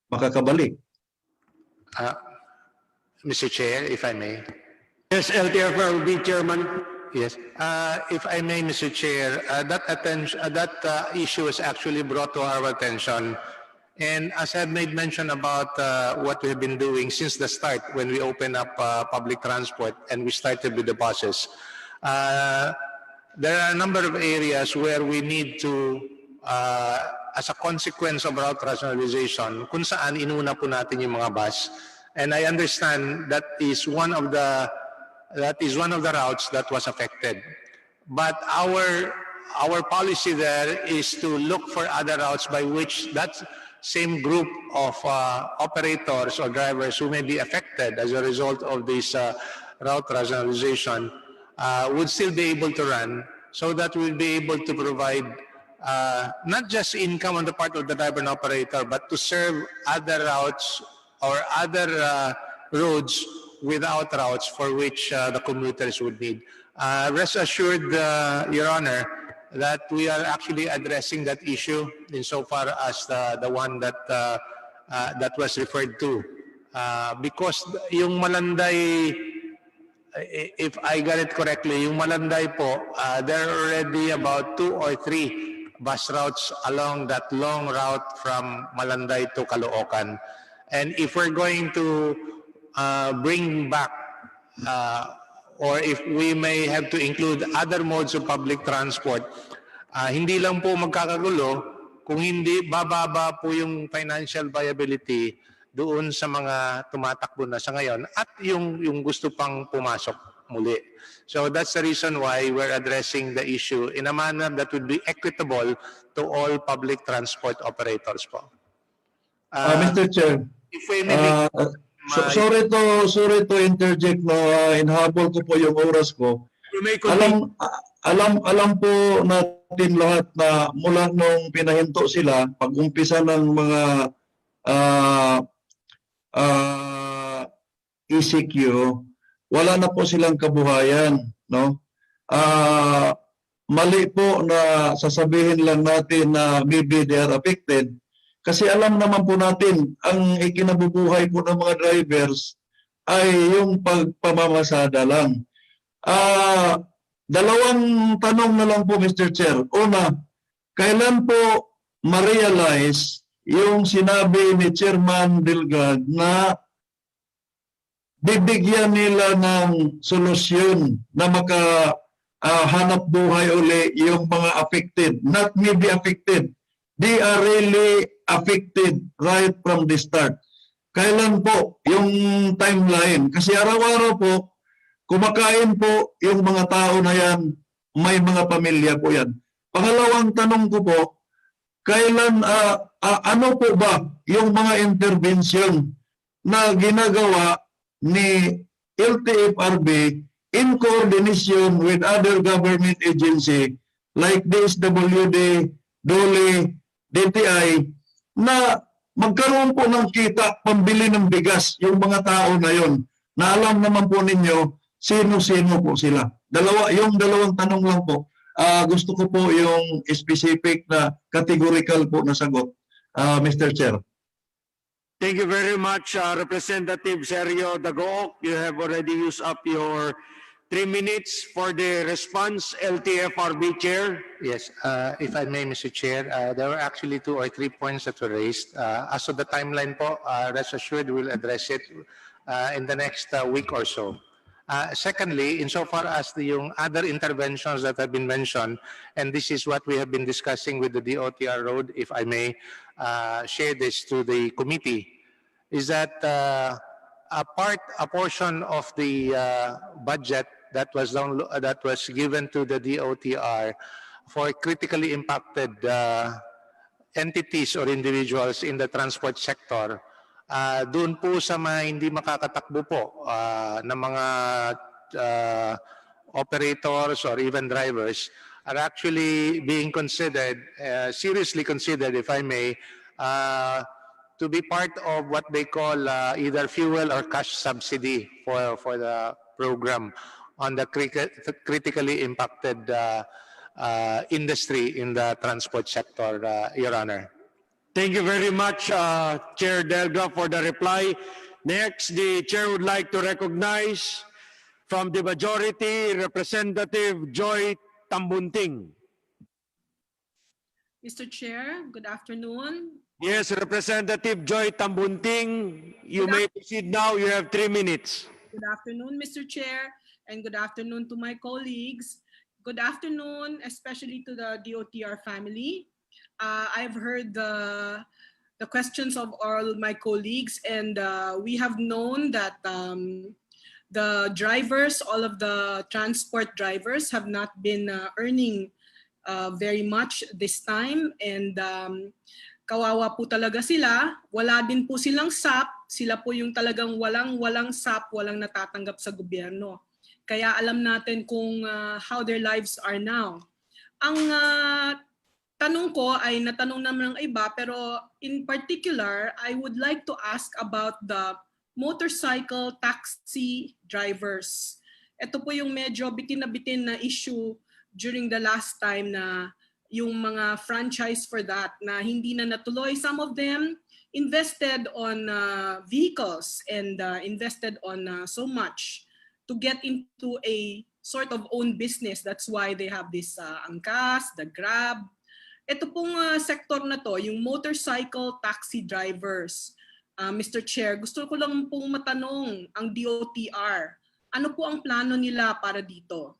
makakabalik? Mr. Chair, if I may. Yes, LTFRB Chairman. Yes. If I may, Mr. Chair, that issue was actually brought to our attention. And as I've made mention about what we have been doing since the start when we opened up public transport and we started with the buses, there are a number of areas where we need to, as a consequence of route rationalization, kung saan inuna po natin yung mga bus. And I understand that is one of the routes that was affected. But our policy there is to look for other routes by which that same group of operators or drivers who may be affected as a result of this route rationalization would still be able to run, so that we'll be able to provide not just income on the part of the driver and operator, but to serve other routes or other roads without routes for which the commuters would need. Rest assured, Your Honor, that we are actually addressing that issue insofar as the one that that was referred to. Because yung Malanday, if I got it correctly, yung Malanday po, there are already about 2 or 3 bus routes along that long route from Malanday to Caloocan. And if we're going to bring back or if we may have to include other modes of public transport, hindi lang po magkakagulo kung hindi bababa po yung financial viability doon sa mga tumatakbo na sa ngayon at yung gusto pang pumasok muli. So that's the reason why we're addressing the issue in a manner that would be equitable to all public transport operators po. Mr. Chair, If we may sorry to interject, no, inhabol ko po yung oras ko. Alam po natin lahat na mula nung pinahinto sila, pag-umpisa ng mga ECQ, wala na po silang kabuhayan, no? Mali po na sasabihin lang natin na maybe they are affected. Kasi alam naman po natin, ang ikinabubuhay po ng mga drivers ay yung pagpamamasada lang. Dalawang tanong na lang po, Mr. Chair. Una, kailan po ma-realize yung sinabi ni Chairman Delgado na bibigyan nila ng solusyon na makahanap buhay uli yung mga affected, not maybe affected. They are really affected right from the start. Kailan po yung timeline? Kasi araw-araw po, kumakain po yung mga tao na yan, may mga pamilya po yan. Pangalawang tanong ko po, kailan, ano po ba yung mga intervention na ginagawa ni LTFRB in coordination with other government agency like DSWD, DOLE, DTI, na magkaroon po ng kita pambili ng bigas yung mga tao na yon, na alam naman po ninyo sino-sino po sila. Yung dalawang tanong lang po. Gusto ko po yung specific na categorical po na sagot, Mr. Chair. Thank you very much, Representative Sergio Dagoc. You have already used up your 3 minutes for the response, LTFRB Chair. Yes, if I may, Mr. Chair, there were actually 2 or 3 points that were raised. As of the timeline po, rest assured we'll address it in the next week or so. Secondly, insofar as yung other interventions that have been mentioned, and this is what we have been discussing with the DOTr road, if I may share this to the committee, is that a portion of the budget that was given to the DOTr for critically impacted entities or individuals in the transport sector, doon po sa mga hindi makakatakbo po ng mga operators or even drivers are actually being considered, seriously considered, if I may, to be part of what they call either fuel or cash subsidy for the program on the critically impacted industry in the transport sector, Your Honor. Thank you very much, Chair Delga, for the reply. Next, the Chair would like to recognize from the majority, Representative Joy Tambunting. Mr. Chair, good afternoon. Yes, Representative Joy Tambunting, you may proceed now. You have 3 minutes. Good afternoon, Mr. Chair, and good afternoon to my colleagues. Good afternoon, especially to the DOTr family. I've heard the questions of all my colleagues, and we have known that the drivers, all of the transport drivers have not been earning very much this time, and kawawa po talaga sila. Wala din po silang SAP. Sila po yung talagang walang SAP, walang natatanggap sa gobyerno. Kaya alam natin kung how their lives are now. Ang tanong ko ay natanong naman ng iba, pero in particular, I would like to ask about the motorcycle taxi drivers. Ito po yung medyo bitin na issue during the last time na yung mga franchise for that na hindi na natuloy. Some of them invested on vehicles and invested on so much to get into a sort of own business. That's why they have this Angkas, the Grab. Ito pong sektor na to, yung motorcycle taxi drivers. Mr. Chair, gusto ko lang pong matanong ang DOTr. Ano po ang plano nila para dito?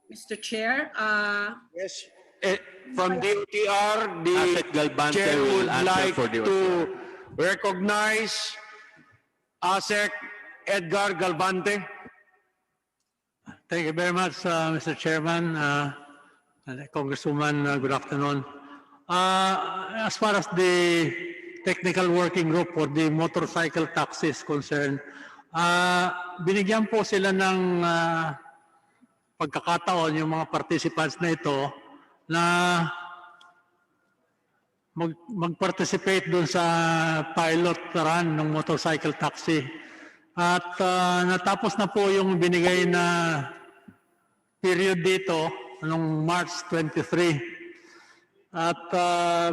Mr. Chair, yes, from DOTr, the Chair would like to recognize ASEC Edgar Galvante. Thank you very much, Mr. Chairman. Congresswoman, good afternoon. As far as the technical working group for the motorcycle taxi is concerned, binigyan po sila ng pagkakataon yung mga participants na ito na mag-participate doon sa pilot run ng motorcycle taxi. At natapos na po yung binigay na period dito noong March 23. At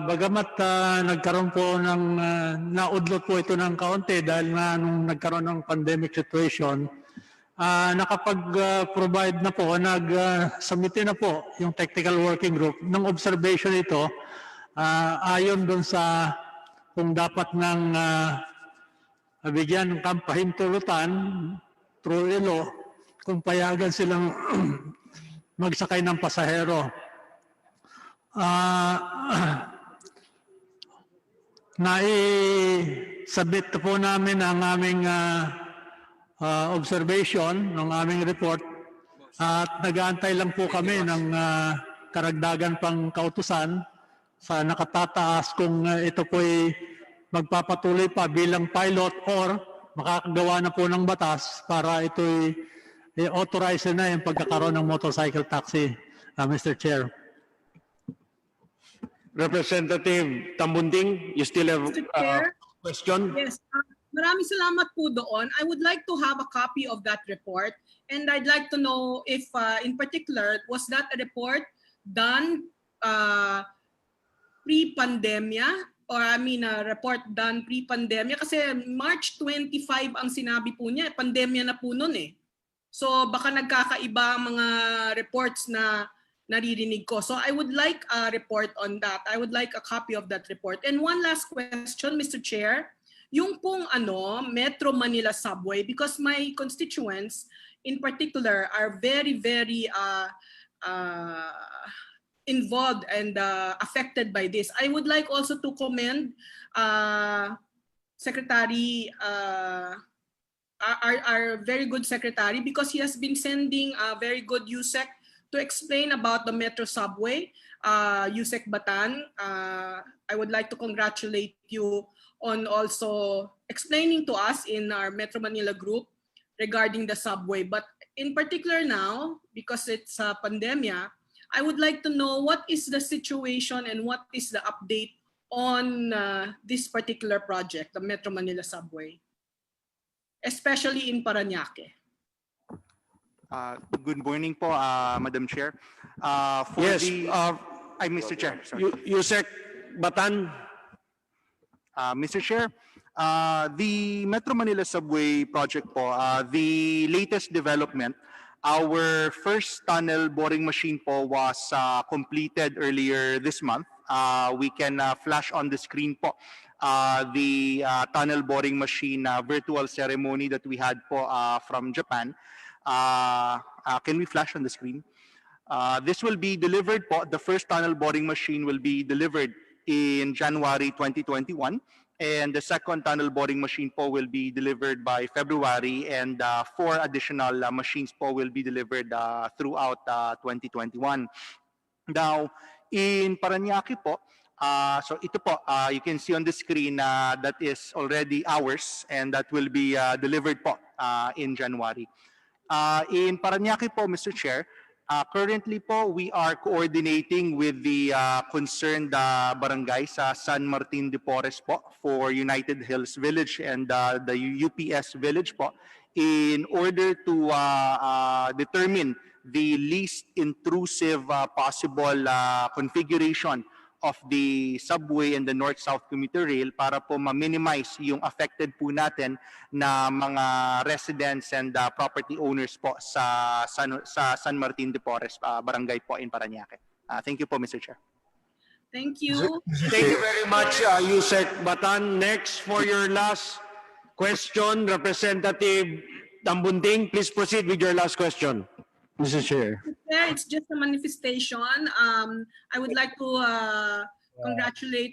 bagamat nagkaroon po ng naudlot po ito ng kaunti dahil nga nung nagkaroon ng pandemic situation, nakapag-provide na po, nag-submit na po yung technical working group ng observation ito ayon doon sa kung dapat ng bigyan ng pahintulutan through law kung payagan silang magsakay ng pasahero. Nai-submit po namin ang aming observation ng aming report at nag-aantay lang po kami ng karagdagan pang kautusan sa nakatataas kung ito po'y magpapatuloy pa bilang pilot or makakagawa na po ng batas para ito'y authorize na yung pagkakaroon ng motorcycle taxi, Mr. Chair. Representative Tambunting, you still have a question? Yes. Maraming salamat po doon. I would like to have a copy of that report, and I'd like to know if, in particular, was that a report done pre-pandemia, or a report done pre-pandemia? Kasi March 25 ang sinabi po niya, pandemya na po nun eh. So baka nagkakaiba ang mga reports na naririnig ko. So I would like a report on that. I would like a copy of that report. And one last question, Mr. Chair. Yung pong Metro Manila subway, because my constituents in particular are very, very involved and affected by this. I would like also to commend Secretary our very good secretary, because he has been sending a very good USEC to explain about the Metro Subway. USEC Batan, I would like to congratulate you on also explaining to us in our Metro Manila group regarding the subway. But in particular now, because it's a pandemia, I would like to know what is the situation and what is the update on this particular project, the Metro Manila Subway, especially in Parañaque. Good morning po, Madam Chair. Yes, Mr. Chair. Sorry. Yusek Batan. Mr. Chair, the Metro Manila Subway project po, the latest development, our first tunnel boring machine po was completed earlier this month. We can flash on the screen po the tunnel boring machine virtual ceremony that we had po from Japan. Can we flash on the screen? This will be delivered po. The first tunnel boring machine will be delivered in January 2021, and the second tunnel boring machine po will be delivered by February, and 4 additional machines po will be delivered throughout 2021. Now, in Parañaque po, so ito po, you can see on the screen that is already ours, and that will be delivered po in January. In Parañaque po, Mr. Chair, currently po, we are coordinating with the concerned barangay sa San Martin de Porres po for United Hills Village and the UPS Village po in order to determine the least intrusive possible configuration of the subway and the North-South Commuter Rail para po ma-minimize yung affected po natin na mga residents and property owners po sa San Martin de Porres barangay po in Parañaque. Thank you po, Mr. Chair. Thank you. Thank you very much, Yusek Batan. Next, for your last question, Representative Tambunting, please proceed with your last question. Mr. Chair. Yeah, it's just a manifestation. I would like to congratulate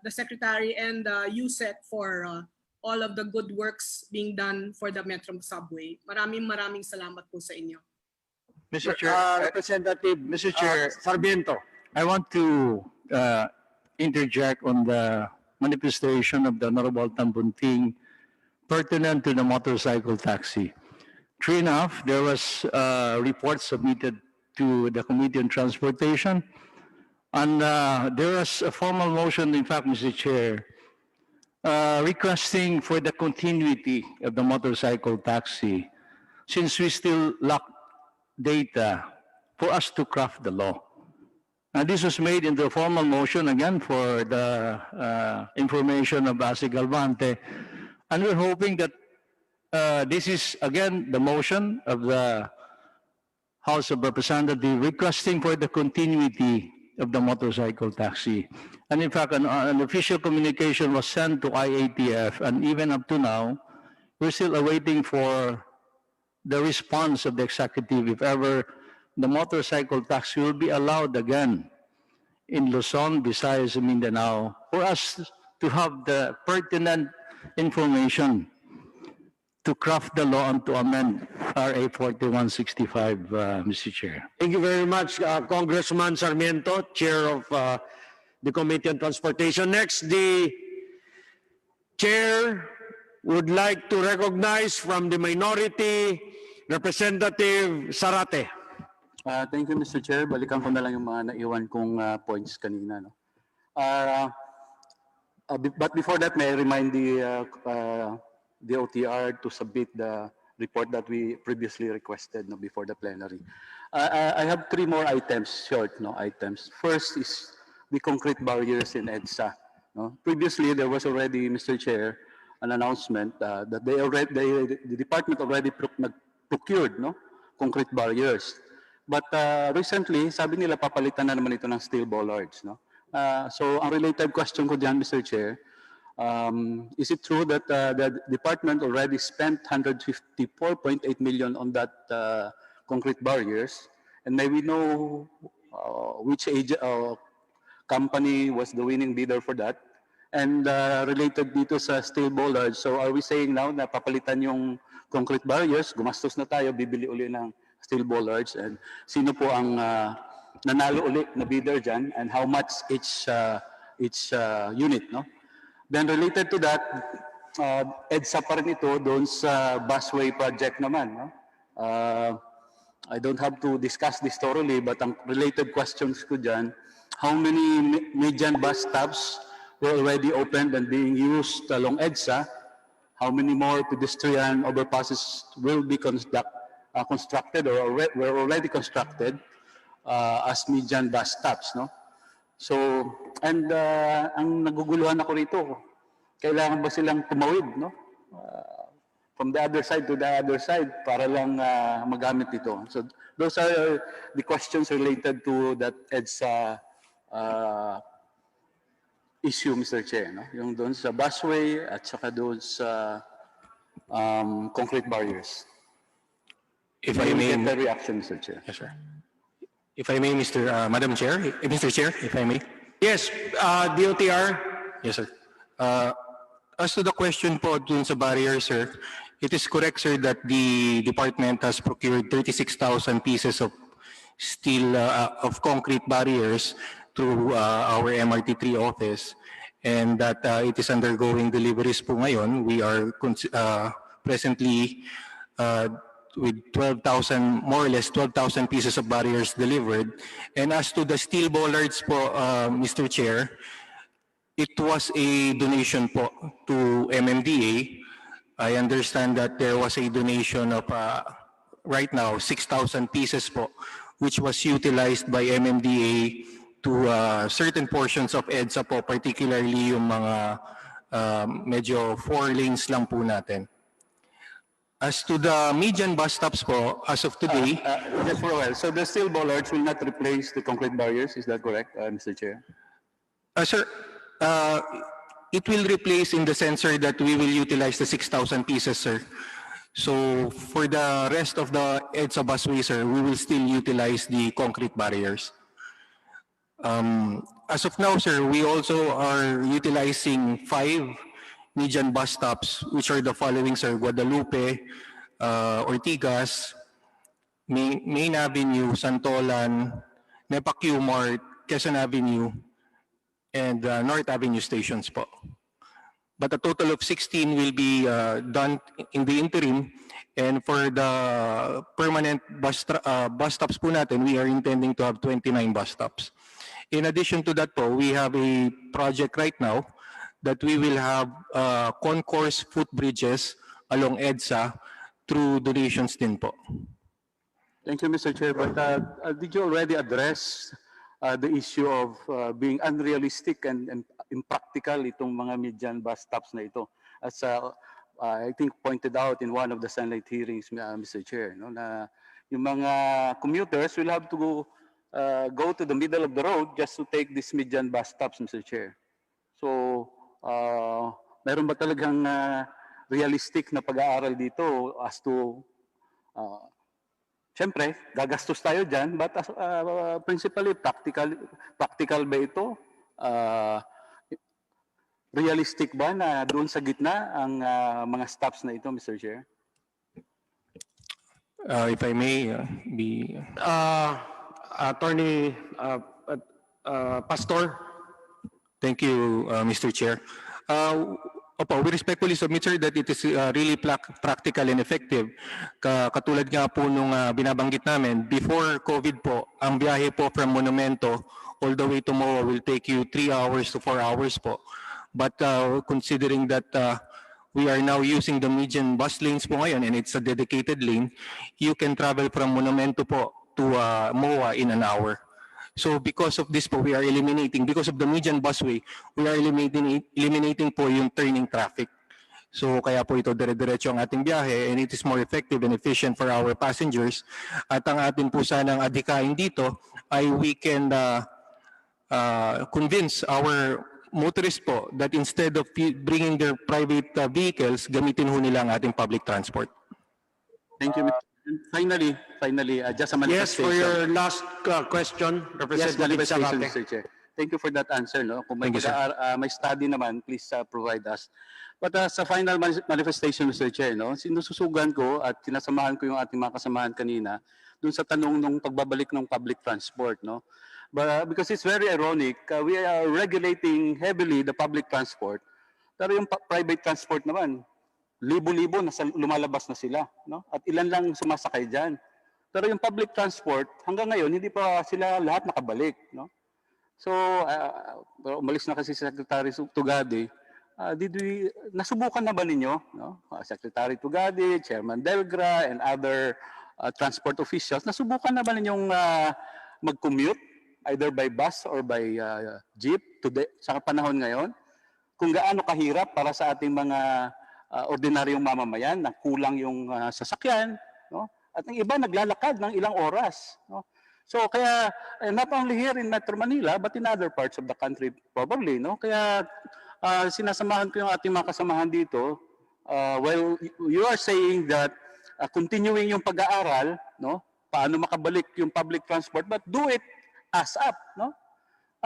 the Secretary and USEC for all of the good works being done for the Metro Subway. Maraming salamat po sa inyo. Mr. Chair, Representative Mr. Chair, Sarmiento. I want to interject on the manifestation of the Honorable Tambunting pertinent to the motorcycle taxi. True enough, there was a report submitted to the Committee on Transportation, and there was a formal motion, in fact, Mr. Chair, requesting for the continuity of the motorcycle taxi, since we still lack data for us to craft the law. And this was made into a formal motion, again, for the information of Basi Galvante, and we're hoping that this is, again, the motion of the House of Representatives requesting for the continuity of the motorcycle taxi. And in fact, an official communication was sent to IATF, and even up to now, we're still awaiting for the response of the executive if ever the motorcycle taxi will be allowed again in Luzon, Visayas, and Mindanao for us to have the pertinent information to craft the law and to amend RA 4165, Mr. Chair. Thank you very much, Congressman Sarmiento, Chair of the Committee on Transportation. Next, the Chair would like to recognize from the minority, Representative Zarate. Thank you, Mr. Chair. Balikan ko na lang yung mga naiwan kong points kanina. No? But before that, may I remind the DOTr to submit the report that we previously requested before the plenary. I have 3 more items, short items. First is the concrete barriers in Edsa. No? Previously, there was already, Mr. Chair, an announcement that the department already procured concrete barriers. But recently, sabi nila papalitan na naman ito ng steel bollards. No? So, ang related question ko dyan, Mr. Chair, is it true that the department already spent 154.8 million on that concrete barriers? And may we know which company was the winning bidder for that? And related dito sa steel bollards, so are we saying now na papalitan yung concrete barriers, gumastos na tayo, bibili uli ng steel bollards, and sino po ang nanalo uli na bidder dyan, and how much each unit, no? Then related to that, EDSA pa rin ito doon sa busway project naman, no? I don't have to discuss this thoroughly, but ang related questions ko dyan, how many median bus stops were already opened and being used along EDSA? How many more pedestrian overpasses will be constructed or were already constructed as median bus stops, no? So, and ang naguguluhan ako rito, kailangan ba silang tumawid, no? From the other side to the other side para lang magamit ito. So, those are the questions related to that EDSA issue, Mr. Chair, no? Yung doon sa busway at saka doon sa concrete barriers. If I may, get the reaction, Mr. Chair. Yes, sir. If I may, Madam Chair, Mr. Chair, if I may. Yes, DOTr. Yes, sir. As to the question po dun sa barrier, sir, it is correct, sir, that the department has procured 36,000 pieces of steel, of concrete barriers through our MRT3 office, and that it is undergoing deliveries po ngayon. We are presently with 12,000, more or less 12,000 pieces of barriers delivered. And as to the steel bollards po, Mr. Chair, it was a donation po to MMDA. I understand that there was a donation of right now 6,000 pieces po, which was utilized by MMDA to certain portions of EDSA po, particularly yung mga medyo 4 lanes lang po natin. As to the median bus stops po, as of today, just for a while, so the steel bollards will not replace the concrete barriers, is that correct, Mr. Chair? Sir, it will replace in the sense, sir, that we will utilize the 6,000 pieces, sir. So for the rest of the EDSA busway, sir, we will still utilize the concrete barriers. As of now, sir, we also are utilizing 5 median bus stops, which are the following, sir: Guadalupe, Ortigas, Main Avenue, Santolan, Nepa-Q-Mart, Quezon Avenue, and North Avenue stations po. But a total of 16 will be done in the interim, and for the permanent bus stops po natin, we are intending to have 29 bus stops. In addition to that po, we have a project right now that we will have concourse footbridges along EDSA through donations din po. Thank you, Mr. Chair. But did you already address the issue of being unrealistic and impractical itong mga median bus stops na ito? As I think pointed out in one of the Senate hearings, Mr. Chair, no, na yung mga commuters will have to go to the middle of the road just to take these median bus stops, Mr. Chair. So, mayroon ba talagang realistic na pag-aaral dito as to, siyempre, gagastos tayo dyan, but principally, practical ba ito? Realistic ba na doon sa gitna ang mga stops na ito, Mr. Chair? If I may be... Attorney Pastor. Thank you, Mr. Chair. Opo, we respectfully submit, sir, that it is really practical and effective. Katulad nga po nung binabanggit namin, before COVID po, ang biyahe po from Monumento all the way to MOA will take you 3 hours to 4 hours po. But considering that we are now using the median bus lanes po ngayon and it's a dedicated lane, you can travel from Monumento po to MOA in an hour. So because of this po, we are eliminating, because of the median busway, we are eliminating po yung turning traffic. So kaya po ito dire-diretso ang ating biyahe, and it is more effective and efficient for our passengers. At ang atin po sanang adhikain dito ay we can convince our motorists po that instead of bringing their private vehicles, gamitin ho nila ang ating public transport. Thank you, Mr. Finally, just a manifestation. Yes, for your last question, Representative Sarate. Mr. Chair. Thank you for that answer. No? Kung may, Thank you, sir. may study naman, please provide us. But sa final manifestation, Mr. Chair, no, sinususugan ko at sinasamahan ko yung ating mga kasamahan kanina dun sa tanong ng pagbabalik ng public transport. No? But, because it's very ironic, we are regulating heavily the public transport, pero yung private transport naman, libo-libo lumalabas na sila. No? At ilan lang sumasakay dyan. Pero yung public transport, hanggang ngayon, hindi pa sila lahat nakabalik. No? So, umalis na kasi si Secretary Tugade. Nasubukan na ba ninyo? No? Secretary Tugade, Chairman Delgra, and other transport officials, nasubukan na ba ninyong mag-commute, either by bus or by jeep, sa panahon ngayon? Kung gaano kahirap para sa ating mga ordinaryong mamamayan, na kulang yung sasakyan, no? At ang iba naglalakad ng ilang oras. No? So kaya, not only here in Metro Manila, but in other parts of the country probably. No? Kaya sinasamahan ko yung ating mga kasamahan dito. Well, you are saying that continuing yung pag-aaral, no? Paano makabalik yung public transport, but do it as up. No?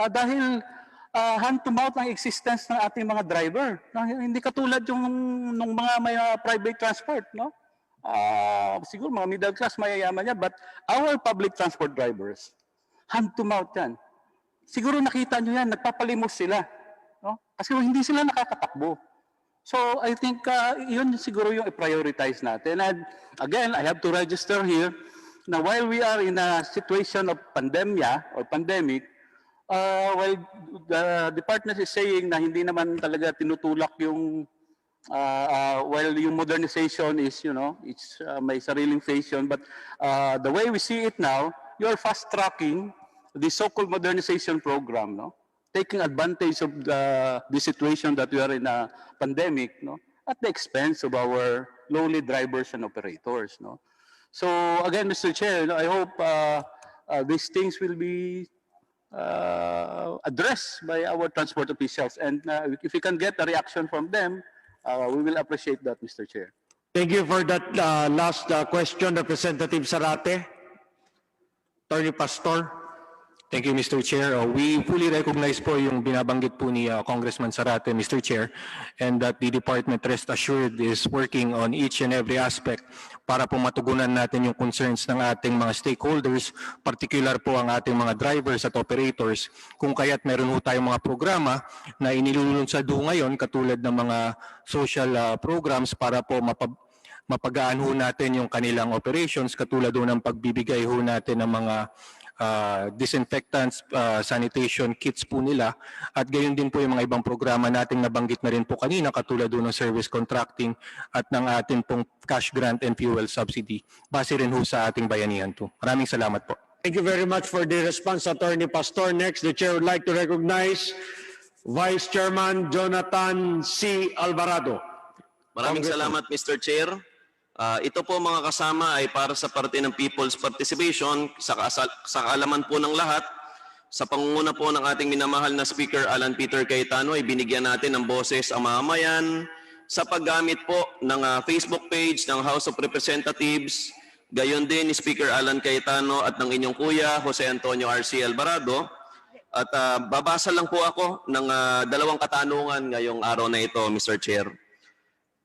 Dahil hand to mouth ang existence ng ating mga driver. No? Hindi katulad yung nung mga may private transport. No? Siguro mga middle class, mayayaman niya, but our public transport drivers, hand to mouth yan. Siguro nakita nyo yan, nagpapalimos sila. No? Kasi hindi sila nakakatakbo. So I think yun siguro yung i-prioritize natin. And again, I have to register here na while we are in a situation of pandemya or pandemic, while the department is saying na hindi naman talaga tinutulak yung while yung modernization is, you know, it's may sariling phase yun, but the way we see it now, you're fast-tracking the so-called modernization program, no? Taking advantage of the situation that we are in a pandemic, no? At the expense of our lowly drivers and operators, no? So again, Mr. Chair, I hope these things will be addressed by our transport officials, and if we can get a reaction from them, we will appreciate that, Mr. Chair. Thank you for that last question, Representative Zarate. Attorney Pastor. Thank you, Mr. Chair. We fully recognize po yung binabanggit po ni Congressman Zarate, Mr. Chair, and that the department, rest assured, is working on each and every aspect para po matugunan natin yung concerns ng ating mga stakeholders, particular po ang ating mga drivers at operators, kung kaya't meron po tayong mga programa na inilulunsad po ngayon, katulad ng mga social programs para po mapagaan ho natin yung kanilang operations, katulad ho ng pagbibigay ho natin ng mga disinfectants, sanitation kits po nila, at gayon din po yung mga ibang programa nating nabanggit na rin po kanina, katulad doon ng service contracting at ng ating pong cash grant and fuel subsidy, base rin ho sa ating bayanihan to. Maraming salamat po. Thank you very much for the response, Attorney Pastor. Next, the Chair would like to recognize Vice Chairman Jonathan C. Alvarado. Maraming salamat, Mr. Chair. Ito po mga kasama ay para sa parte ng People's Participation, sa kaalaman po ng lahat. Sa pangunguna po ng ating minamahal na Speaker Alan Peter Cayetano ay binigyan natin ng boses ang mamamayan sa paggamit po ng Facebook page ng House of Representatives, gayon din ni Speaker Alan Cayetano at ng inyong kuya Jose Antonio R.C. Alvarado. At babasa lang po ako ng dalawang katanungan ngayong araw na ito, Mr. Chair.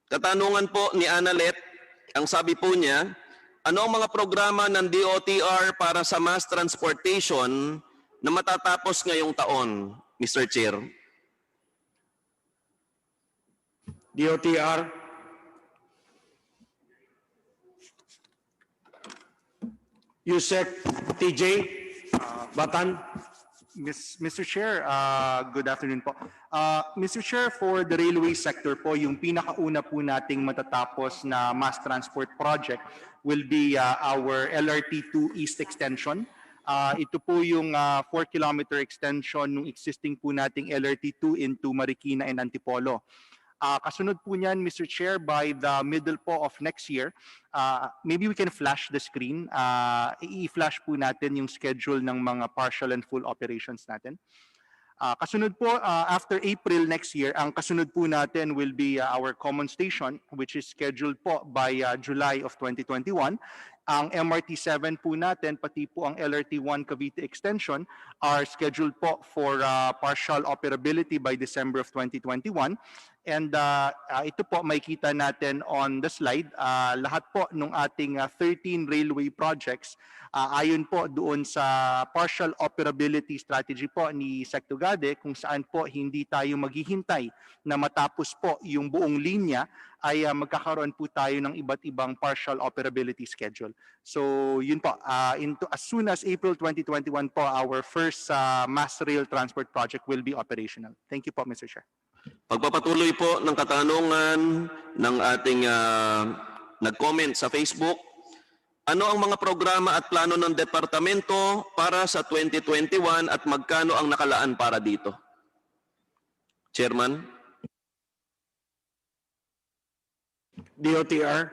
Katanungan po ni Analet. Ang sabi po niya, ano ang mga programa ng DOTr para sa mass transportation na matatapos ngayong taon, Mr. Chair? DOTr. Yusek TJ Batan. Mr. Chair, good afternoon po. Mr. Chair, for the railway sector po, yung pinakauna po nating matatapos na mass transport project will be our LRT2 East Extension. Ito po yung 4-kilometer extension ng existing po nating LRT2 into Marikina and Antipolo. Kasunod po niyan, Mr. Chair, by the middle po of next year, maybe we can flash the screen. I-flash po natin yung schedule ng mga partial and full operations natin. Kasunod po, after April next year, ang kasunod po natin will be our common station, which is scheduled po by July of 2021. Ang MRT-7 po natin, pati po ang LRT-1 Cavite Extension are scheduled po for partial operability by December of 2021. And ito po makikita natin on the slide, lahat po ng ating 13 railway projects ayon po doon sa partial operability strategy po ni Sec. Tugade, kung saan po hindi tayo maghihintay na matapos po yung buong linya, ay magkakaroon po tayo ng iba't ibang partial operability schedule. So yun po, as soon as April 2021 po, our first mass rail transport project will be operational. Thank you po, Mr. Chair. Pagpapatuloy po ng katanungan ng ating nag-comment sa Facebook, ano ang mga programa at plano ng departamento para sa 2021 at magkano ang nakalaan para dito? Chairman? DOTr.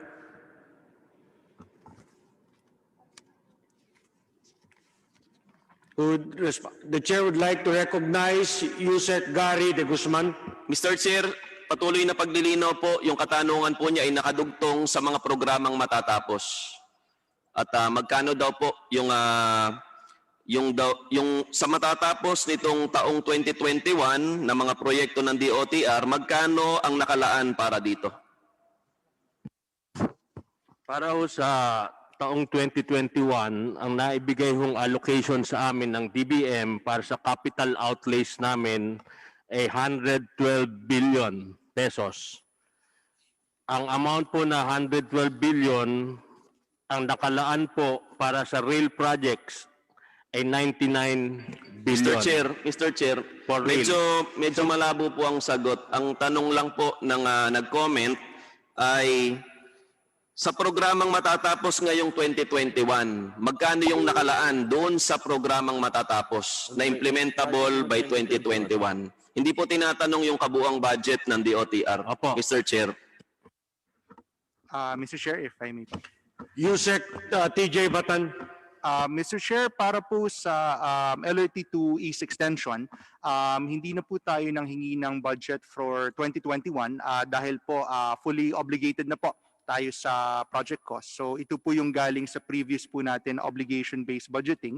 The chair would like to recognize Yusek Gary de Guzman. Mr. Chair, patuloy na paglilinaw po, yung katanungan po niya ay nakadugtong sa mga programang matatapos. At magkano daw po yung sa matatapos nitong taong 2021 na mga proyekto ng DOTr, magkano ang nakalaan para dito? Para ho sa taong 2021, ang naibigay hong allocation sa amin ng DBM para sa capital outlays namin ay 112 billion pesos. Ang amount po na 112 billion, ang nakalaan po para sa rail projects ay 99 billion. Mr. Chair, medyo malabo po ang sagot. Ang tanong lang po ng nag-comment ay sa programang matatapos ngayong 2021, magkano yung nakalaan doon sa programang matatapos na implementable by 2021? Hindi po tinatanong yung kabuang budget ng DOTr, Mr. Chair. Mr. Chair, if I may. Yusek TJ Batan. Mr. Chair, para po sa LRT2 East Extension, hindi na po tayo nang hingi ng budget for 2021 dahil po fully obligated na po tayo sa project cost. So ito po yung galing sa previous po natin obligation-based budgeting.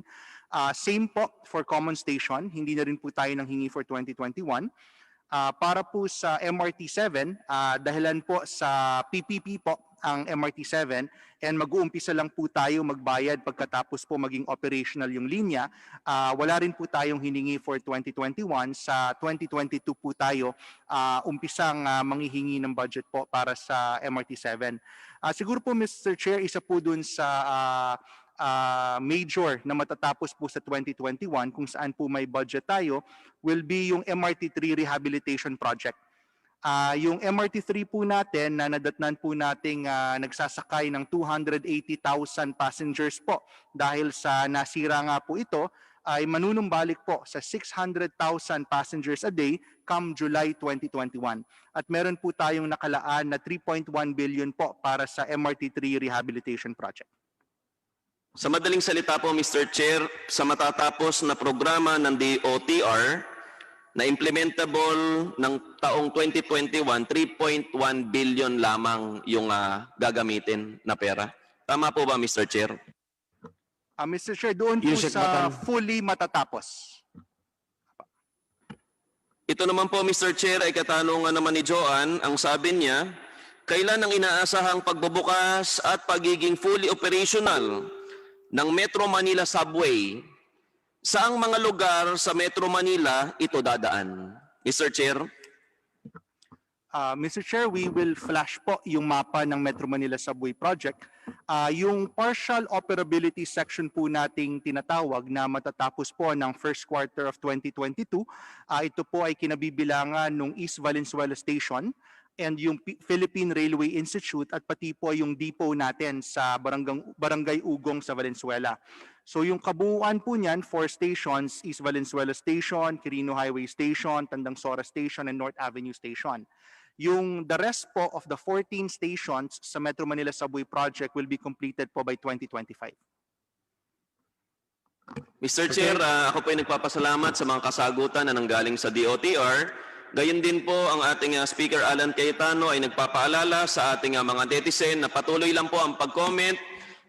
Same po for common station, hindi na rin po tayo nang hingi for 2021. Para po sa MRT-7, dahilan po sa PPP po ang MRT-7 and mag-uumpisa lang po tayo magbayad pagkatapos po maging operational yung linya. Wala rin po tayong hiningi for 2021. Sa 2022 po tayo umpisang manghihingi ng budget po para sa MRT-7. Siguro po, Mr. Chair, isa po dun sa major na matatapos po sa 2021 kung saan po may budget tayo will be yung MRT-3 Rehabilitation Project. Yung MRT-3 po natin na nadatnan po nating nagsasakay ng 280,000 passengers po dahil sa nasira nga po ito ay manunumbalik po sa 600,000 passengers a day come July 2021. At meron po tayong nakalaan na 3.1 billion po para sa MRT-3 Rehabilitation Project. Sa madaling salita po, Mr. Chair, sa matatapos na programa ng DOTr na implementable ng taong 2021, 3.1 billion lamang yung gagamitin na pera. Tama po ba, Mr. Chair? Mr. Chair, doon po sa fully matatapos. Ito naman po, Mr. Chair, ay katanungan naman ni Joanne. Ang sabi niya, kailan ang inaasahang pagbubukas at pagiging fully operational ng Metro Manila Subway? Saang mga lugar sa Metro Manila ito dadaan? Mr. Chair? Mr. Chair, we will flash po yung mapa ng Metro Manila Subway Project. Yung partial operability section po nating tinatawag na matatapos po ng first quarter of 2022, ito po ay kinabibilangan ng East Valenzuela Station and yung Philippine Railway Institute at pati po yung depot natin sa Barangay Ugong sa Valenzuela. So yung kabuuan po niyan, 4 stations, East Valenzuela Station, Quirino Highway Station, Tandangsora Station, and North Avenue Station. Yung the rest po of the 14 stations sa Metro Manila Subway Project will be completed po by 2025. Mr. Chair, ako po ay nagpapasalamat sa mga kasagutan na nanggaling sa DOTr. Gayon din po ang ating Speaker Alan Cayetano ay nagpapaalala sa ating mga netizen na patuloy lang po ang pag-comment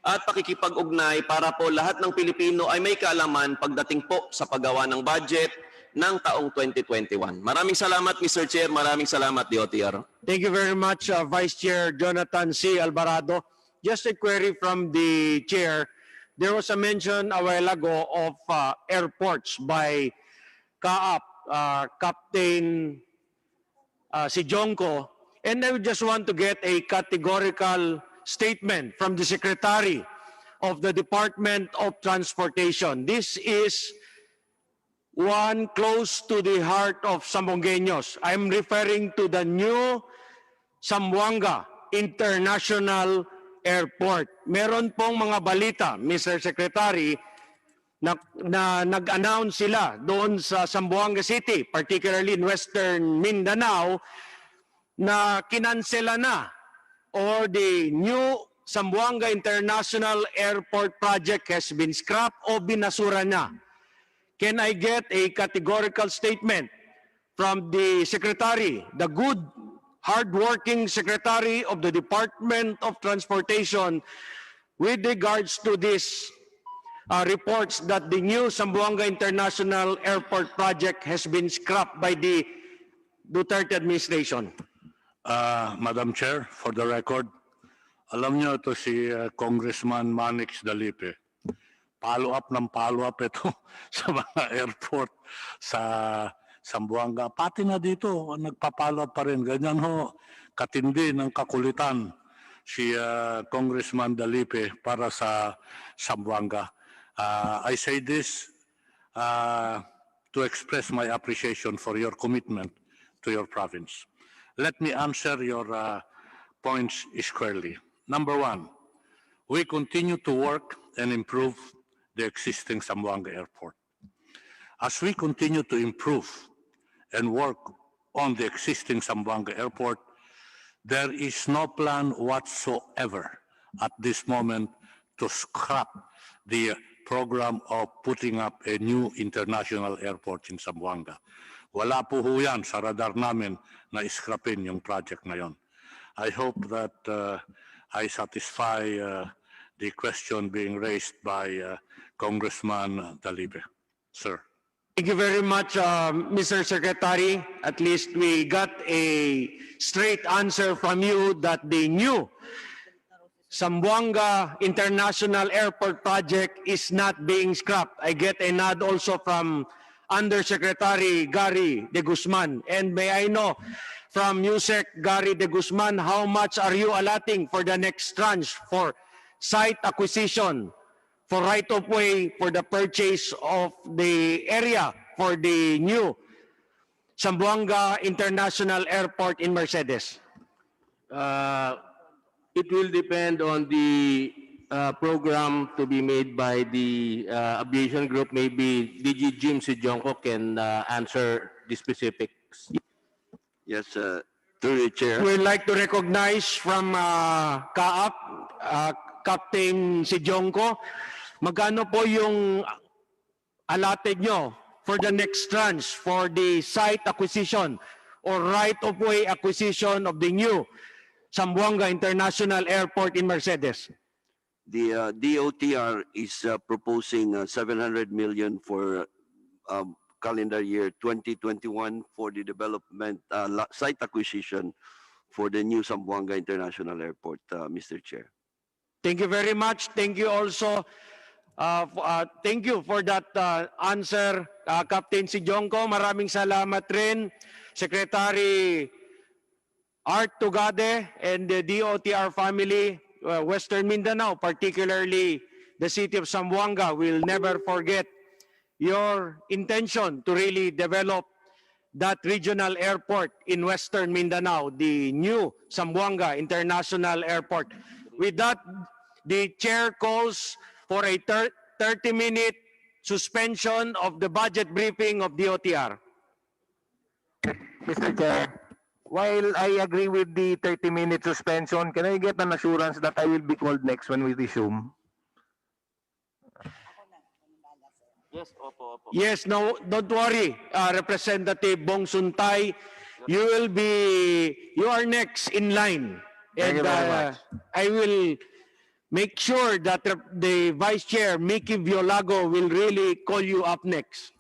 at pakikipag-ugnay para po lahat ng Pilipino ay may kaalaman pagdating po sa paggawa ng budget ng taong 2021. Maraming salamat, Mr. Chair. Maraming salamat, DOTr. Thank you very much, Vice Chair Jonathan C. Alvarado. Just a query from the Chair. There was a mention a while ago of airports by CAAP, Captain Sijonko, and I would just want to get a categorical statement from the Secretary of the Department of Transportation. This is one close to the heart of Zamboangueños. I'm referring to the new Zamboanga International Airport. Meron pong mga balita, Mr. Secretary, na nag-announce sila doon sa Zamboanga City, particularly in Western Mindanao, na kinansela na or the new Zamboanga International Airport project has been scrapped o binasura na. Can I get a categorical statement from the Secretary, the good, hard-working Secretary of the Department of Transportation with regards to this reports that the new Zamboanga International Airport project has been scrapped by the DOTr administration? Madam Chair, for the record, alam niyo ito si Congressman Manix Dalipe. Follow-up ng follow-up ito sa mga airport sa Zamboanga. Pati na dito, nagpa-follow-up pa rin. Ganyan ho, katindi ng kakulitan si Congressman Dalipe para sa Zamboanga. I say this to express my appreciation for your commitment to your province. Let me answer your points squarely. Number one, we continue to work and improve the existing Zamboanga Airport. As we continue to improve and work on the existing Zamboanga Airport, there is no plan whatsoever at this moment to scrap the program of putting up a new international airport in Zamboanga. Wala po ho yan sa radar namin na iskrapin yung project na yon. I hope that I satisfy the question being raised by Congressman Dalipe. Sir. Thank you very much, Mr. Secretary. At least we got a straight answer from you that the new Zamboanga International Airport project is not being scrapped. I get a nod also from Undersecretary Gary De Guzman. And may I know from USEC Gary De Guzman, how much are you allotting for the next tranche for site acquisition, for right-of-way, for the purchase of the area for the new Zamboanga International Airport in Mercedes? It will depend on the program to be made by the aviation group. Maybe DG Jim Sijonko can answer the specifics. Yes, through the chair. We'd like to recognize from CAAP, Captain Sijonko, magkano po yung allotted nyo for the next tranche for the site acquisition or right-of-way acquisition of the new Zamboanga International Airport in Mercedes? The DOTr is proposing 700 million for calendar year 2021 for the development site acquisition for the new Zamboanga International Airport, Mr. Chair. Thank you very much. Thank you also. Thank you for that answer, Captain Sijonko. Maraming salamat rin, Secretary Art Tugade and the DOTr family, Western Mindanao, particularly the city of Zamboanga, will never forget your intention to really develop that regional airport in Western Mindanao, the new Zamboanga International Airport. With that, the chair calls for a 30-minute suspension of the budget briefing of DOTr. Mr. Chair, while I agree with the 30-minute suspension, can I get an assurance that I will be called next when we resume? Yes, opo. Yes, no, don't worry, Representative Bong Suntay. You are next in line. Thank you very much. I will make sure that the Vice Chair, Mickey Violago, will really call you up next.